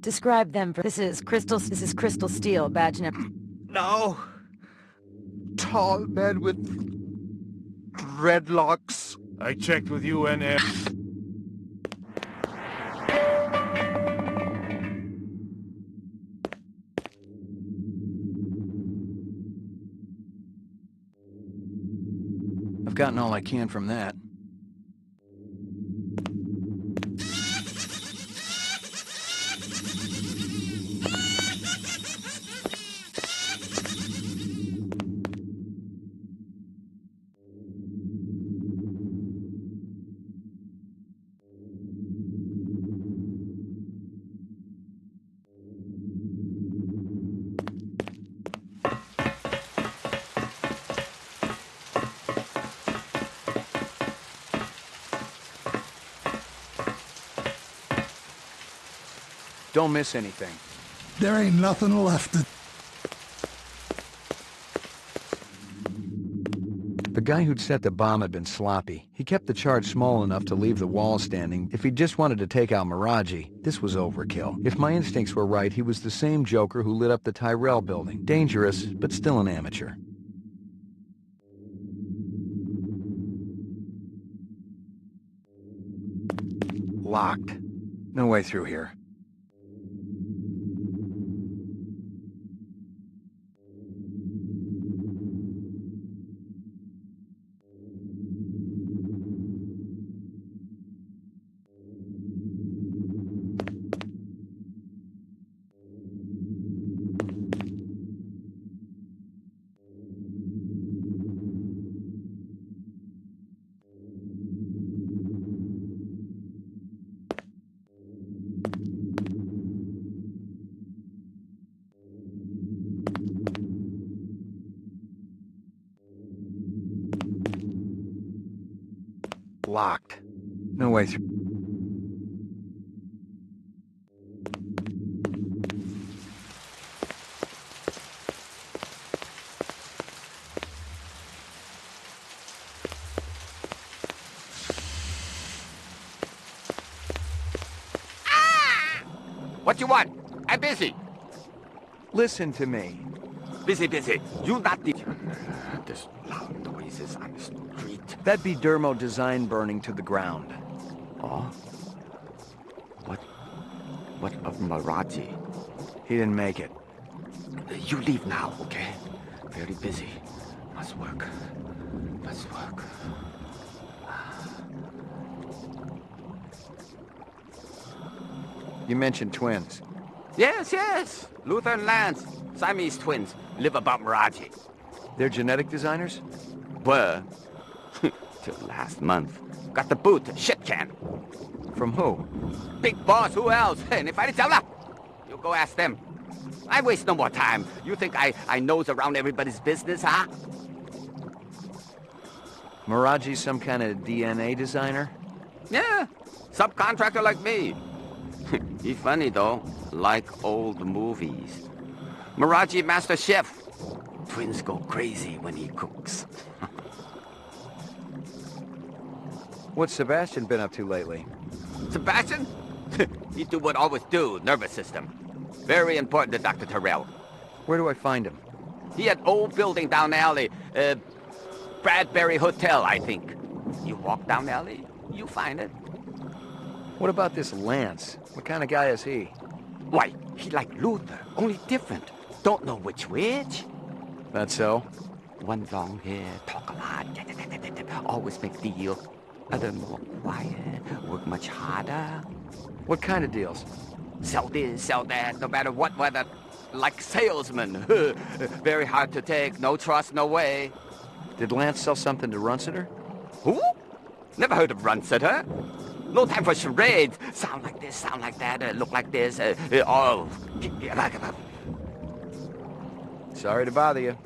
Describe them. This is Crystal Steel, badge number. No. Tall man with dreadlocks. I checked with UNF. I've gotten all I can from that. Don't miss anything. There ain't nothing left to... The guy who'd set the bomb had been sloppy. He kept the charge small enough to leave the walls standing. If he just wanted to take out Miraji, this was overkill. If my instincts were right, he was the same joker who lit up the Tyrell building. Dangerous, but still an amateur. Locked. No way through here. Locked. No way through. What you want? I'm busy. Listen to me. Busy. You not the... There's loud noises on the street. That'd be Dermo design burning to the ground. Oh? What of Miraji? He didn't make it. You leave now, okay? Very busy. Must work. You mentioned twins. Yes. Luther and Lance. Siamese twins. Live about Miraji. They're genetic designers? Were. Till last month. Got the boot. Shit can. From who? Big boss. Who else? And if I didn't tell her, you go ask them. I waste no more time. You think I nose around everybody's business, huh? Miraji's some kind of DNA designer? Yeah. Subcontractor like me. He funny, though. Like old movies. Miraji master chef. Twins go crazy when he cooks. What's Sebastian been up to lately? Sebastian? He do what always do, nervous system. Very important to Dr. Tyrell. Where do I find him? He had old building down alley. Bradbury Hotel, I think. You walk down alley, you find it. What about this Lance? What kind of guy is he? Why, he like Luther, only different. Don't know which. That's so? One long hair, talk a lot, always make deal. Other more quiet, work much harder. What kind of deals? Sell this, sell that, no matter what weather. Like salesman. Very hard to take, no trust, no way. Did Lance sell something to Runsiter? Who? Never heard of Runsiter. No time for charades. Sound like this, sound like that, look like this. Sorry to bother you.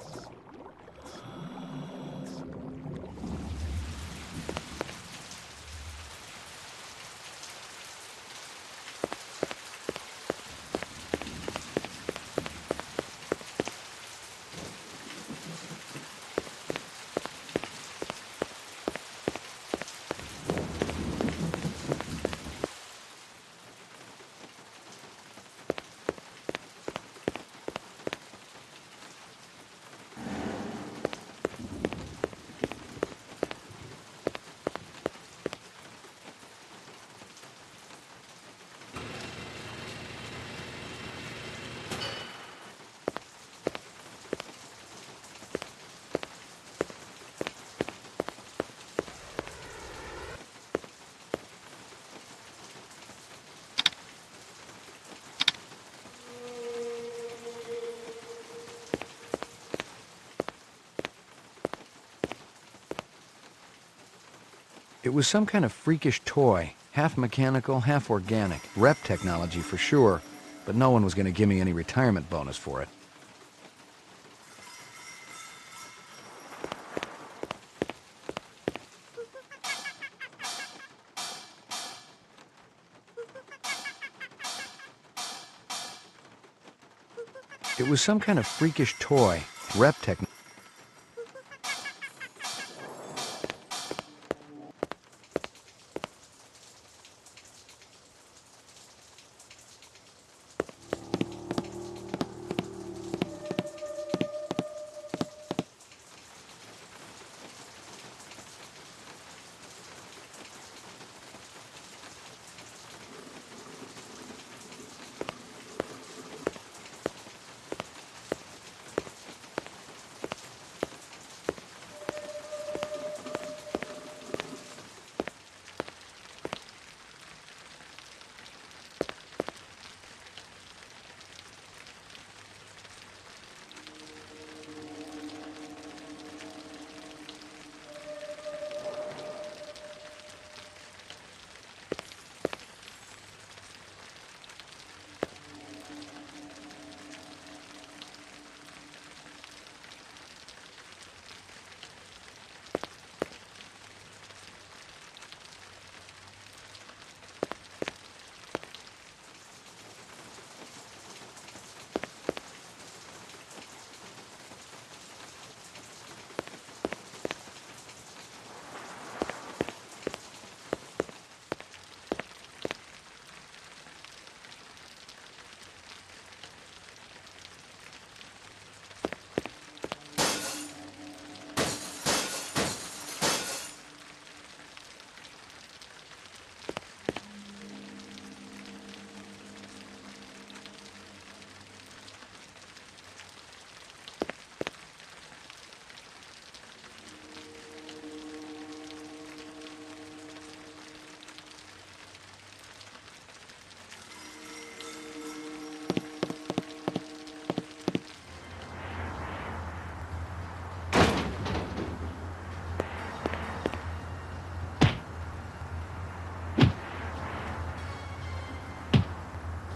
It was some kind of freakish toy, half mechanical, half organic. Rep technology for sure, but no one was going to give me any retirement bonus for it. It was some kind of freakish toy. Rep technology.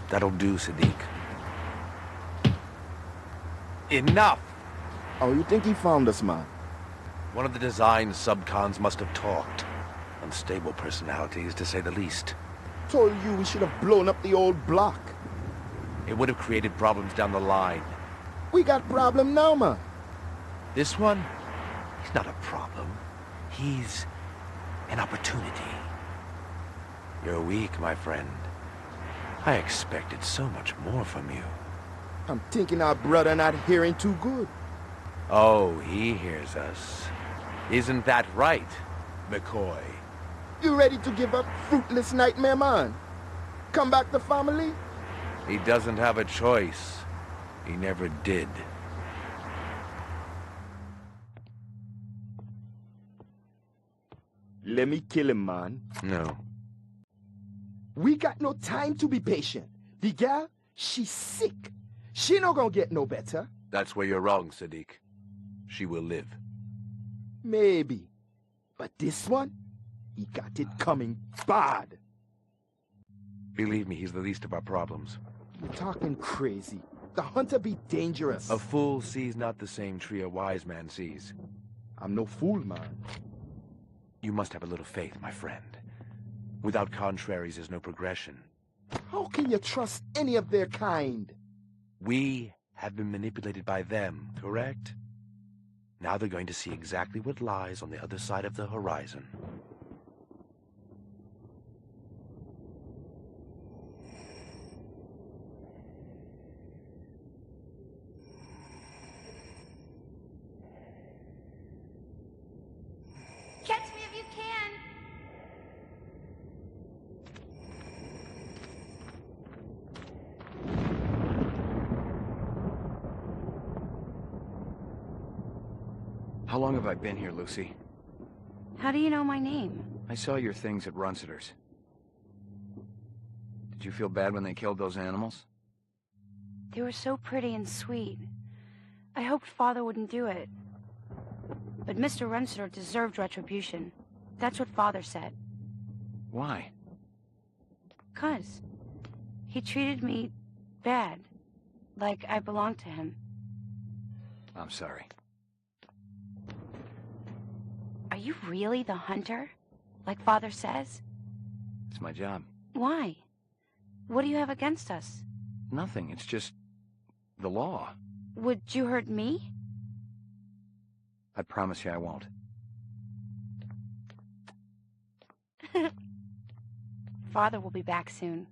That'll do, Sadiq. Enough! Oh, you think he found us, man? One of the design subcons must have talked. Unstable personalities, to say the least. Told you we should have blown up the old block. It would have created problems down the line. We got problem now, man. This one? He's not a problem. He's an opportunity. You're weak, my friend. I expected so much more from you. I'm thinking our brother not hearing too good. Oh, he hears us. Isn't that right, McCoy? You ready to give up fruitless nightmare, man? Come back to family? He doesn't have a choice. He never did. Let me kill him, man. No. We got no time to be patient. The gal, she's sick. She not gonna get no better. That's where you're wrong, Sadiq. She will live. Maybe. But this one, he got it coming bad. Believe me, he's the least of our problems. You're talking crazy. The hunter be dangerous. A fool sees not the same tree a wise man sees. I'm no fool, man. You must have a little faith, my friend. Without contraries, there's no progression. How can you trust any of their kind? We have been manipulated by them, correct? Now they're going to see exactly what lies on the other side of the horizon. Catch me if you can. How long have I been here, Lucy? How do you know my name? I saw your things at Runsiter's. Did you feel bad when they killed those animals? They were so pretty and sweet. I hoped Father wouldn't do it. But Mr. Runsiter deserved retribution. That's what Father said. Why? 'Cause he treated me bad. Like I belonged to him. I'm sorry. Are you really the hunter? Like Father says? It's my job. Why? What do you have against us? Nothing. It's just... The law. Would you hurt me? I promise you I won't. Father will be back soon.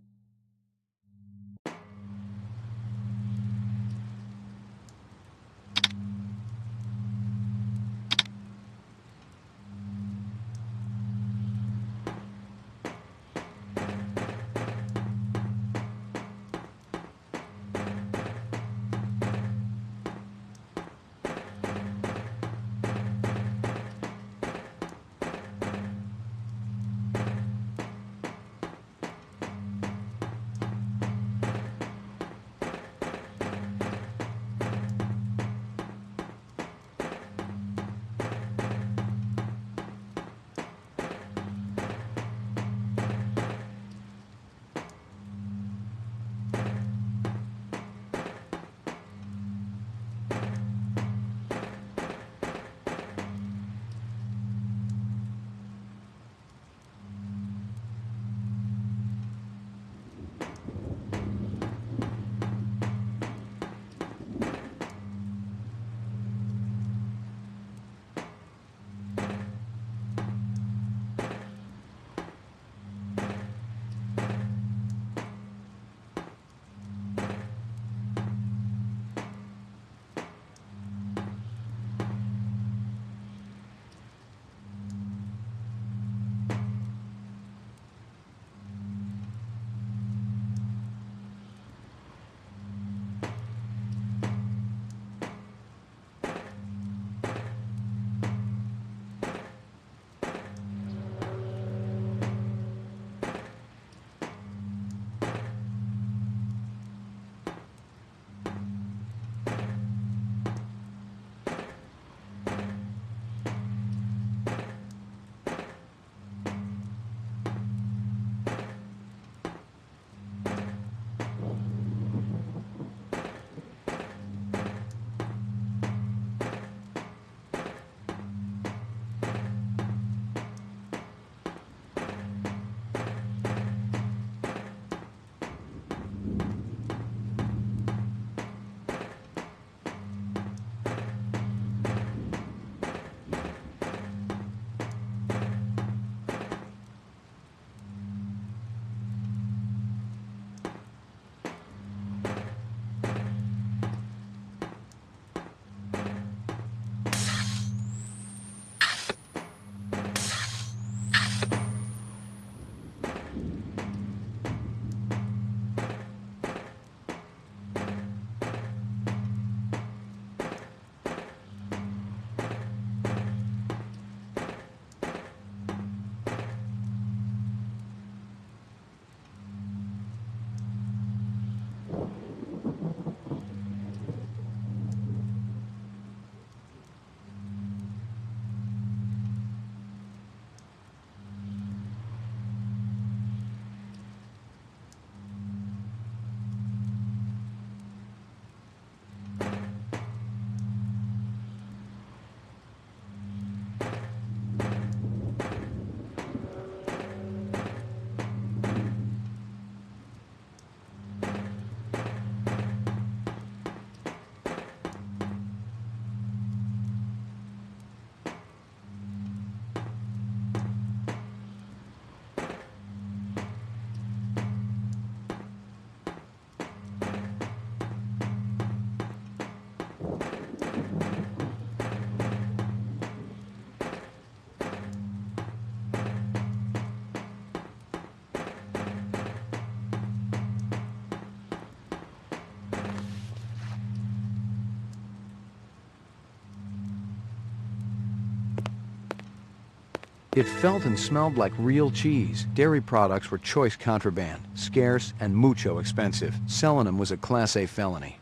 It felt and smelled like real cheese. Dairy products were choice contraband, scarce and mucho expensive. Selling them was a Class A felony.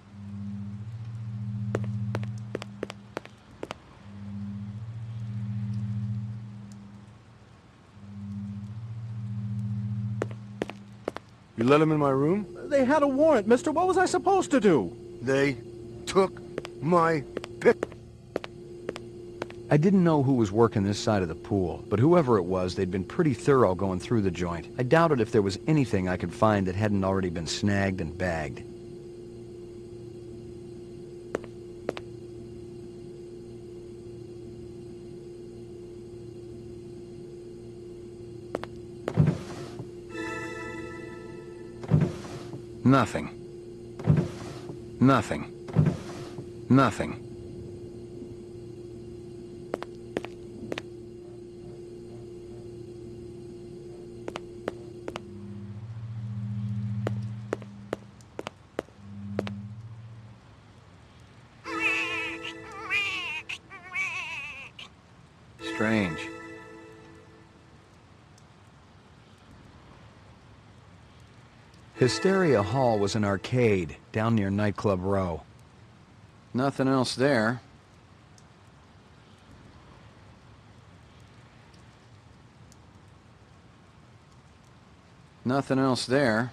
You let him in my room? They had a warrant, mister. What was I supposed to do? They took my pick. I didn't know who was working this side of the pool, but whoever it was, they'd been pretty thorough going through the joint. I doubted if there was anything I could find that hadn't already been snagged and bagged. Nothing. Nothing. Nothing. Strange. Hysteria Hall was an arcade down near Nightclub Row. Nothing else there. Nothing else there.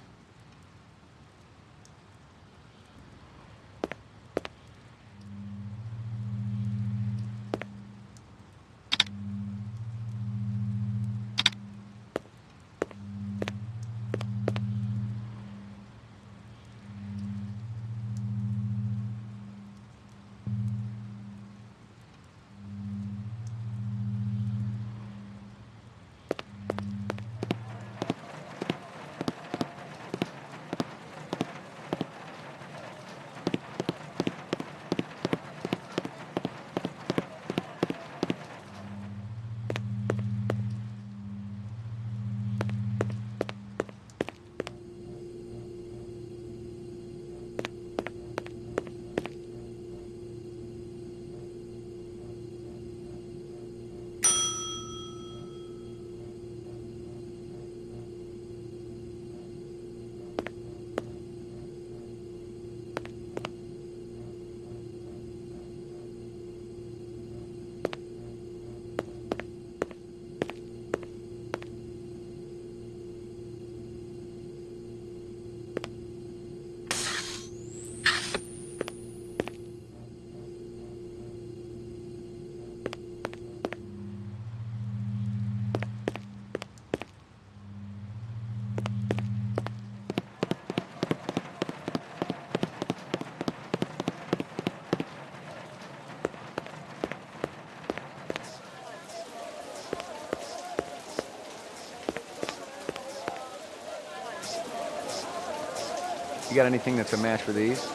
You got anything that's a match for these?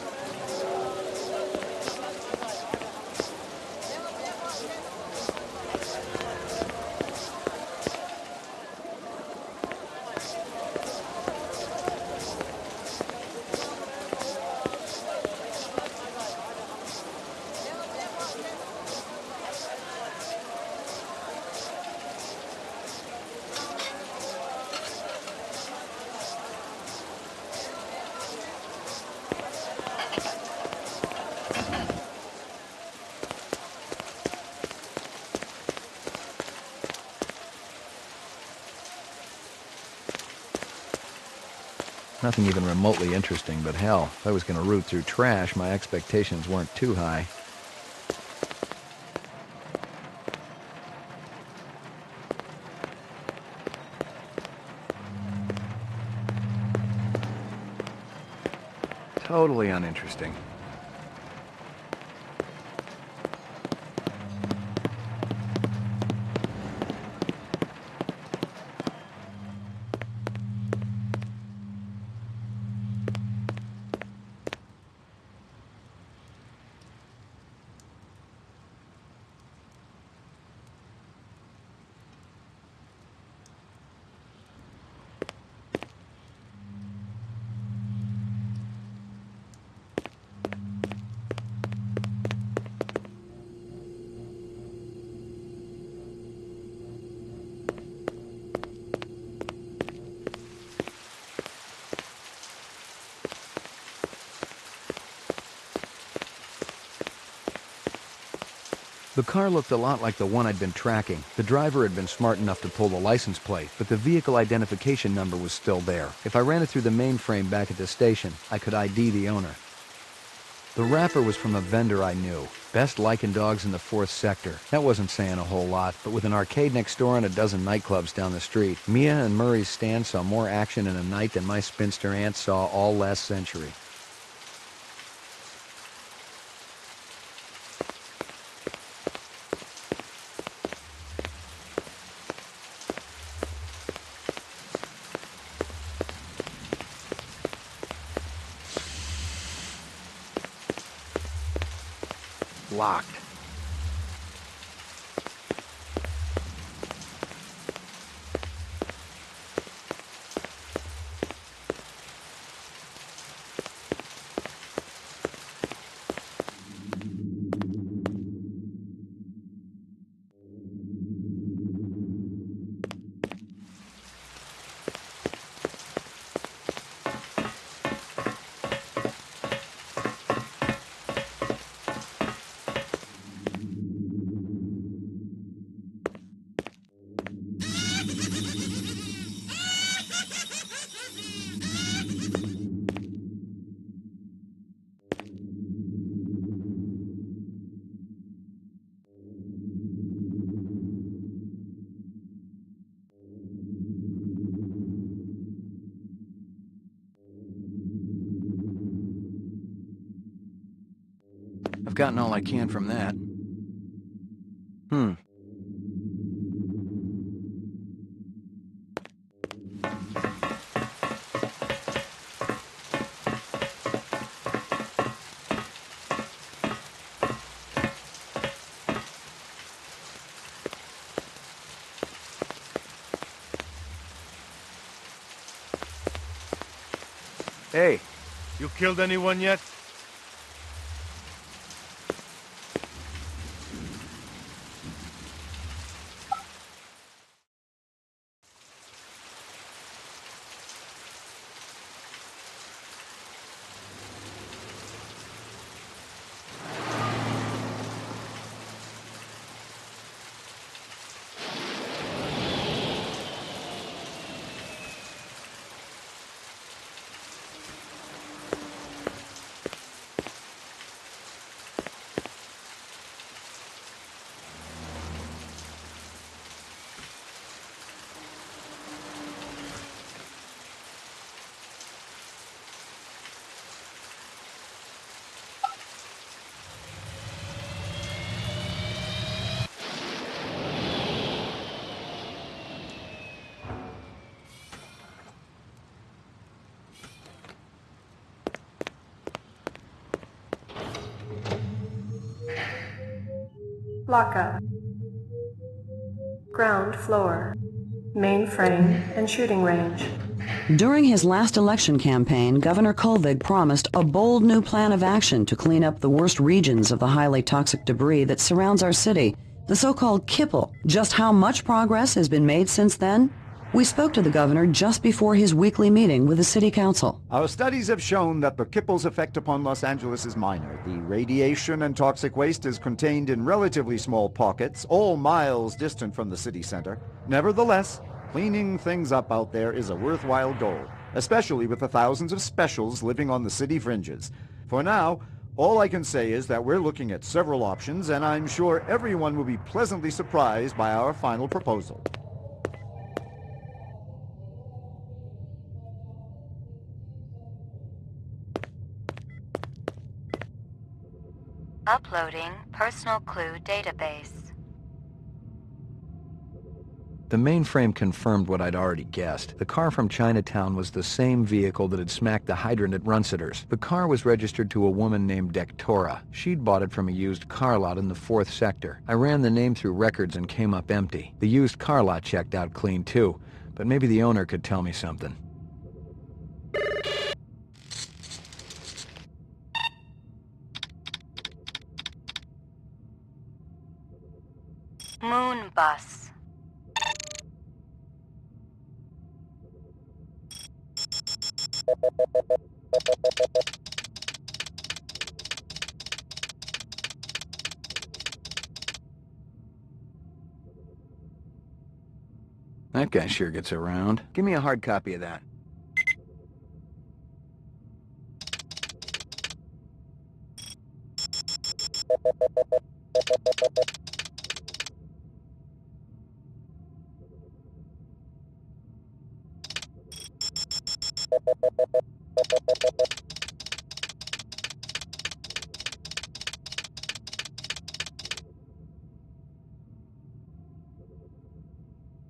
Nothing even remotely interesting, but hell, if I was going to root through trash, my expectations weren't too high. Totally uninteresting. The car looked a lot like the one I'd been tracking. The driver had been smart enough to pull the license plate, but the vehicle identification number was still there. If I ran it through the mainframe back at the station, I could ID the owner. The wrapper was from a vendor I knew. Best licking dogs in the 4th sector. That wasn't saying a whole lot, but with an arcade next door and a dozen nightclubs down the street, Mia and Murray's stand saw more action in a night than my spinster aunt saw all last century. locked. I've gotten all I can from that. Hey, you killed anyone yet? Lockup. Ground floor. Mainframe and shooting range. During his last election campaign, Governor Kolvig promised a bold new plan of action to clean up the worst regions of the highly toxic debris that surrounds our city, the so-called kipple. Just how much progress has been made since then? We spoke to the governor just before his weekly meeting with the city council. Our studies have shown that the kipple's effect upon Los Angeles is minor. The radiation and toxic waste is contained in relatively small pockets, all miles distant from the city center. Nevertheless, cleaning things up out there is a worthwhile goal, especially with the thousands of specials living on the city fringes. For now, all I can say is that we're looking at several options, and I'm sure everyone will be pleasantly surprised by our final proposal. Uploading personal clue database. The mainframe confirmed what I'd already guessed. The car from Chinatown was the same vehicle that had smacked the hydrant at Runciter's. The car was registered to a woman named Dektora. She'd bought it from a used car lot in the 4th sector. I ran the name through records and came up empty. The used car lot checked out clean too, but maybe the owner could tell me something. Moon bus. That guy sure gets around. Give me a hard copy of that.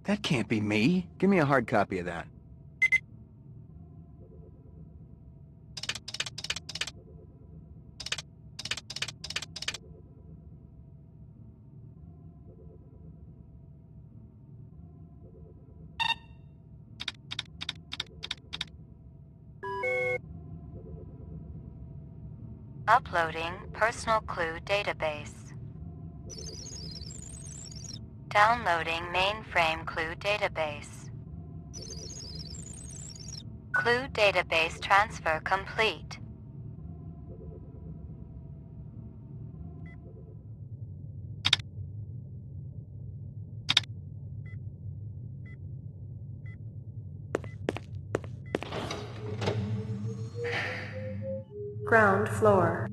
That can't be me. Give me a hard copy of that. Uploading personal clue database. Downloading mainframe clue database. Clue database transfer complete. Ground floor.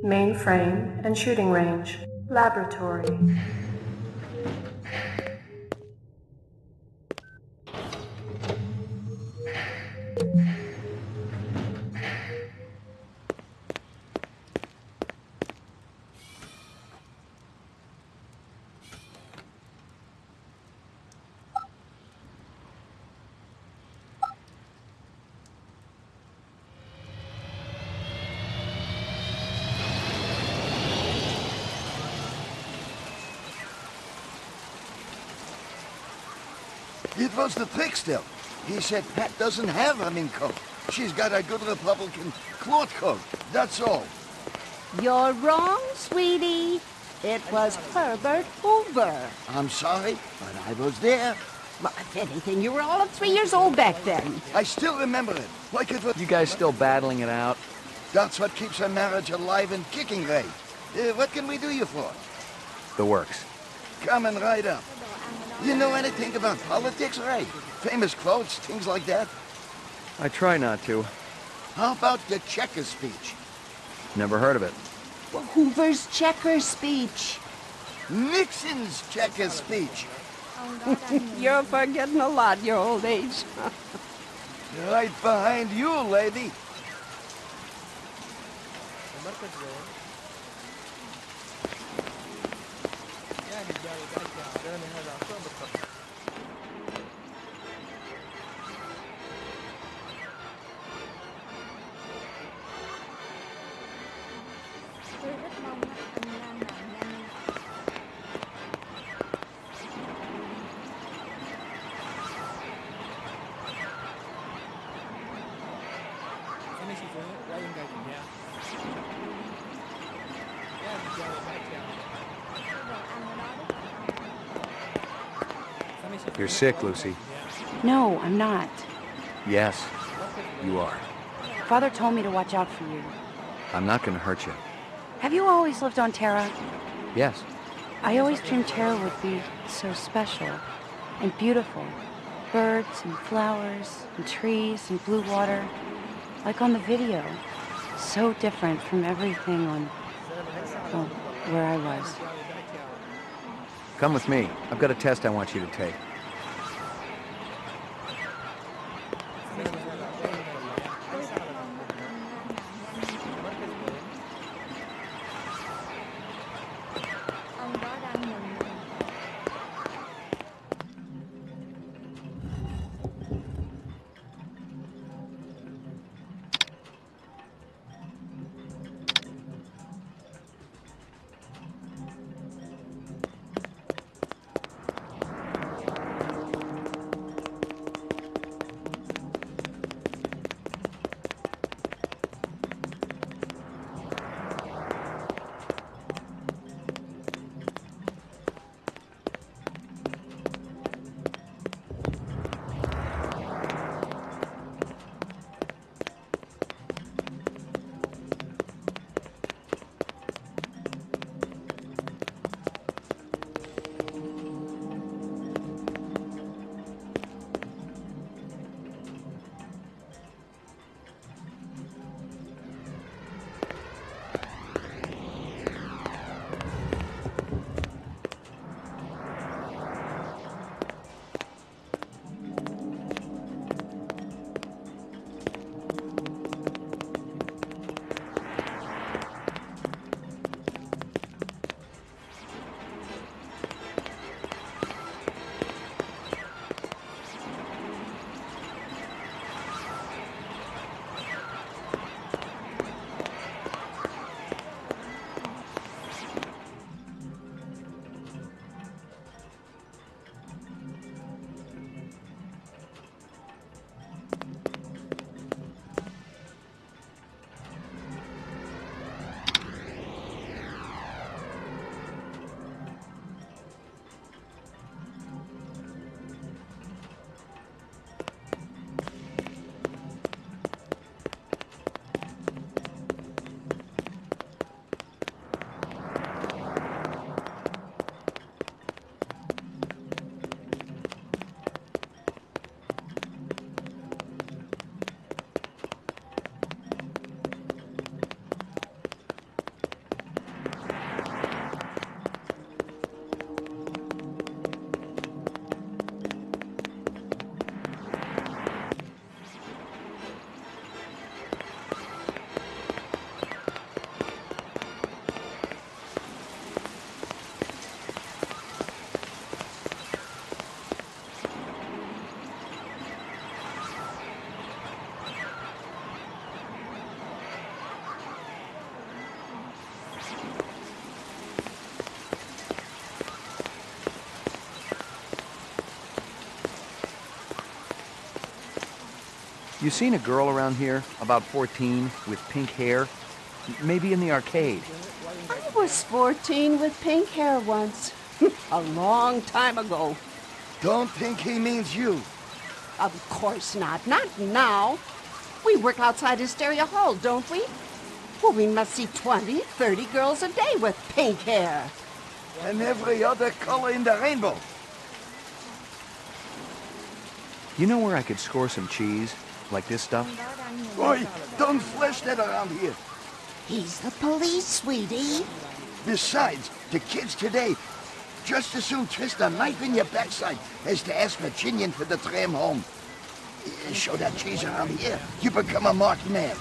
Mainframe and shooting range. Laboratory. It was the trickster. He said Pat doesn't have a mink coat. She's got a good Republican cloth coat. That's all. You're wrong, sweetie. It was Herbert Hoover. I'm sorry, but I was there. Well, if anything, you were all of 3 years old back then. I still remember it, like it was... You guys still battling it out? That's what keeps a marriage alive and kicking, Ray. What can we do you for? The works. Coming right up. You know anything about politics, Ray? Famous quotes, things like that? I try not to. How about the Checker speech? Never heard of it. Well, Hoover's checker speech. Nixon's Checker speech. You're forgetting a lot, your old age. Right behind you, lady. Tôi rất mong anh Lan nào nhanh. You're sick, Lucy. No, I'm not. Yes, you are. Father told me to watch out for you. I'm not gonna hurt you. Have you always lived on Terra? Yes. I always dreamed Terra would be so special and beautiful. Birds and flowers and trees and blue water. Like on the video. So different from everything on, well, where I was. Come with me. I've got a test I want you to take. Ông đó đang nhìn mình. You seen a girl around here, about 14, with pink hair? Maybe in the arcade. I was 14 with pink hair once. A long time ago. Don't think he means you. Of course not. Not now. We work outside Hysteria Hall, don't we? Well, we must see 20, 30 girls a day with pink hair. And every other color in the rainbow. You know where I could score some cheese? Like this stuff? Oi, don't flash that around here. He's the police, sweetie. Besides, the kids today just as soon twist a knife in your backside as to ask Virginian for the tram home. Show that cheese around here, you become a marked man.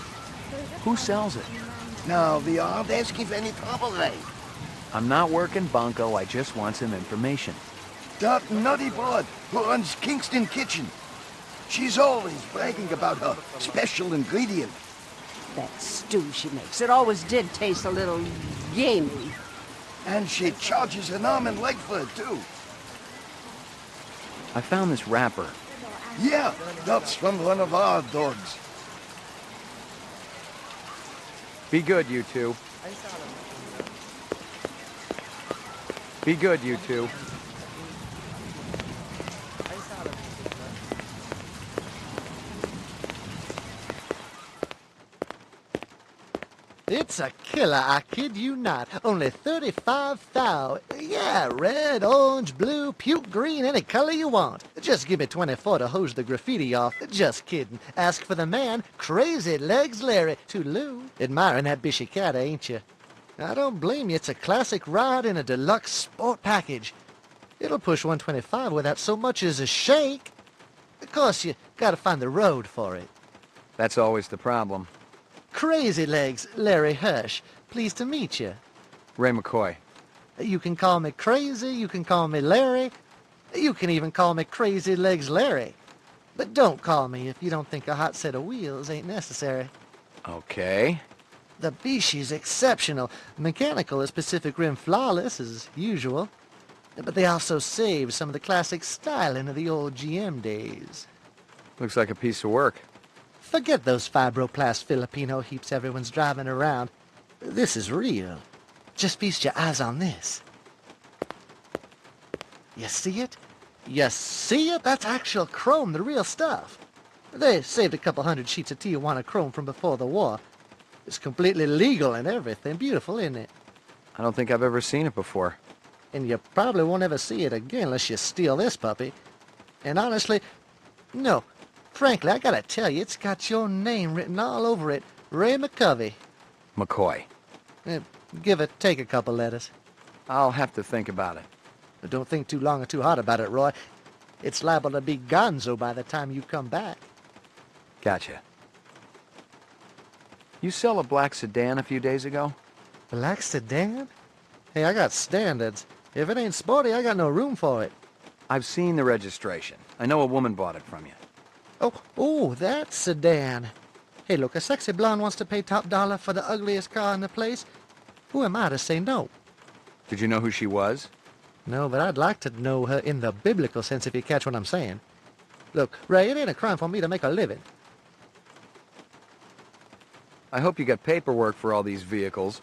Who sells it? Now, we aren't asking for any trouble, Ray. I'm not working bunco, I just want some information. That nutty broad who runs Kingston Kitchen. She's always bragging about her special ingredient. That stew she makes, it always did taste a little gamey. And she charges an arm and leg for it, too. I found this wrapper. Yeah, that's from one of our dogs. Be good, you two. Be good, you two. It's a killer, I kid you not. Only 35 thou. Yeah, red, orange, blue, puke green, any color you want. Just give me 24 to hose the graffiti off. Just kidding. Ask for the man, Crazy Legs Larry, to Lou. Admiring that bishy cat, ain't you? I don't blame you. It's a classic ride in a deluxe sport package. It'll push 125 without so much as a shake. Of course, you gotta find the road for it. That's always the problem. Crazy Legs, Larry Hirsch. Pleased to meet you. Ray McCoy. You can call me Crazy, you can call me Larry. You can even call me Crazy Legs Larry. But don't call me if you don't think a hot set of wheels ain't necessary. Okay. The Bishy's exceptional. Mechanical is Pacific Rim flawless, as usual. But they also save some of the classic styling of the old GM days. Looks like a piece of work. Forget those fibroplast Filipino heaps everyone's driving around. This is real. Just feast your eyes on this. You see it? You see it? That's actual chrome, the real stuff. They saved a couple hundred sheets of Tijuana chrome from before the war. It's completely legal and everything. Beautiful, isn't it? I don't think I've ever seen it before. And you probably won't ever see it again unless you steal this puppy. And honestly, no. Frankly, I gotta tell you, it's got your name written all over it. Ray McCovey. McCoy. Give it, take a couple letters. I'll have to think about it. But don't think too long or too hard about it, Roy. It's liable to be gonzo by the time you come back. Gotcha. You sell a black sedan a few days ago? Black sedan? Hey, I got standards. If it ain't sporty, I got no room for it. I've seen the registration. I know a woman bought it from you. Oh, that sedan. Hey, look, a sexy blonde wants to pay top dollar for the ugliest car in the place. Who am I to say no? Did you know who she was? No, but I'd like to know her in the biblical sense, if you catch what I'm saying. Look, Ray, it ain't a crime for me to make a living. I hope you got paperwork for all these vehicles.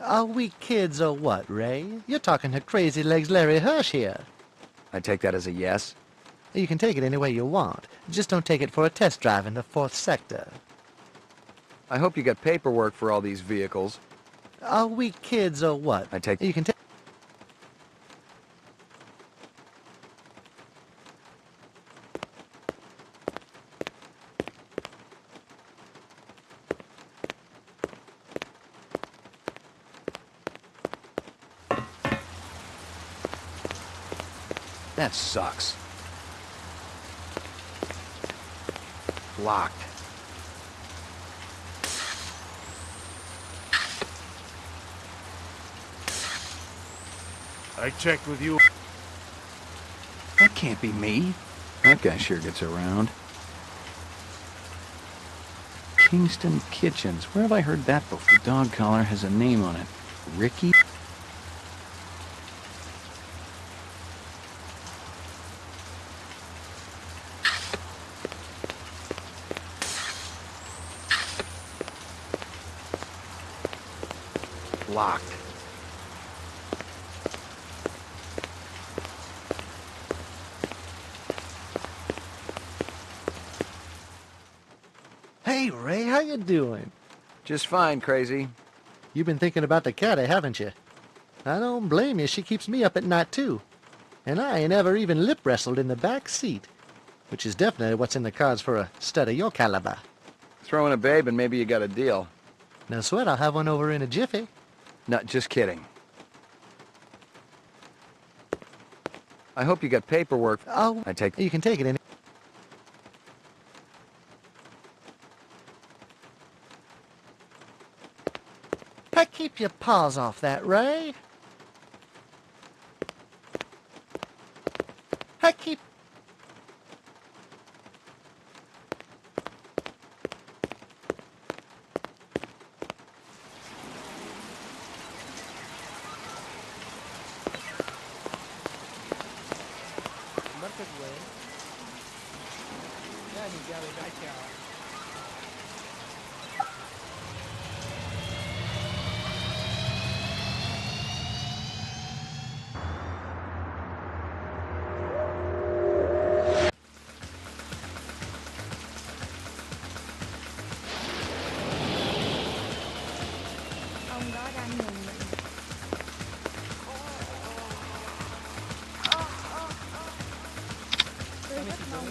Are we kids or what, Ray? You're talking to Crazy Legs Larry Hirsch here. I take that as a yes. You can take it any way you want. Just don't take it for a test drive in the 4th sector. I hope you got paperwork for all these vehicles. Are we kids or what? You can take... That sucks. Locked. I checked with you. That can't be me. That guy sure gets around. Kingston Kitchens. Where have I heard that before? The dog collar has a name on it. Ricky? locked. Hey, Ray, how you doing? Just fine, Crazy. You've been thinking about the cat, haven't you? I don't blame you. She keeps me up at night, too. And I ain't ever even lip wrestled in the back seat, which is definitely what's in the cards for a stud of your caliber. Throw in a babe and maybe you got a deal. No sweat, I'll have one over in a jiffy. No, just kidding. I hope you got paperwork. Oh, you can take it in. Hey, keep your paws off that, Ray. Hey, keep... Ông đó đang nhìn mình. Tôi rất mong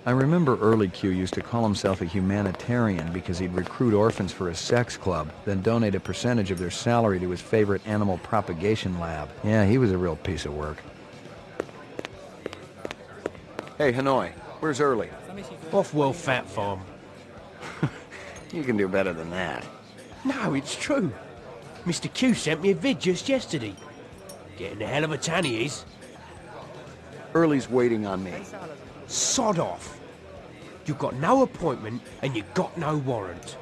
I remember early Q used to call himself a humanitarian because he'd recruit orphans for his sex club, then donate a percentage of their salary to his favorite animal propagation lab. Yeah, he was a real piece of work. Hey, Hanoi, where's Early? Off-world fat farm. You can do better than that. No, it's true. Mr. Q sent me a vid just yesterday. Getting a hell of a tan he is. Early's waiting on me. Sod off. You got no appointment and you got no warrant.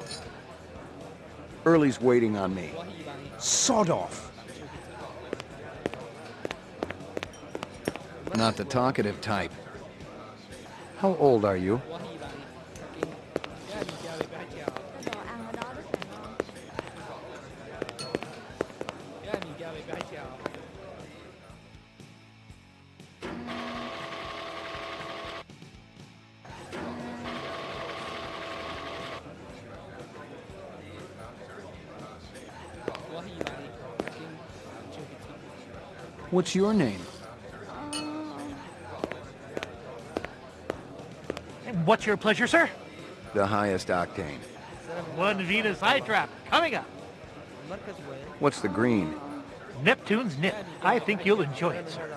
Early's waiting on me. Sod off. Not the talkative type. How old are you? What's your name? What's your pleasure, sir? The highest octane. One Venus eye trap coming up. What's the green? Neptune's nip. I think you'll enjoy it, sir.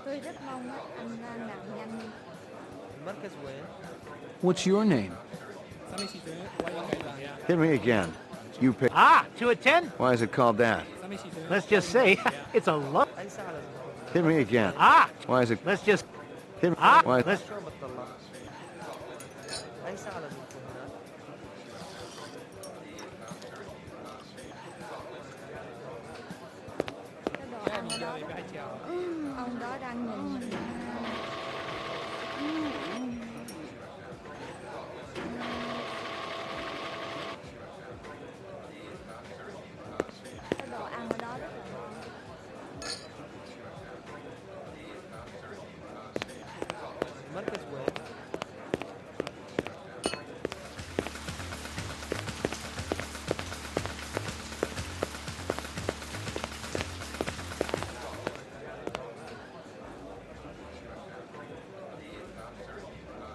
Tôi rất mong anh làm nhanh. What's your name? Hit me again. You pick. Ah, 2 at 10? Why is it called that? Let's just say it's a lot. Hit me again. Ah! Why is it? Let's just. Hit me. Ah! Why? Let's. Ông đó đang nhìn mình. Cái đồ ăn ở đó rất là ngon.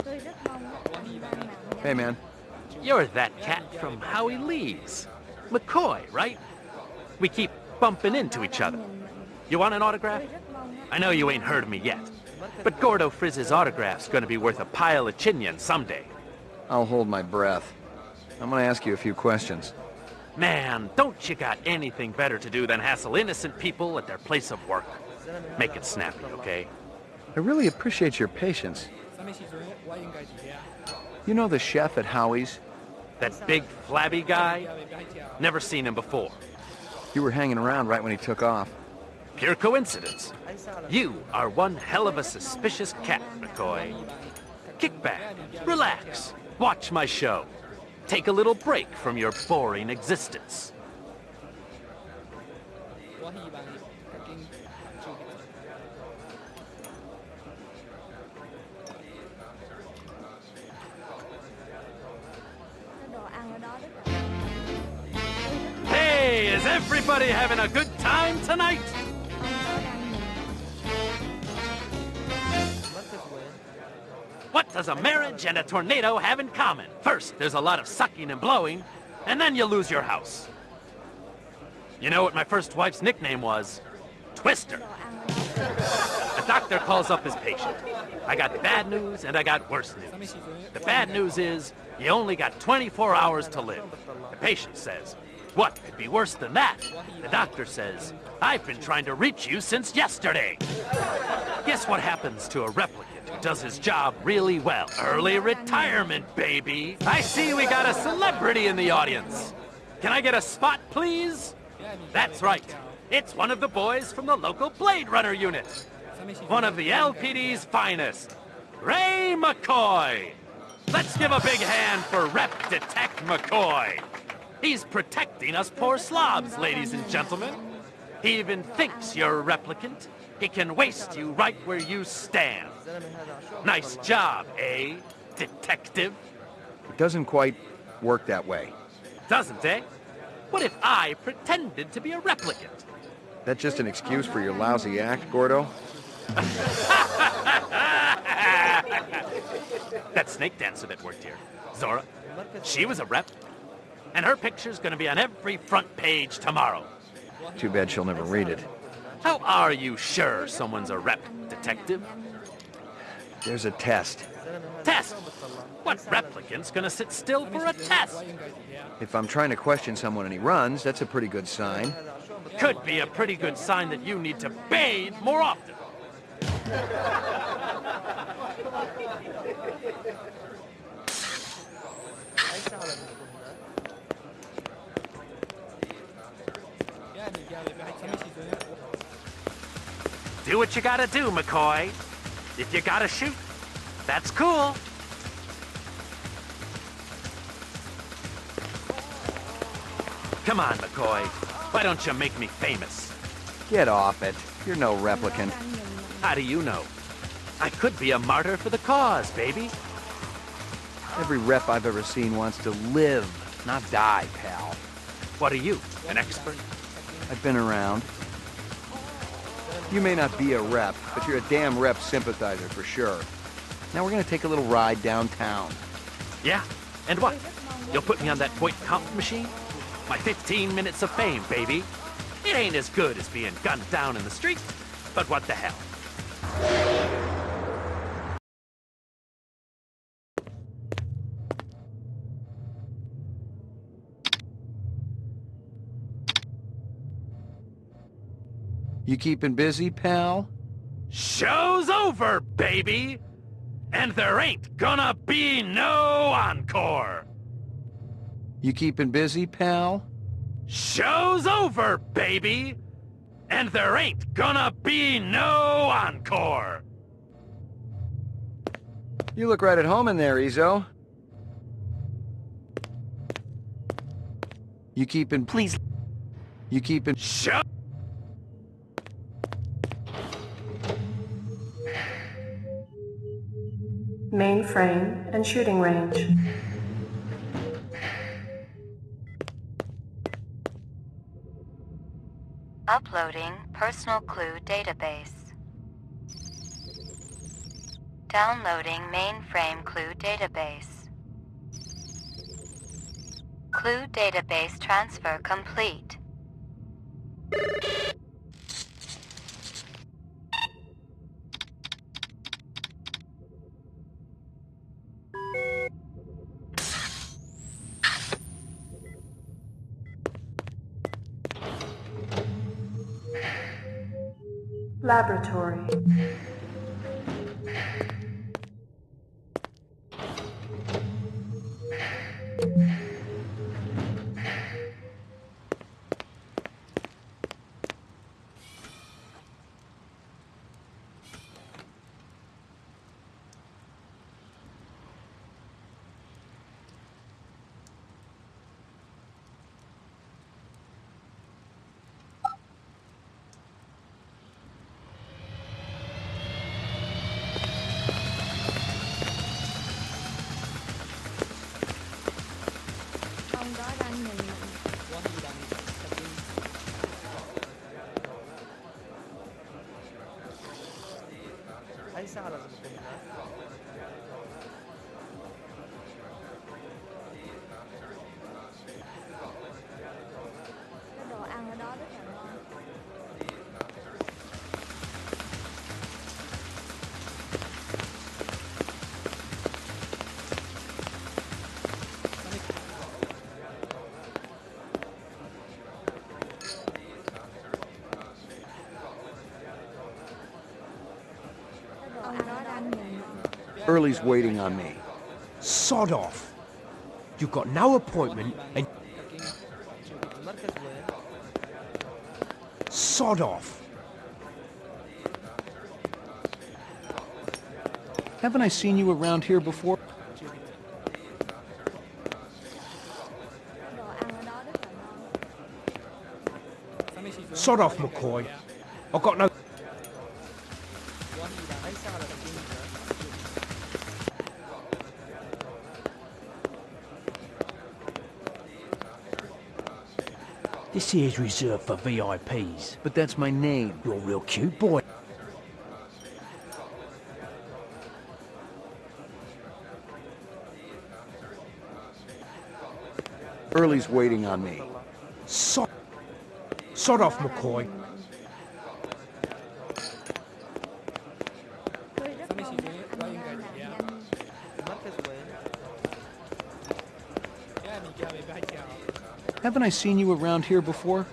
Tôi rất mong anh làm nhanh. Hey, man. You're that cat from Howie Lee's. McCoy, right? We keep bumping into each other. You want an autograph? I know you ain't heard of me yet, but Gordo Frizz's autograph's gonna be worth a pile of chinion someday. I'll hold my breath. I'm gonna ask you a few questions. Man, don't you got anything better to do than hassle innocent people at their place of work? Make it snappy, okay? I really appreciate your patience. You know the chef at Howie's? That big, flabby guy? Never seen him before. You were hanging around right when he took off. Pure coincidence. You are one hell of a suspicious cat, McCoy. Kick back, relax, watch my show. Take a little break from your boring existence. Hey, is everybody having a good time tonight? What does a marriage and a tornado have in common? First, there's a lot of sucking and blowing, and then you lose your house. You know what my first wife's nickname was? Twister. A doctor calls up his patient. I got bad news and I got worse news. The bad news is you only got 24 hours to live. The patient says, what could be worse than that? The doctor says, I've been trying to reach you since yesterday. Guess what happens to a replicant who does his job really well? Early retirement, baby. I see we got a celebrity in the audience. Can I get a spot, please? That's right. It's one of the boys from the local Blade Runner unit. One of the LPD's finest, Ray McCoy. Let's give a big hand for Rep Detect McCoy. He's protecting us poor slobs, ladies and gentlemen. He even thinks you're a replicant. He can waste you right where you stand. Nice job, eh, detective? It doesn't quite work that way. Doesn't, eh? What if I pretended to be a replicant? That's just an excuse for your lousy act, Gordo? That snake dancer that worked here, Zora, she was a rep. And her picture's gonna be on every front page tomorrow. Too bad she'll never read it. How are you sure someone's a rep, detective? There's a test. Test? What replicant's gonna sit still for a test? If I'm trying to question someone and he runs, that's a pretty good sign. Could be a pretty good sign that you need to bathe more often. Do what you gotta do, McCoy. If you gotta shoot, that's cool. Come on, McCoy. Why don't you make me famous? Get off it. You're no replicant. How do you know? I could be a martyr for the cause, baby. Every rep I've ever seen wants to live, not die, pal. What are you, an expert? I've been around. You may not be a rep, but you're a damn rep sympathizer for sure. Now we're gonna take a little ride downtown. Yeah? And what? You'll put me on that point comp machine? My 15 minutes of fame, baby. It ain't as good as being gunned down in the street, but what the hell? You keeping busy, pal? Show's over, baby! And there ain't gonna be no encore! You keeping busy, pal? Show's over, baby! And there ain't gonna be no encore! You look right at home in there, Izzo. You keeping... Please... You keeping... Show... Mainframe and shooting range. Uploading personal clue database. Downloading mainframe clue database. Clue database transfer complete. Laboratory. Cái đồ ăn ở đó rất là ngon. Early's waiting on me. Sod off. You've got no appointment and... Sod off. Haven't I seen you around here before? Sod off, McCoy. I've got no... This here's reserved for VIPs. But that's my name. You're a real cute boy. Early's waiting on me. Sod off, McCoy. Haven't I seen you around here before?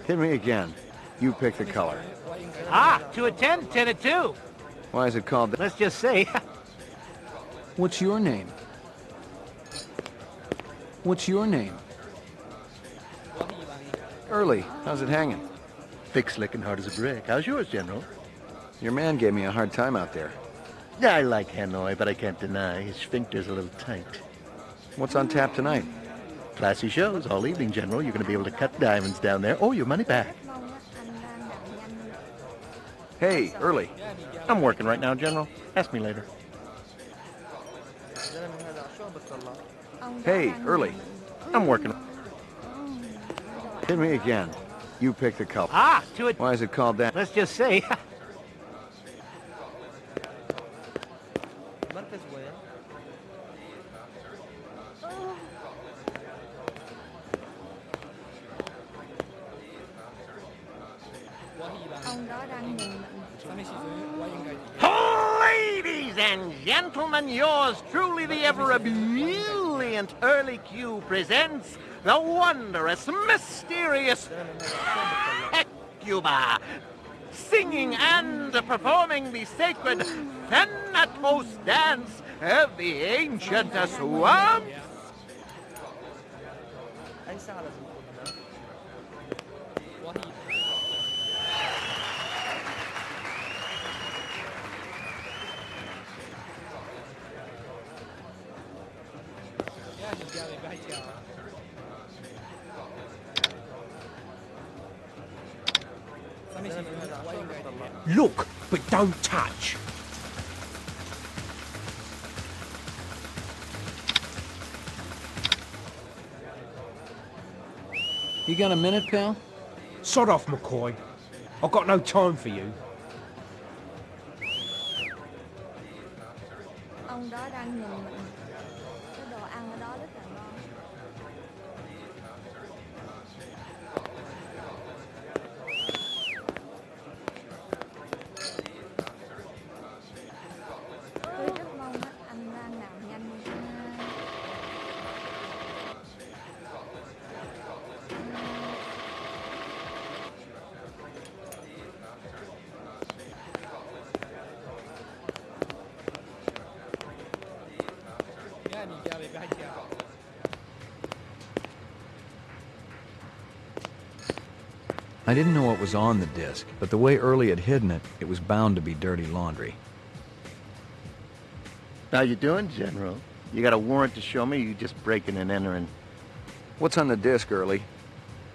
Hit me again. You pick the color. Ah, 2 of 10, 10 of 2. Why is it called that? Let's just say. What's your name? What's your name? Early. How's it hanging? Thick, slick, and hard as a brick. How's yours, General? Your man gave me a hard time out there. Yeah, I like Hanoi, but I can't deny his sphincter's a little tight. What's on tap tonight? Classy shows all evening, General. You're going to be able to cut diamonds down there or your money back. Hey, Early. I'm working right now, General. Ask me later. Hey, Early. I'm working. Hit me again. You pick the color. Ah, 2 of... Why is it called that? Let's just say. Ladies and gentlemen, yours truly, the ever ebullient Early Q presents the wondrous, mysterious Hecuba, singing and performing the sacred Thanatos dance of the ancient swamps. Look, but don't touch. You got a minute, pal? Sod off, McCoy. I've got no time for you. Ông đó đang nhìn mình. Cái đồ ăn ở đó rất là ngon. Tôi rất mong anh Lan nào nhanh như thế. I didn't know what was on the disc, but the way Early had hidden it, it was bound to be dirty laundry. How you doing, General? You got a warrant to show me, or you just breaking and entering? What's on the disc, Early?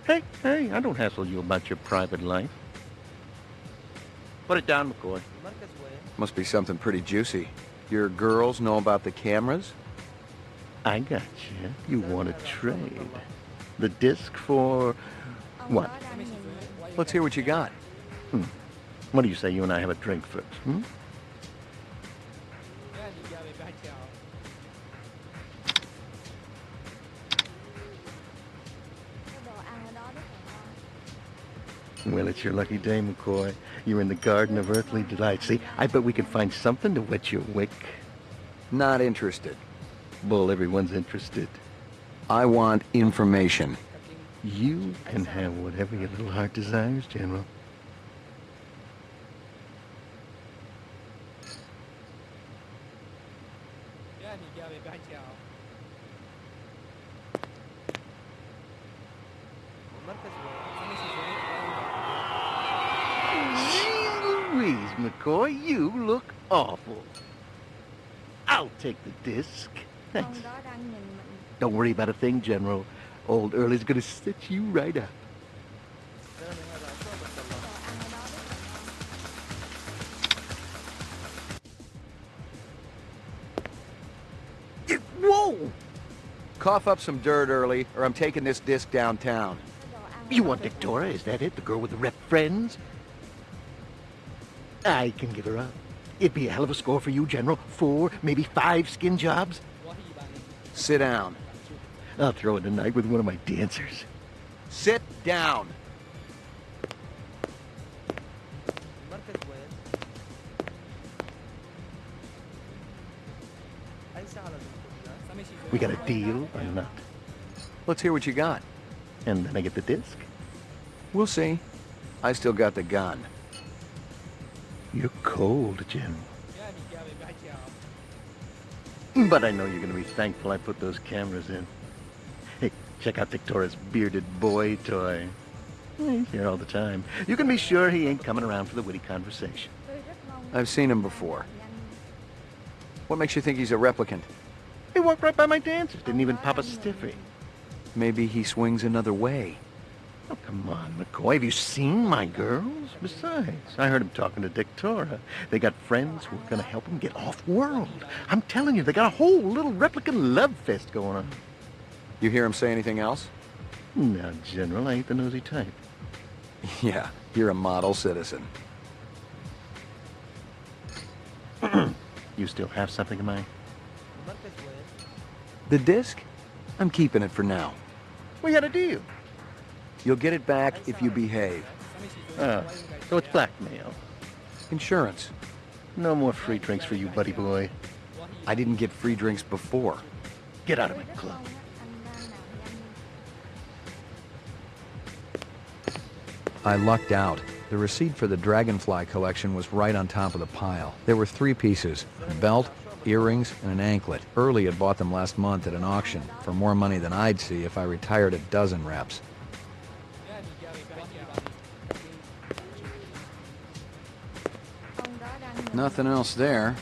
Hey, I don't hassle you about your private life. Put it down, McCoy. Must be something pretty juicy. Your girls know about the cameras? I got you. You want to trade. The disc for... what? Let's hear what you got. What do you say you and I have a drink first, Well, it's your lucky day, McCoy. You're in the Garden of Earthly Delight. See, I bet we can find something to whet your wick. Not interested. Bull, everyone's interested. I want information. You can have whatever your little heart desires, General. Louise, McCoy, you look awful. I'll take the disc. Thanks. Don't worry about a thing, General. Old Early's gonna set you right up. Whoa! Cough up some dirt, Early, or I'm taking this disc downtown. You want Victoria? Is that it? The girl with the rep friends? I can give her up. It'd be a hell of a score for you, General. 4, maybe 5 skin jobs. Sit down. I'll throw it tonight with one of my dancers. Sit down. We got a deal or not? Let's hear what you got. And then I get the disc? We'll see. I still got the gun. You're cold, General. But I know you're going to be thankful I put those cameras in. Hey, check out Victoria's bearded boy toy. He's here all the time. You can be sure he ain't coming around for the witty conversation. I've seen him before. What makes you think he's a replicant? He walked right by my dancers. Didn't even pop a stiffy. Maybe he swings another way. Oh, come on, McCoy. Have you seen my girls? Besides, I heard him talking to Victoria. They got friends who are going to help him get off-world. I'm telling you, they got a whole little replicant love fest going on. You hear him say anything else? No, General, I ain't the nosy type. Yeah, you're a model citizen. You still have something in mind? The disc? I'm keeping it for now. We had a deal. You'll get it back if you behave. So it's blackmail. Insurance. No more free drinks for you, buddy boy. I didn't get free drinks before. Get out of my club. I lucked out. The receipt for the Dragonfly collection was right on top of the pile. There were 3 pieces, a belt, earrings, and an anklet. Early had bought them last month at an auction for more money than I'd see if I retired a dozen reps. Nothing else there.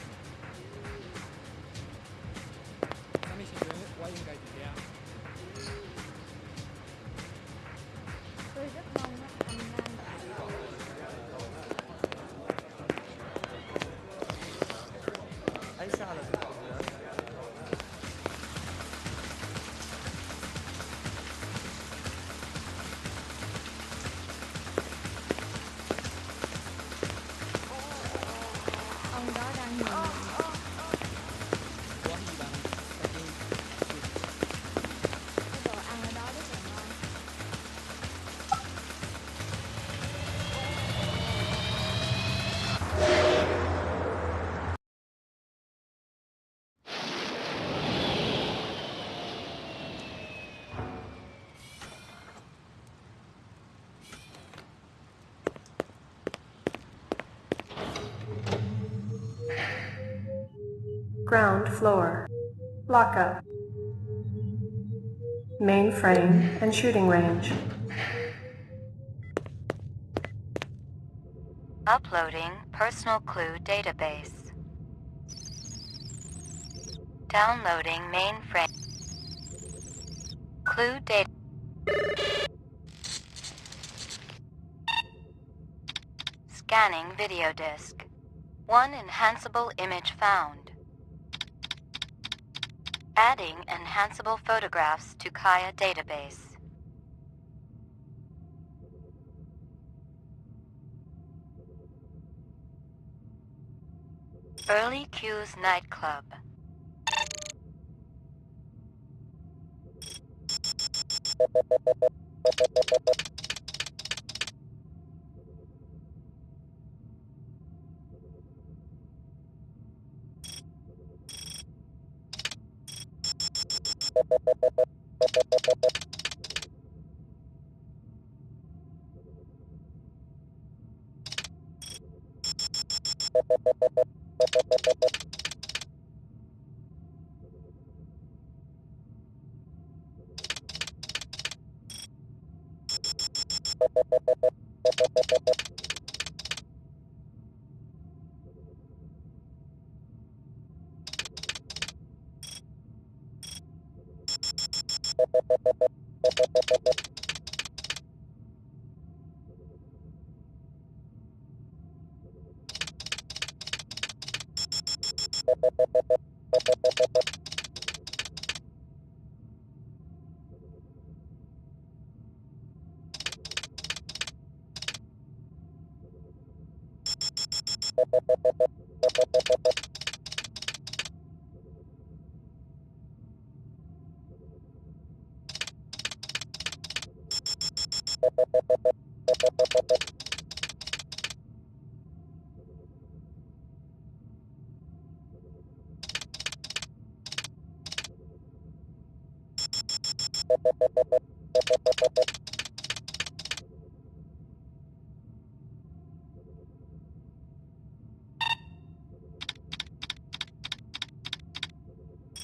Ground floor. Lockup. Mainframe and shooting range. Uploading personal clue database. Downloading mainframe. Clue data. Scanning video disk. One enhanceable image found. Adding enhanceable photographs to Kaya database. Early Q's nightclub.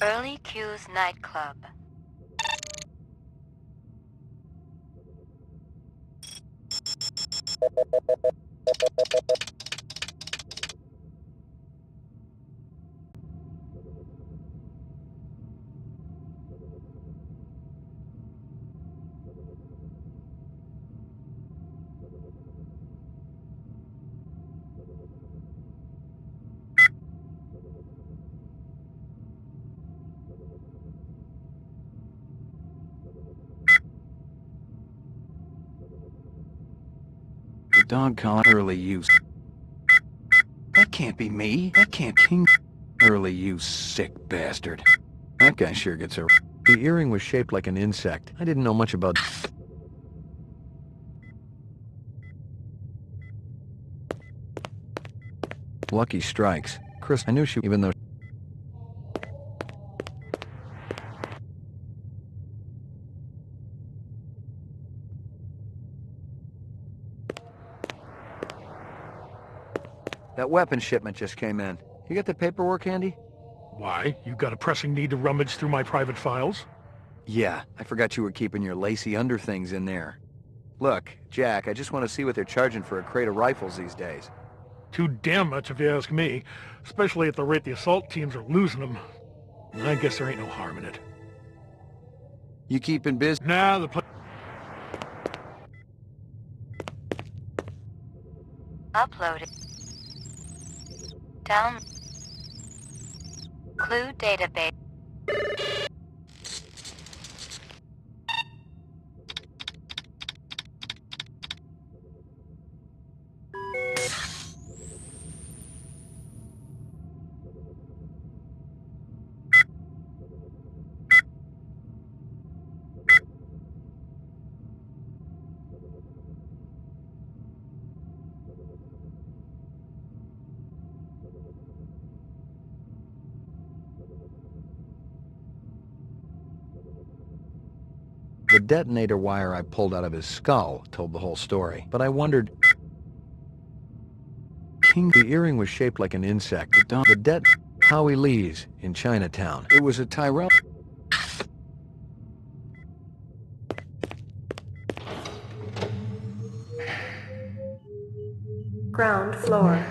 Early Q's nightclub. The dog collar early use. That can't be me. That can't king early you sick bastard. That guy sure gets a... The earring was shaped like an insect. I didn't know much about... Lucky strikes. Chris, I knew she... Even though... That weapon shipment just came in. You got the paperwork handy? Why? You got a pressing need to rummage through my private files? Yeah, I forgot you were keeping your lacy underthings in there. Look, Jack, I just want to see what they're charging for a crate of rifles these days. Too damn much if you ask me, especially at the rate the assault teams are losing them. I guess there ain't no harm in it. You keeping busy? Nah, the place... Uploaded. Down. Clue database. The detonator wire I pulled out of his skull told the whole story, but I wondered... The earring was shaped like an insect. Howie Lee's in Chinatown. It was a Tyrell... Ground floor.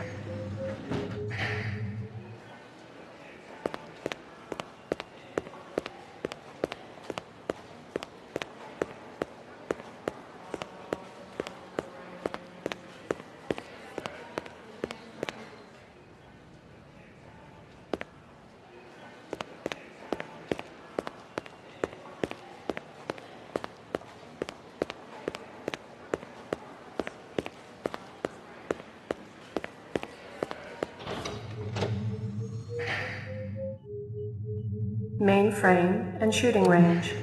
Mainframe and shooting range.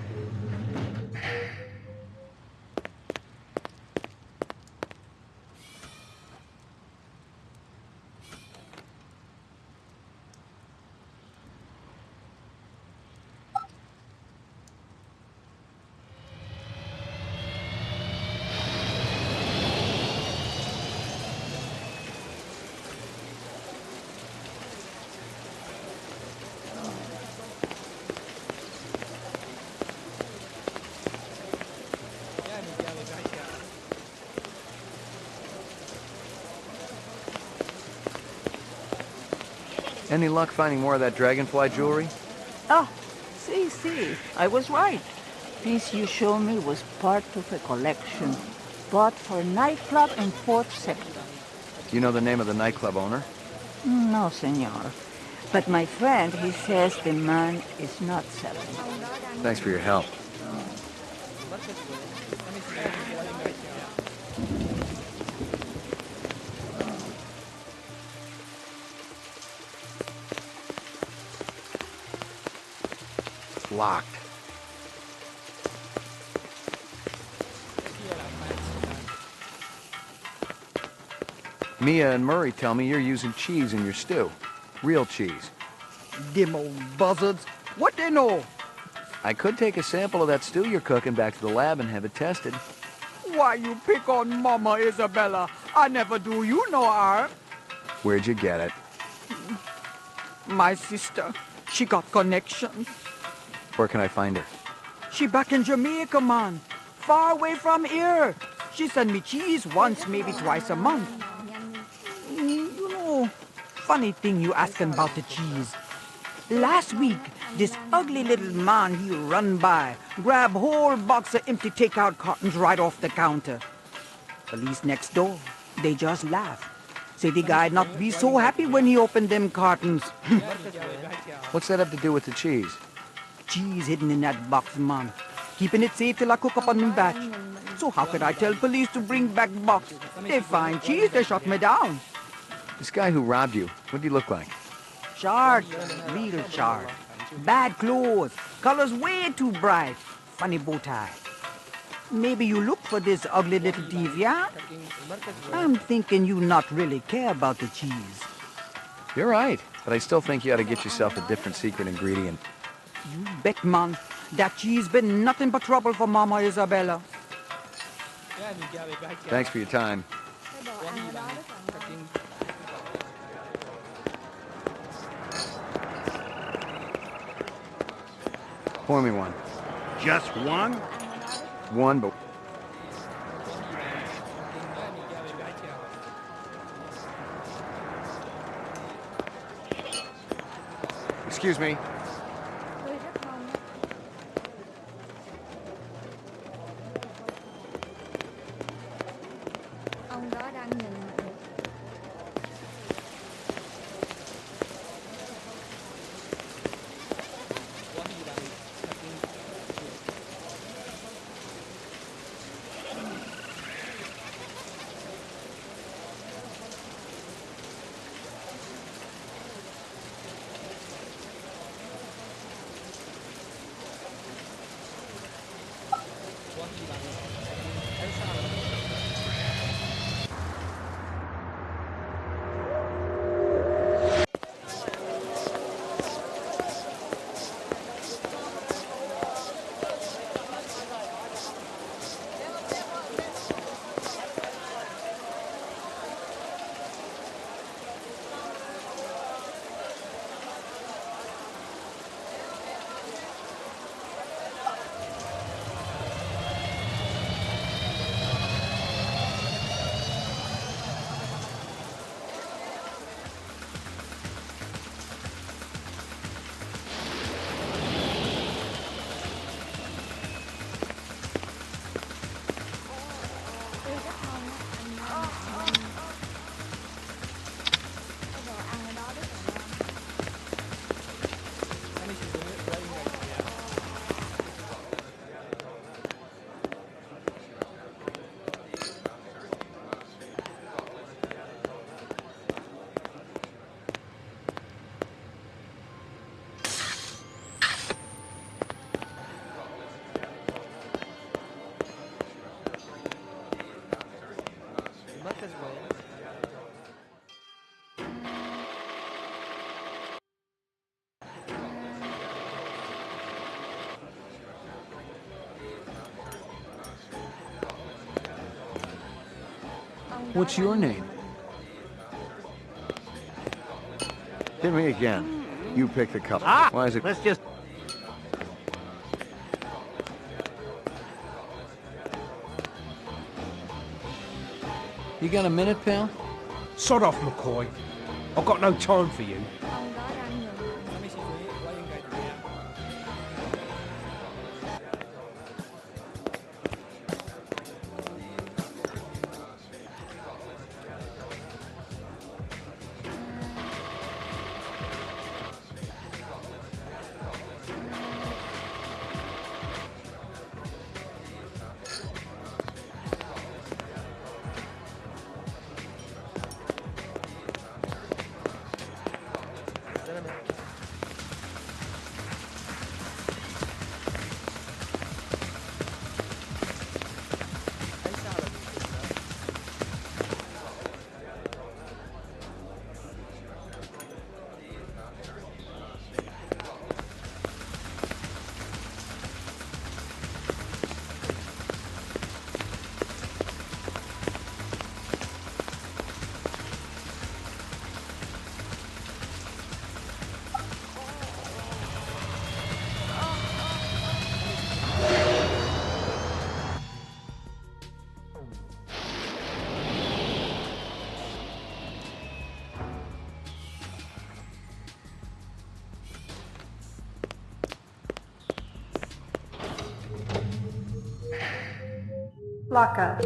Any luck finding more of that dragonfly jewelry? Ah, see, I was right. Piece you show me was part of a collection bought for a nightclub in 4th sector. You know the name of the nightclub owner? No, senor. But my friend, he says the man is not selling. Thanks for your help. Locked. Mia and Murray tell me you're using cheese in your stew. Real cheese. Them old buzzards. What they know? I could take a sample of that stew you're cooking back to the lab and have it tested. Why you pick on Mama Isabella? I never do you no harm. Where'd you get it? My sister. She got connections. Where can I find her? She back in Jamaica, man. Far away from here. She send me cheese once, maybe twice a month. You know, funny thing you asking about the cheese. Last week, this ugly little man, he run by, grab whole box of empty takeout cartons right off the counter. Police next door, they just laugh. Say the guy not be so happy when he opened them cartons. What's that have to do with the cheese? Cheese hidden in that box, man. Keeping it safe till I cook up a new batch. So how could I tell police to bring back box? They find cheese, they shut me down. This guy who robbed you, what did he look like? Short, real short. Bad clothes, colors way too bright. Funny bow tie. Maybe you look for this ugly little thief, yeah? I'm thinking you not really care about the cheese. You're right, but I still think you ought to get yourself a different secret ingredient. You bet, man. That cheese been nothing but trouble for Mama Isabella. Thanks for your time. Pour me one. Just one? One, but... Excuse me. Ông đó đang nhìn mình. What's your name? Hit me again. You pick the couple. Ah, Why is it... let's just... You got a minute, pal? Sod off, McCoy. I've got no time for you. Ông đó đang nhường. Lockup.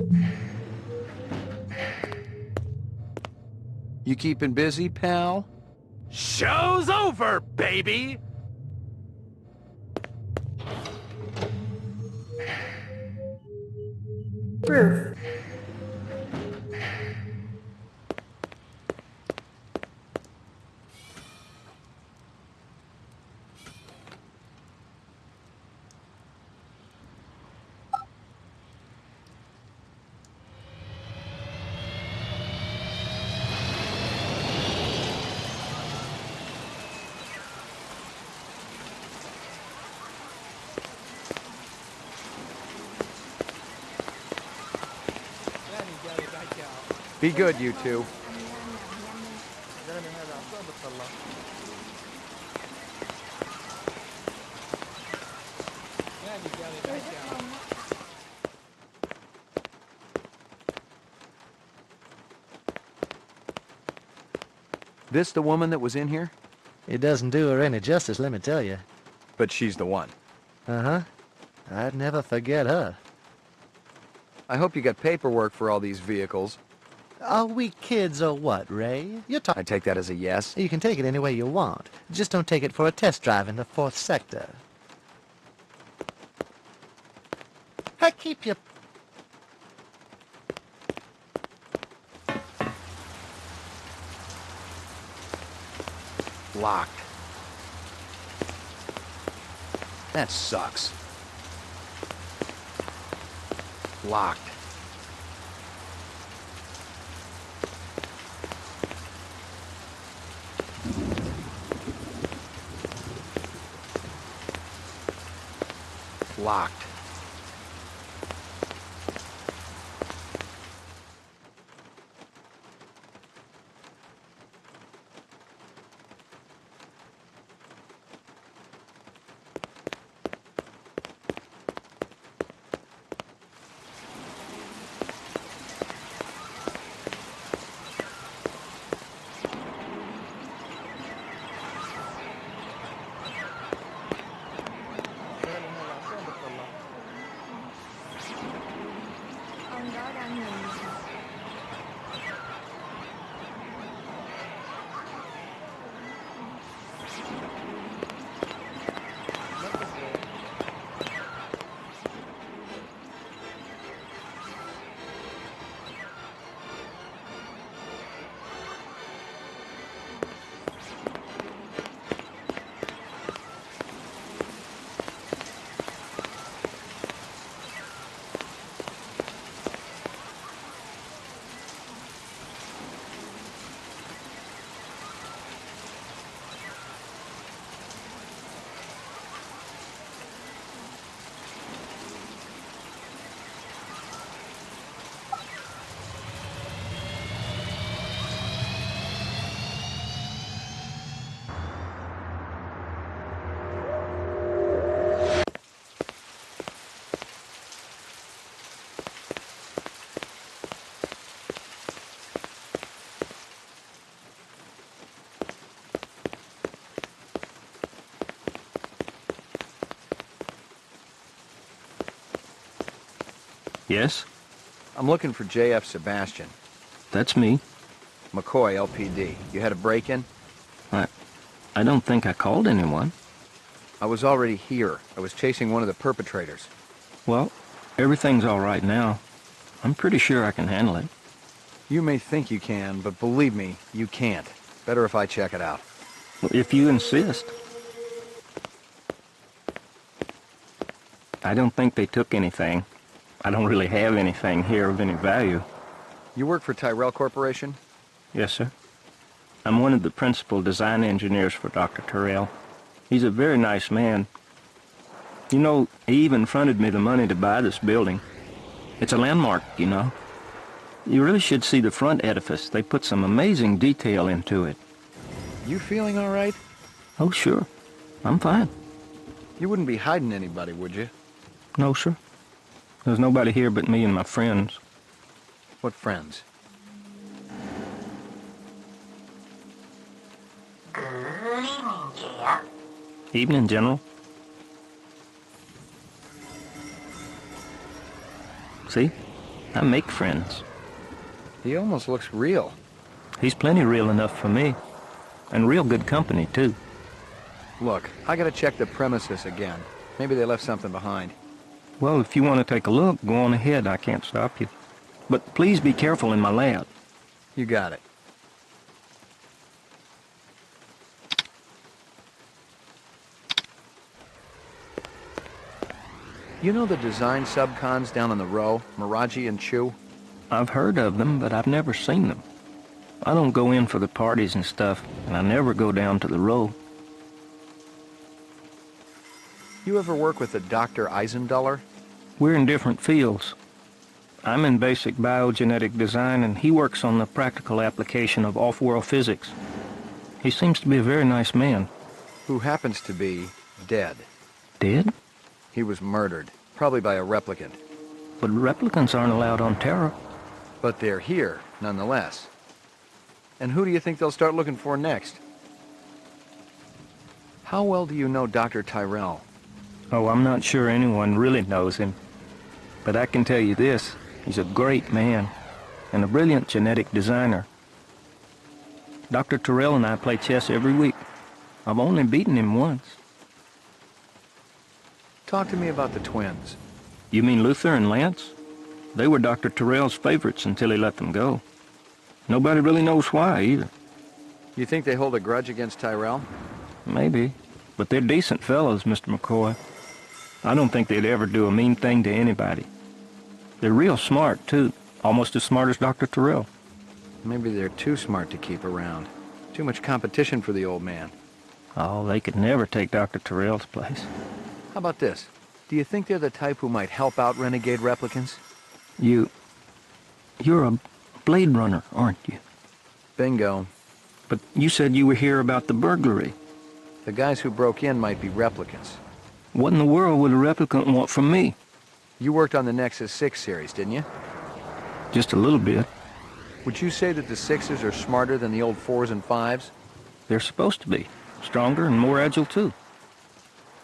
You keeping busy, pal? Show's over, baby! Roof. Be good, you two. This the woman that was in here? It doesn't do her any justice, let me tell you. But she's the one. Uh-huh. I'd never forget her. I hope you got paperwork for all these vehicles. Are we kids or what, Ray? I take that as a yes. You can take it any way you want. Just don't take it for a test drive in the 4th sector. I keep you... Locked. That sucks. Locked. Locked. Ông đó đang nhường. Yes? I'm looking for J.F. Sebastian. That's me. McCoy, LPD. You had a break-in? I don't think I called anyone. I was already here. I was chasing one of the perpetrators. Well, everything's all right now. I'm pretty sure I can handle it. You may think you can, but believe me, you can't. Better if I check it out. Well, if you insist. I don't think they took anything. I don't really have anything here of any value. You work for Tyrell Corporation? Yes, sir. I'm one of the principal design engineers for Dr. Tyrell. He's a very nice man. You know, he even fronted me the money to buy this building. It's a landmark, you know. You really should see the front edifice. They put some amazing detail into it. You feeling all right? Oh, sure. I'm fine. You wouldn't be hiding anybody, would you? No, sir. There's nobody here but me and my friends. What friends? Good evening, Jeff. Evening, General. See? I make friends. He almost looks real. He's plenty real enough for me. And real good company, too. Look, I gotta check the premises again. Maybe they left something behind. Well, if you want to take a look, go on ahead. I can't stop you. But please be careful in my lab. You got it. You know the design subcons down on the row, Miraji and Chu? I've heard of them, but I've never seen them. I don't go in for the parties and stuff, and I never go down to the row. You ever work with a Dr. Eisenduller? We're in different fields. I'm in basic biogenetic design, and he works on the practical application of off-world physics. He seems to be a very nice man. Who happens to be dead. Dead? He was murdered, probably by a replicant. But replicants aren't allowed on Terra. But they're here, nonetheless. And who do you think they'll start looking for next? How well do you know Dr. Tyrell? Oh, I'm not sure anyone really knows him. But I can tell you this, he's a great man, and a brilliant genetic designer. Dr. Tyrell and I play chess every week. I've only beaten him once. Talk to me about the twins. You mean Luther and Lance? They were Dr. Tyrell's favorites until he let them go. Nobody really knows why, either. You think they hold a grudge against Tyrell? Maybe, but they're decent fellows, Mr. McCoy. I don't think they'd ever do a mean thing to anybody. They're real smart, too. Almost as smart as Dr. Tyrell. Maybe they're too smart to keep around. Too much competition for the old man. Oh, they could never take Dr. Tyrell's place. How about this? Do you think they're the type who might help out renegade replicants? You're a Blade Runner, aren't you? Bingo. But you said you were here about the burglary. The guys who broke in might be replicants. What in the world would a replicant want from me? You worked on the Nexus 6 series, didn't you? Just a little bit. Would you say that the 6s are smarter than the old 4s and 5s? They're supposed to be. Stronger and more agile, too.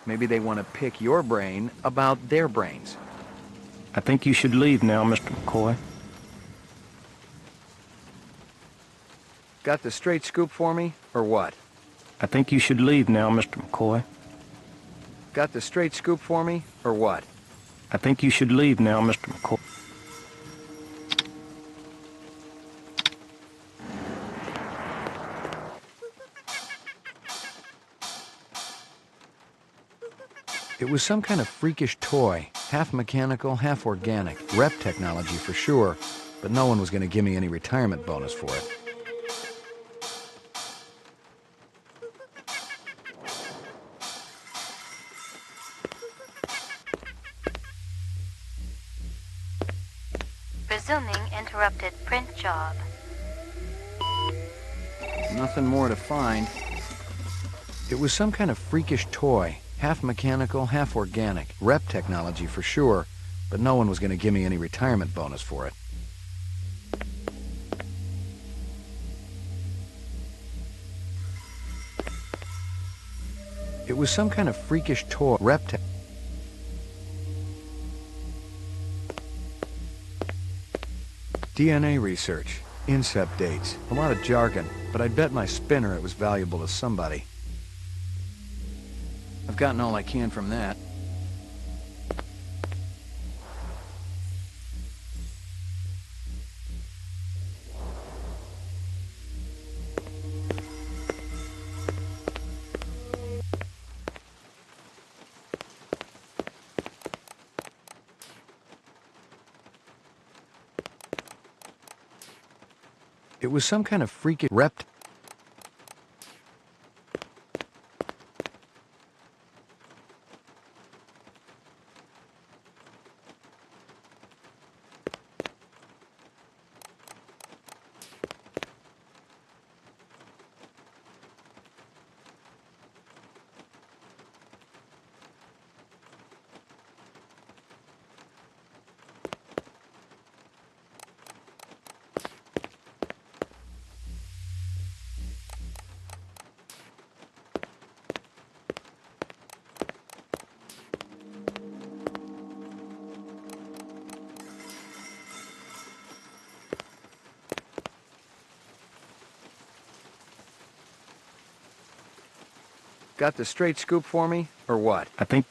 Maybe they want to pick your brain about their brains. I think you should leave now, Mr. McCoy. Got the straight scoop for me, or what? I think you should leave now, Mr. McCoy. Got the straight scoop for me, or what? I think you should leave now, Mr. McCoy. It was some kind of freakish toy, half mechanical, half organic. Rep technology for sure, but no one was going to give me any retirement bonus for it. Resuming interrupted print job. Nothing more to find. It was some kind of freakish toy, half mechanical, half organic. Rep technology for sure, but no one was going to give me any retirement bonus for it. It was some kind of freakish toy. DNA research, incept dates, a lot of jargon, but I'd bet my spinner it was valuable to somebody. I've gotten all I can from that. It was some kind of freaking rept. Got the straight scoop for me, or what? I think...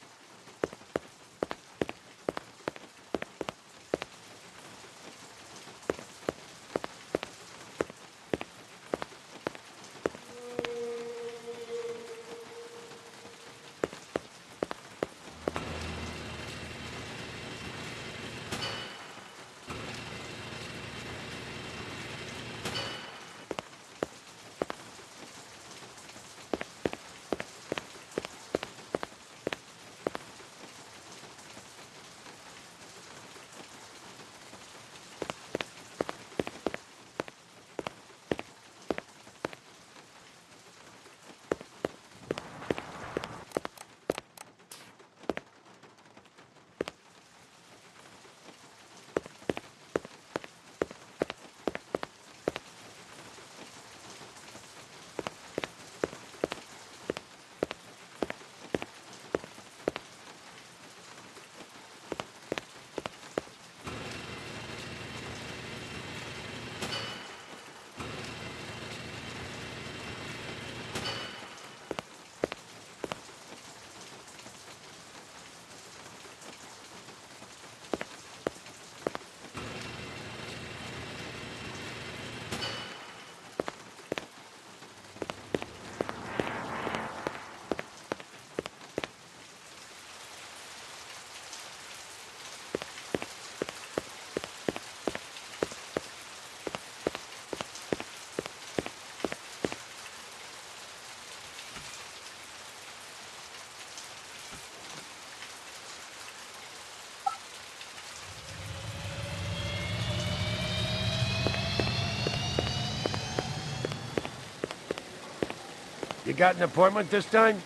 You got an appointment this time?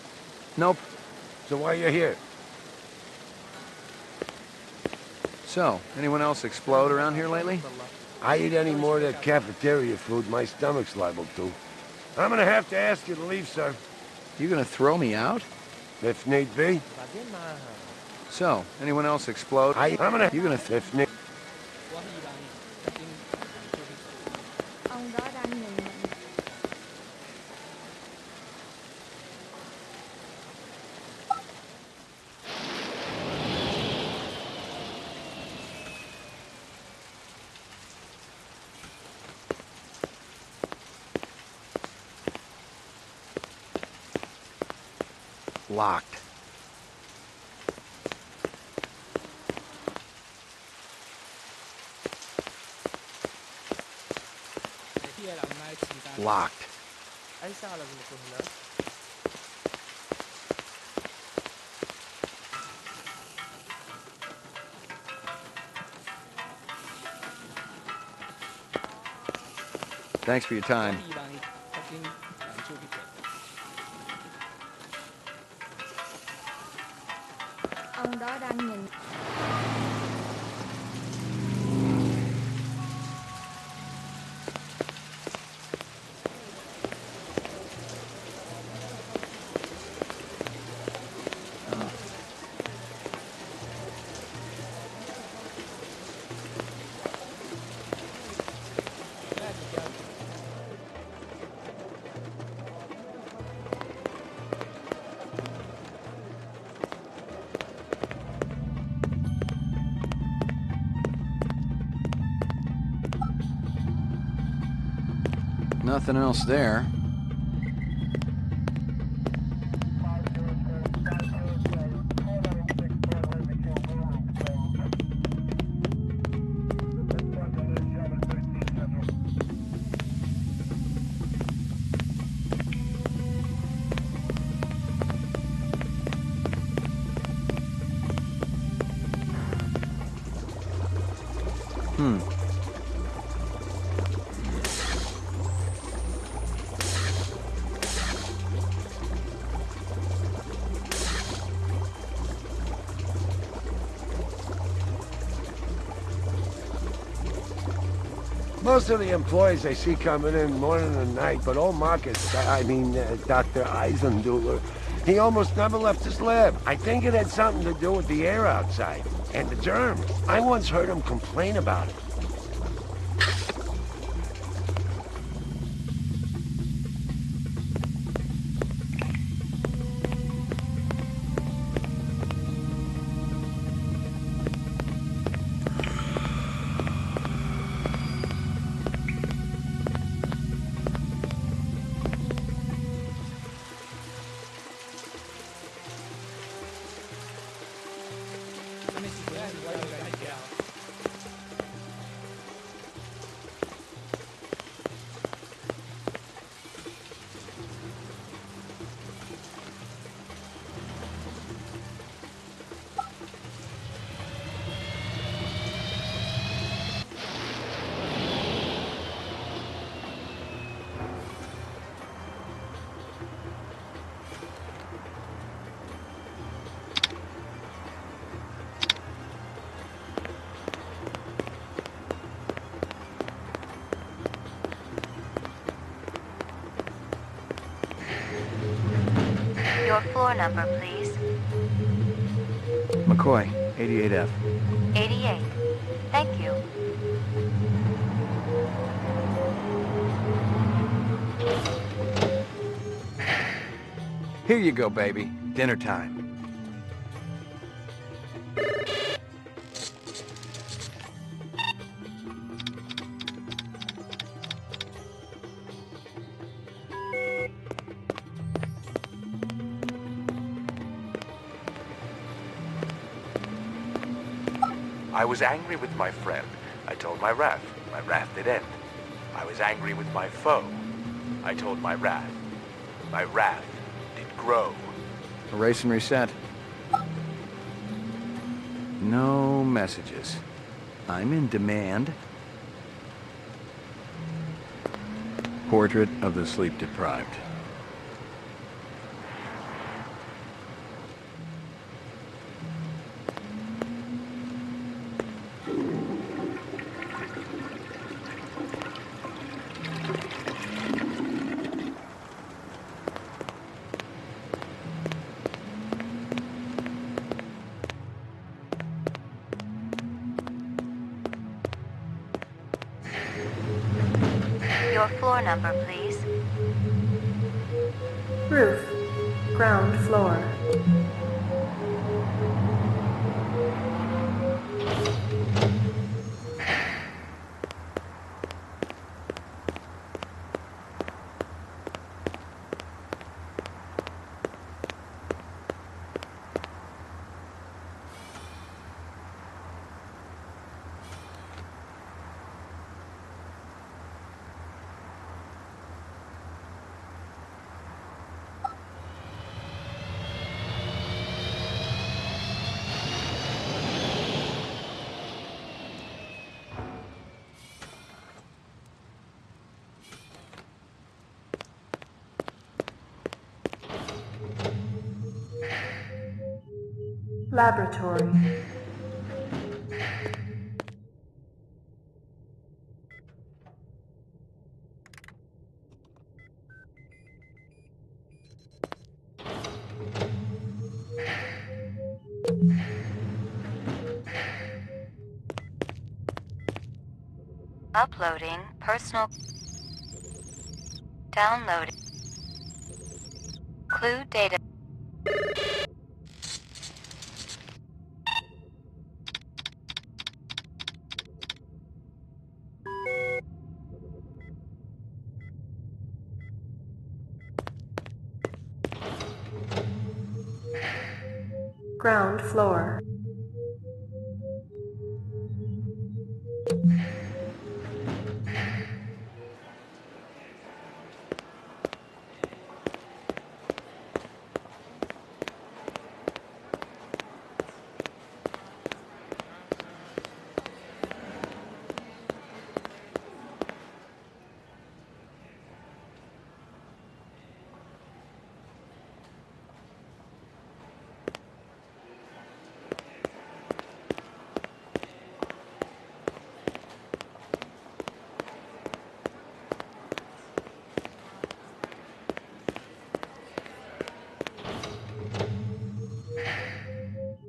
Nope. So why are you here? So, anyone else explode around here lately? I eat any more of that cafeteria food, my stomach's liable to. I'm gonna have to ask you to leave, sir. You gonna throw me out? If need be. So, anyone else explode? You gonna if need. Ông đó đang nhìn mình. Locked. Locked. Thanks for your time. Ông đó đang nhìn. Nothing else there. Most of the employees I see coming in morning and night, but old Marcus, Dr. Eisenduler, he almost never left his lab. I think it had something to do with the air outside, and the germs. I once heard him complain about it. Your floor number, please. McCoy, 88F. 88. Thank you. Here you go, baby. Dinner time. I was angry with my friend. I told my wrath. My wrath did end. I was angry with my foe. I told my wrath. My wrath did grow. Erase and reset. No messages. I'm in demand. Portrait of the sleep-deprived. Your floor number, please. Roof. Ground floor. Laboratory. Uploading personal. Downloading. Clue data. Ground floor.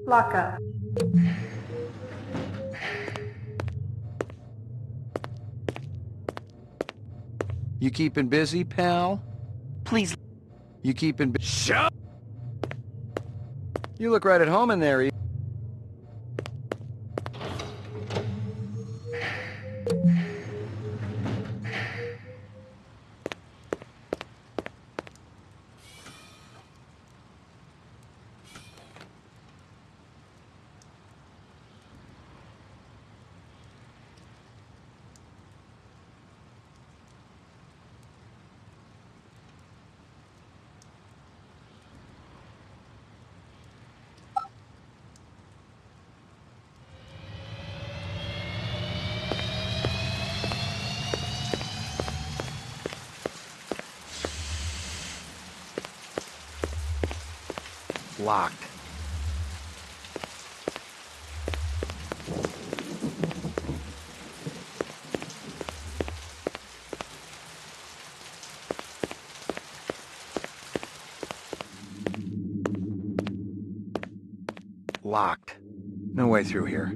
Lockup. You keeping busy, pal? Please. You keeping busy? Shut! You look right at home in there, Locked. Locked. No way through here.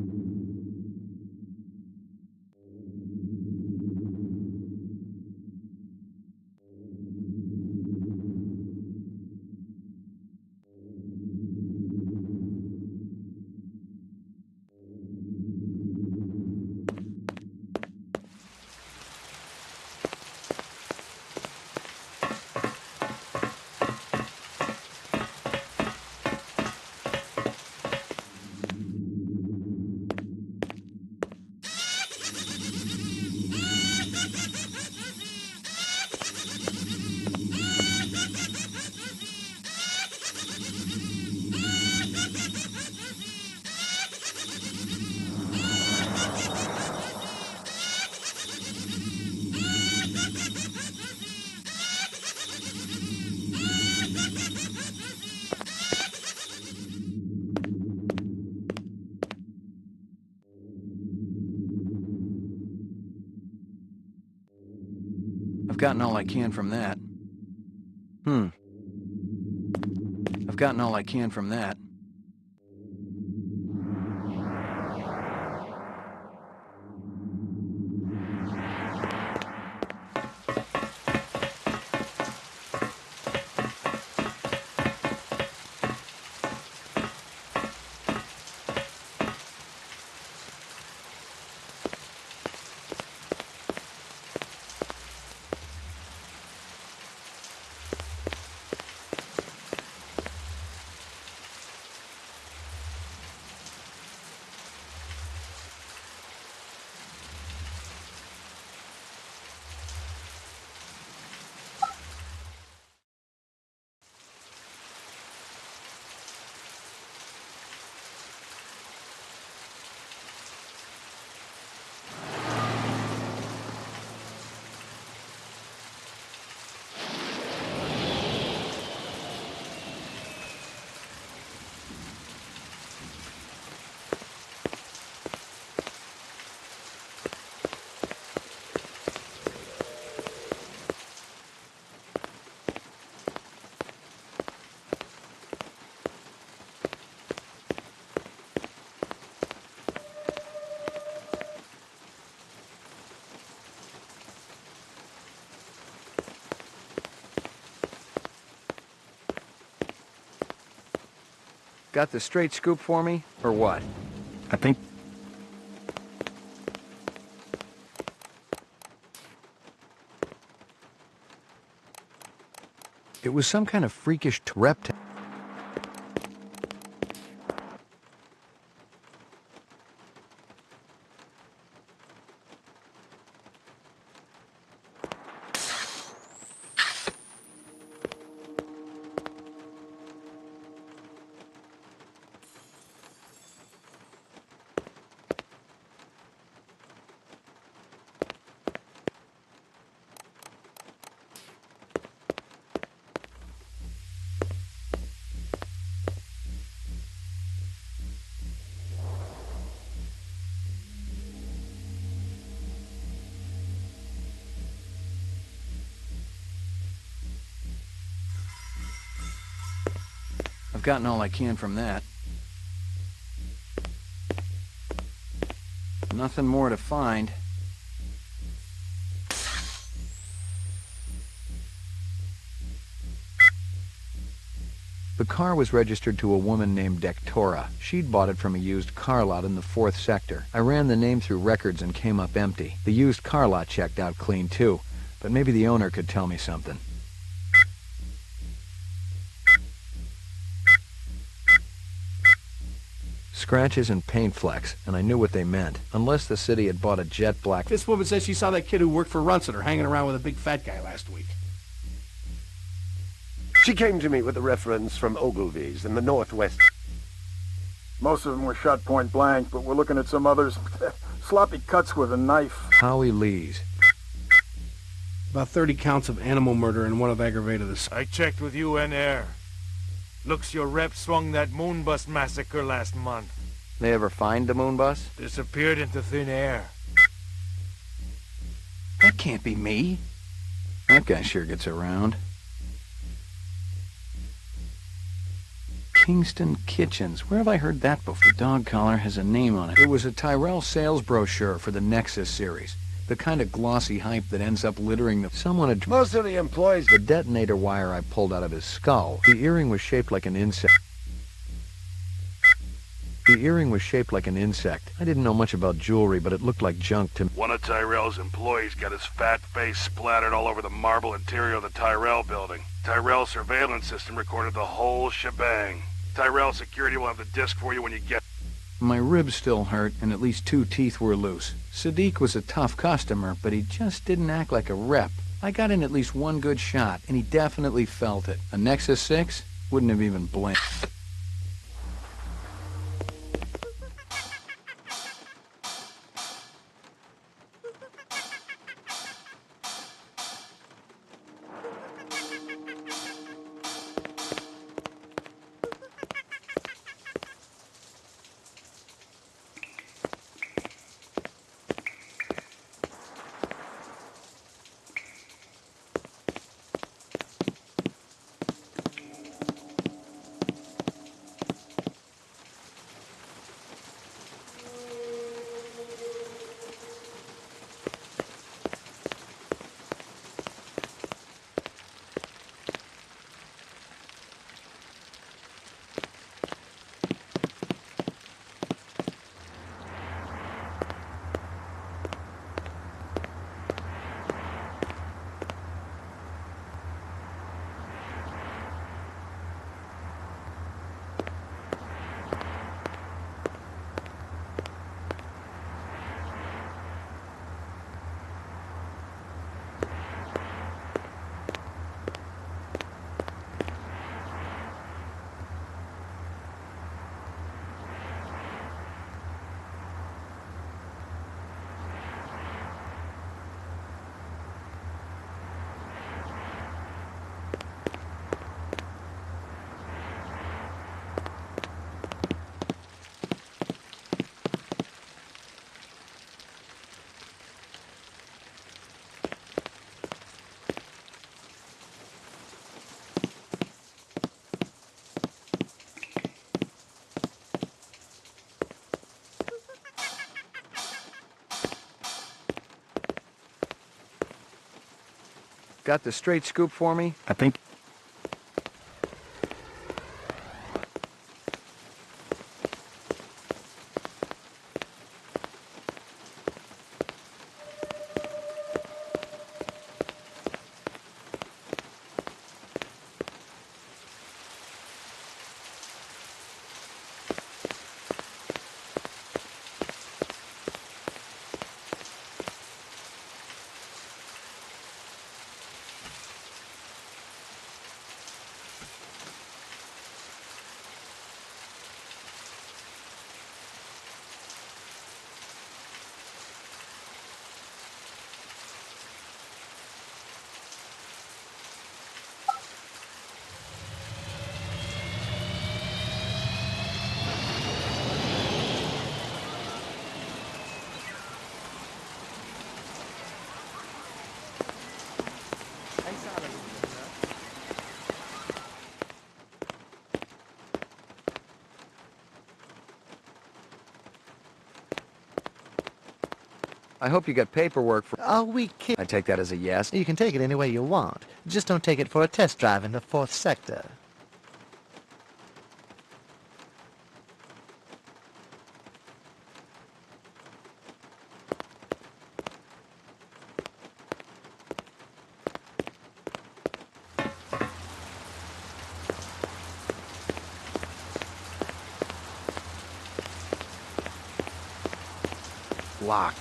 I've gotten all I can from that. I've gotten all I can from that. Got the straight scoop for me, or what? I think... It was some kind of freakish reptile. gotten all I can from that. Nothing more to find. The car was registered to a woman named Dektora. She'd bought it from a used car lot in the 4th sector. I ran the name through records and came up empty. The used car lot checked out clean too, but maybe the owner could tell me something. Scratches and paint flecks, and I knew what they meant. Unless the city had bought a jet black... This woman says she saw that kid who worked for Runciter hanging around with a big fat guy last week. She came to me with a reference from Ogilvy's in the Northwest. Most of them were shot point blank, but we're looking at some others. Sloppy cuts with a knife. Howie Lee's. About 30 counts of animal murder and one of aggravated assault. I checked with UN Air. Looks your rep swung that moonbus massacre last month. They ever find the moonbus? Disappeared into thin air. That can't be me. That guy sure gets around. Kingston Kitchens. Where have I heard that before? The dog collar has a name on it. It was a Tyrell sales brochure for the Nexus series. The kind of glossy hype that ends up littering the... Someone had... Most of the employees... The detonator wire I pulled out of his skull. The earring was shaped like an insect. The earring was shaped like an insect. I didn't know much about jewelry, but it looked like junk to me. One of Tyrell's employees got his fat face splattered all over the marble interior of the Tyrell building. Tyrell's surveillance system recorded the whole shebang. Tyrell security will have the disc for you when you get... My ribs still hurt, and at least 2 teeth were loose. Sadiq was a tough customer, but he just didn't act like a rep. I got in at least 1 good shot, and he definitely felt it. A Nexus 6? Wouldn't have even blinked. Got the straight scoop for me? I think... I hope you got paperwork for... Oh, we kid. I take that as a yes. You can take it any way you want. Just don't take it for a test drive in the 4th sector. Locked.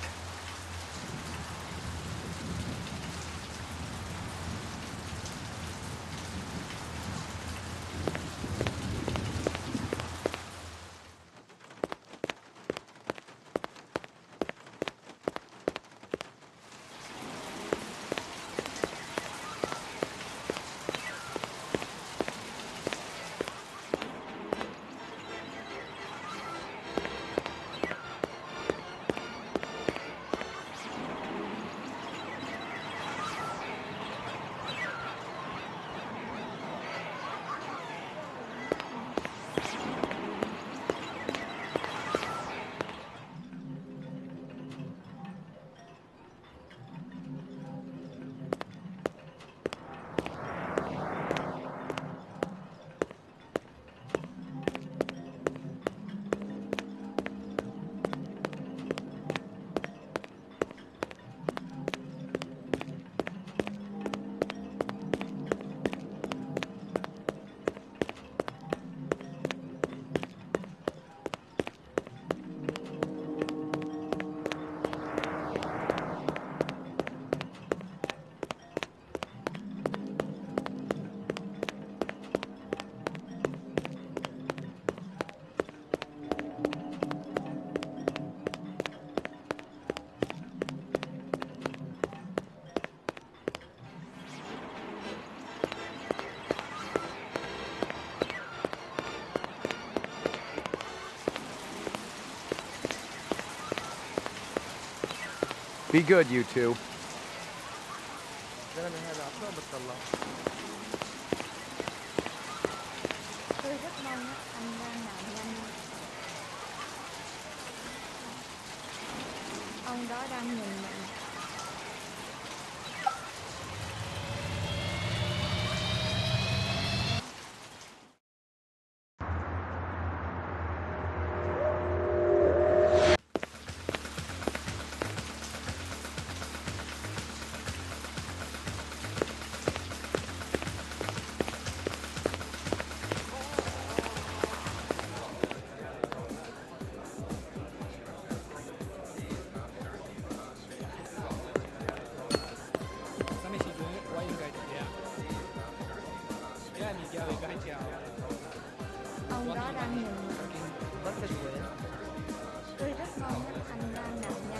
Be good, you two. Tôi rất mong anh đang nào nhanh. Ông đó đang nhìn mình. Ông đó đang nhìn mình. Tôi rất mong anh đang nào nhanh.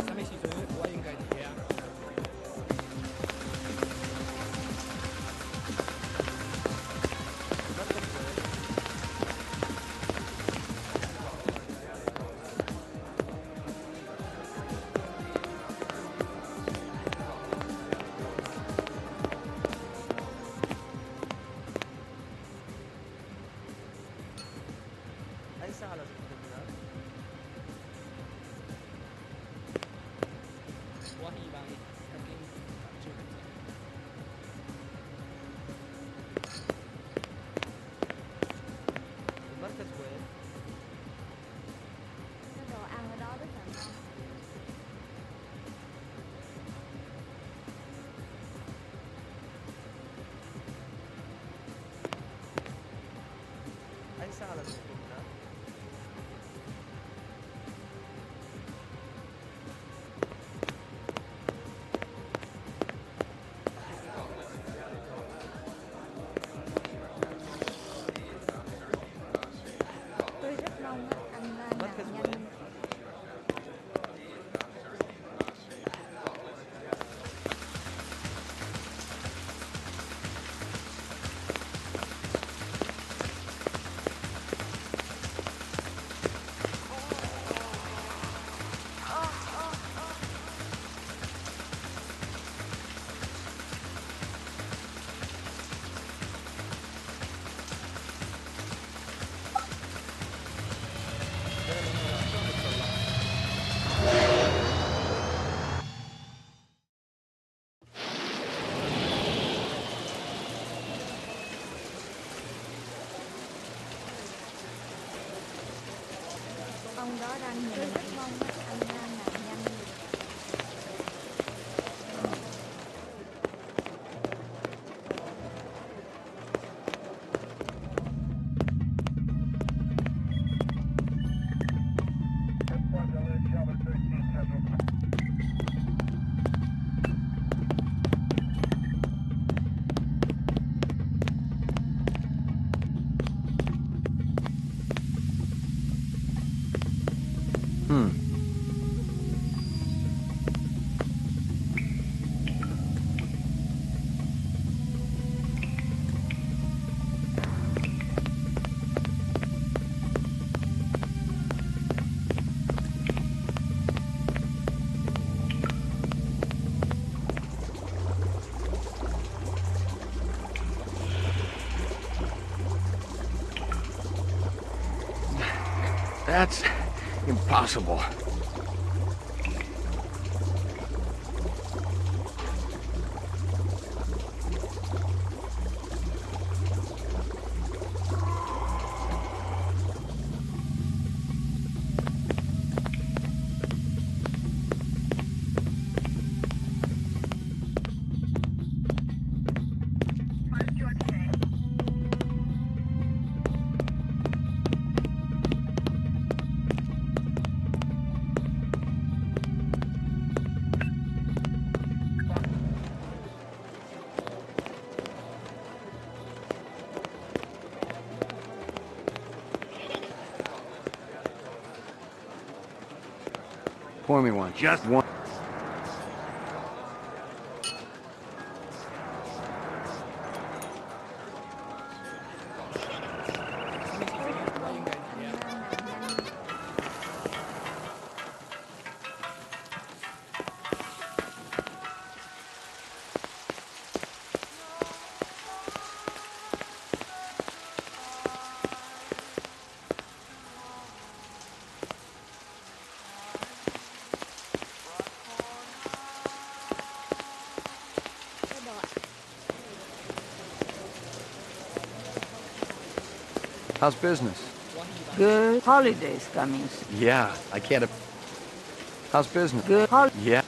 Đồ ăn ở đó rất là ngon. Tôi rất mong anh đang nào nhanh. Tôi rất mong á, anh nam nạn nhân. That's impossible. Pour me one. Just one. How's business? Good. Holidays coming. Yeah, I can't. How's business? Good. Yeah.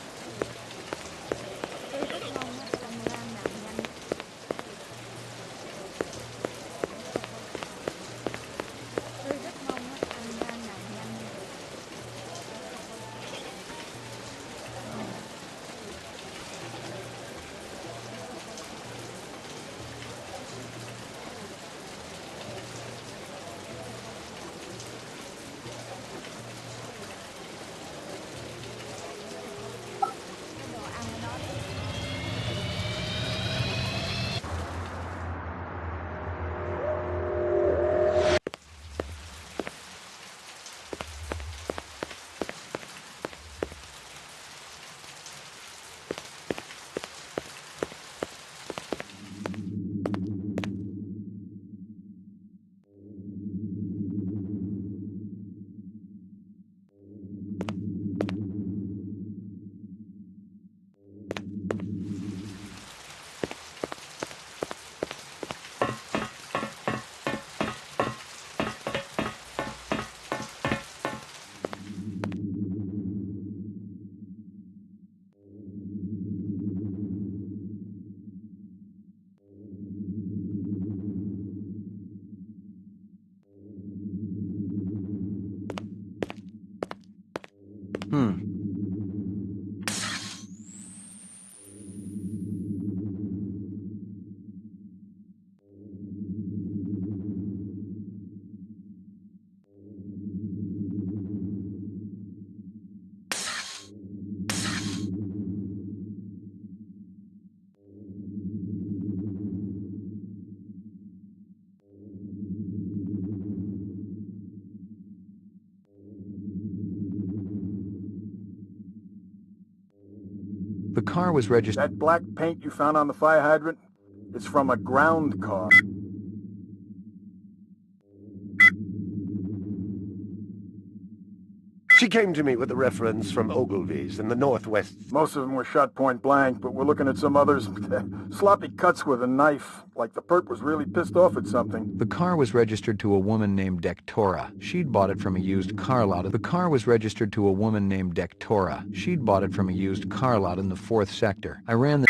The car was registered. That black paint you found on the fire hydrant? It's from a ground car. She came to me with a reference from Ogilvy's in the Northwest. Most of them were shot point blank, but we're looking at some others. Sloppy cuts with a knife, like the perp was really pissed off at something. The car was registered to a woman named Dectora. She'd bought it from a used car lot. The car was registered to a woman named Dectora. She'd bought it from a used car lot in the 4th sector. I ran the...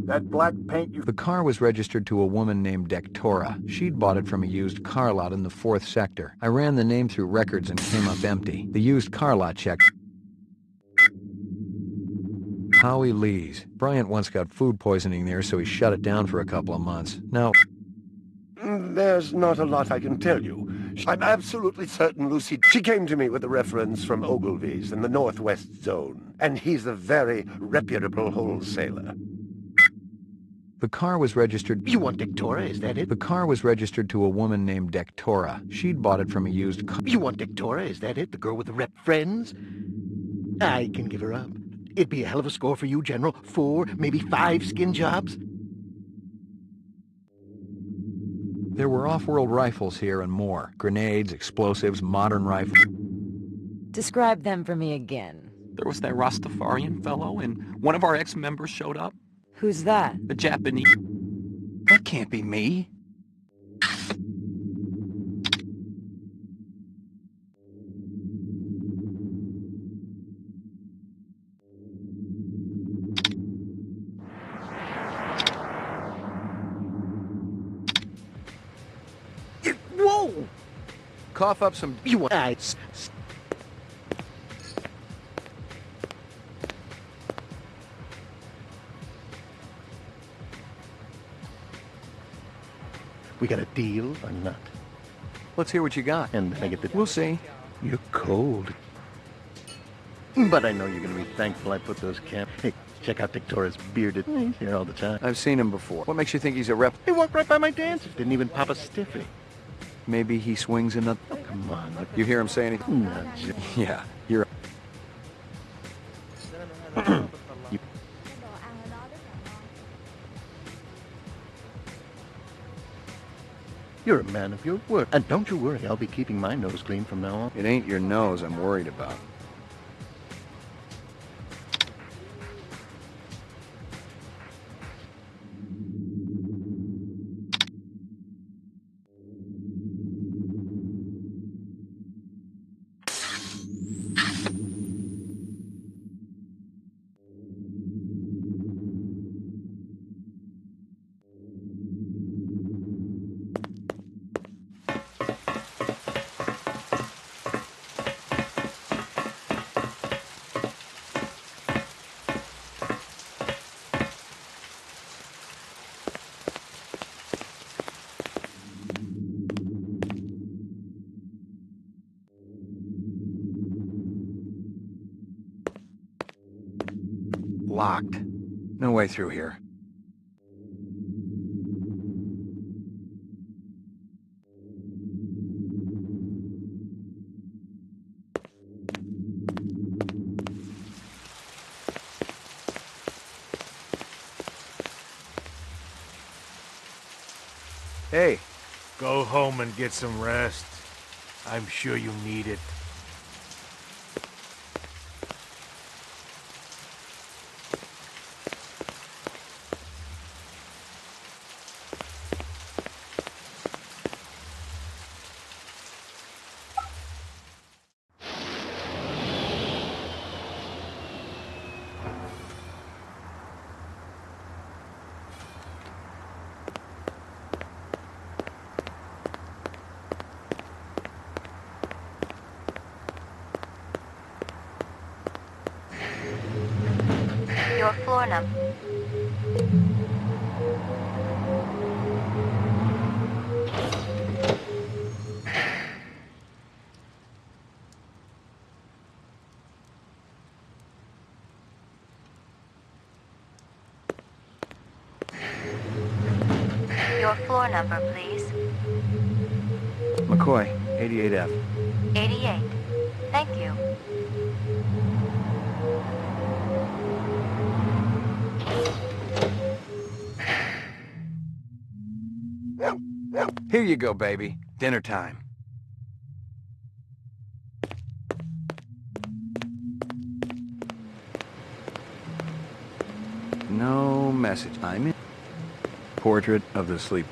That black paint you... The car was registered to a woman named Dectora. She'd bought it from a used car lot in the 4th sector. I ran the name through records and came up empty. The used car lot check... Howie Lee's. Bryant once got food poisoning there, so he shut it down for a couple of months. Now... There's not a lot I can tell you. I'm absolutely certain Lucy... She came to me with a reference from Ogilvy's in the Northwest Zone, and he's a very reputable wholesaler. The car was registered... You want Dectora, is that it? The car was registered to a woman named Dectora. She'd bought it from a used car... You want Dectora, is that it? The girl with the rep friends? I can give her up. It'd be a hell of a score for you, General. 4, maybe 5 skin jobs. There were off-world rifles here and more. Grenades, explosives, modern rifles. Describe them for me again. There was that Rastafarian fellow, and one of our ex-members showed up. Who's that? The Japanese. That can't be me. Whoa! Cough up some... You want... We got a deal or not? Let's hear what you got. And then I get the... We'll see. You're cold. But I know you're gonna be thankful I put those Hey, check out Victoria's bearded. He's here all the time. I've seen him before. What makes you think he's a rep? He walked right by my dancers. Didn't even pop a stiffy. Maybe he swings in the... Oh, come on. Look. You hear him say anything? No, Yeah, you're... You're a man of your word. And don't you worry, I'll be keeping my nose clean from now on. It ain't your nose I'm worried about. Locked. No way through here. Hey. Go home and get some rest. I'm sure you need it. Your floor number. Your floor number, please. McCoy, 88F. 88. Thank you. Here you go, baby. Dinner time. No message. I'm in. Portrait of the sleep.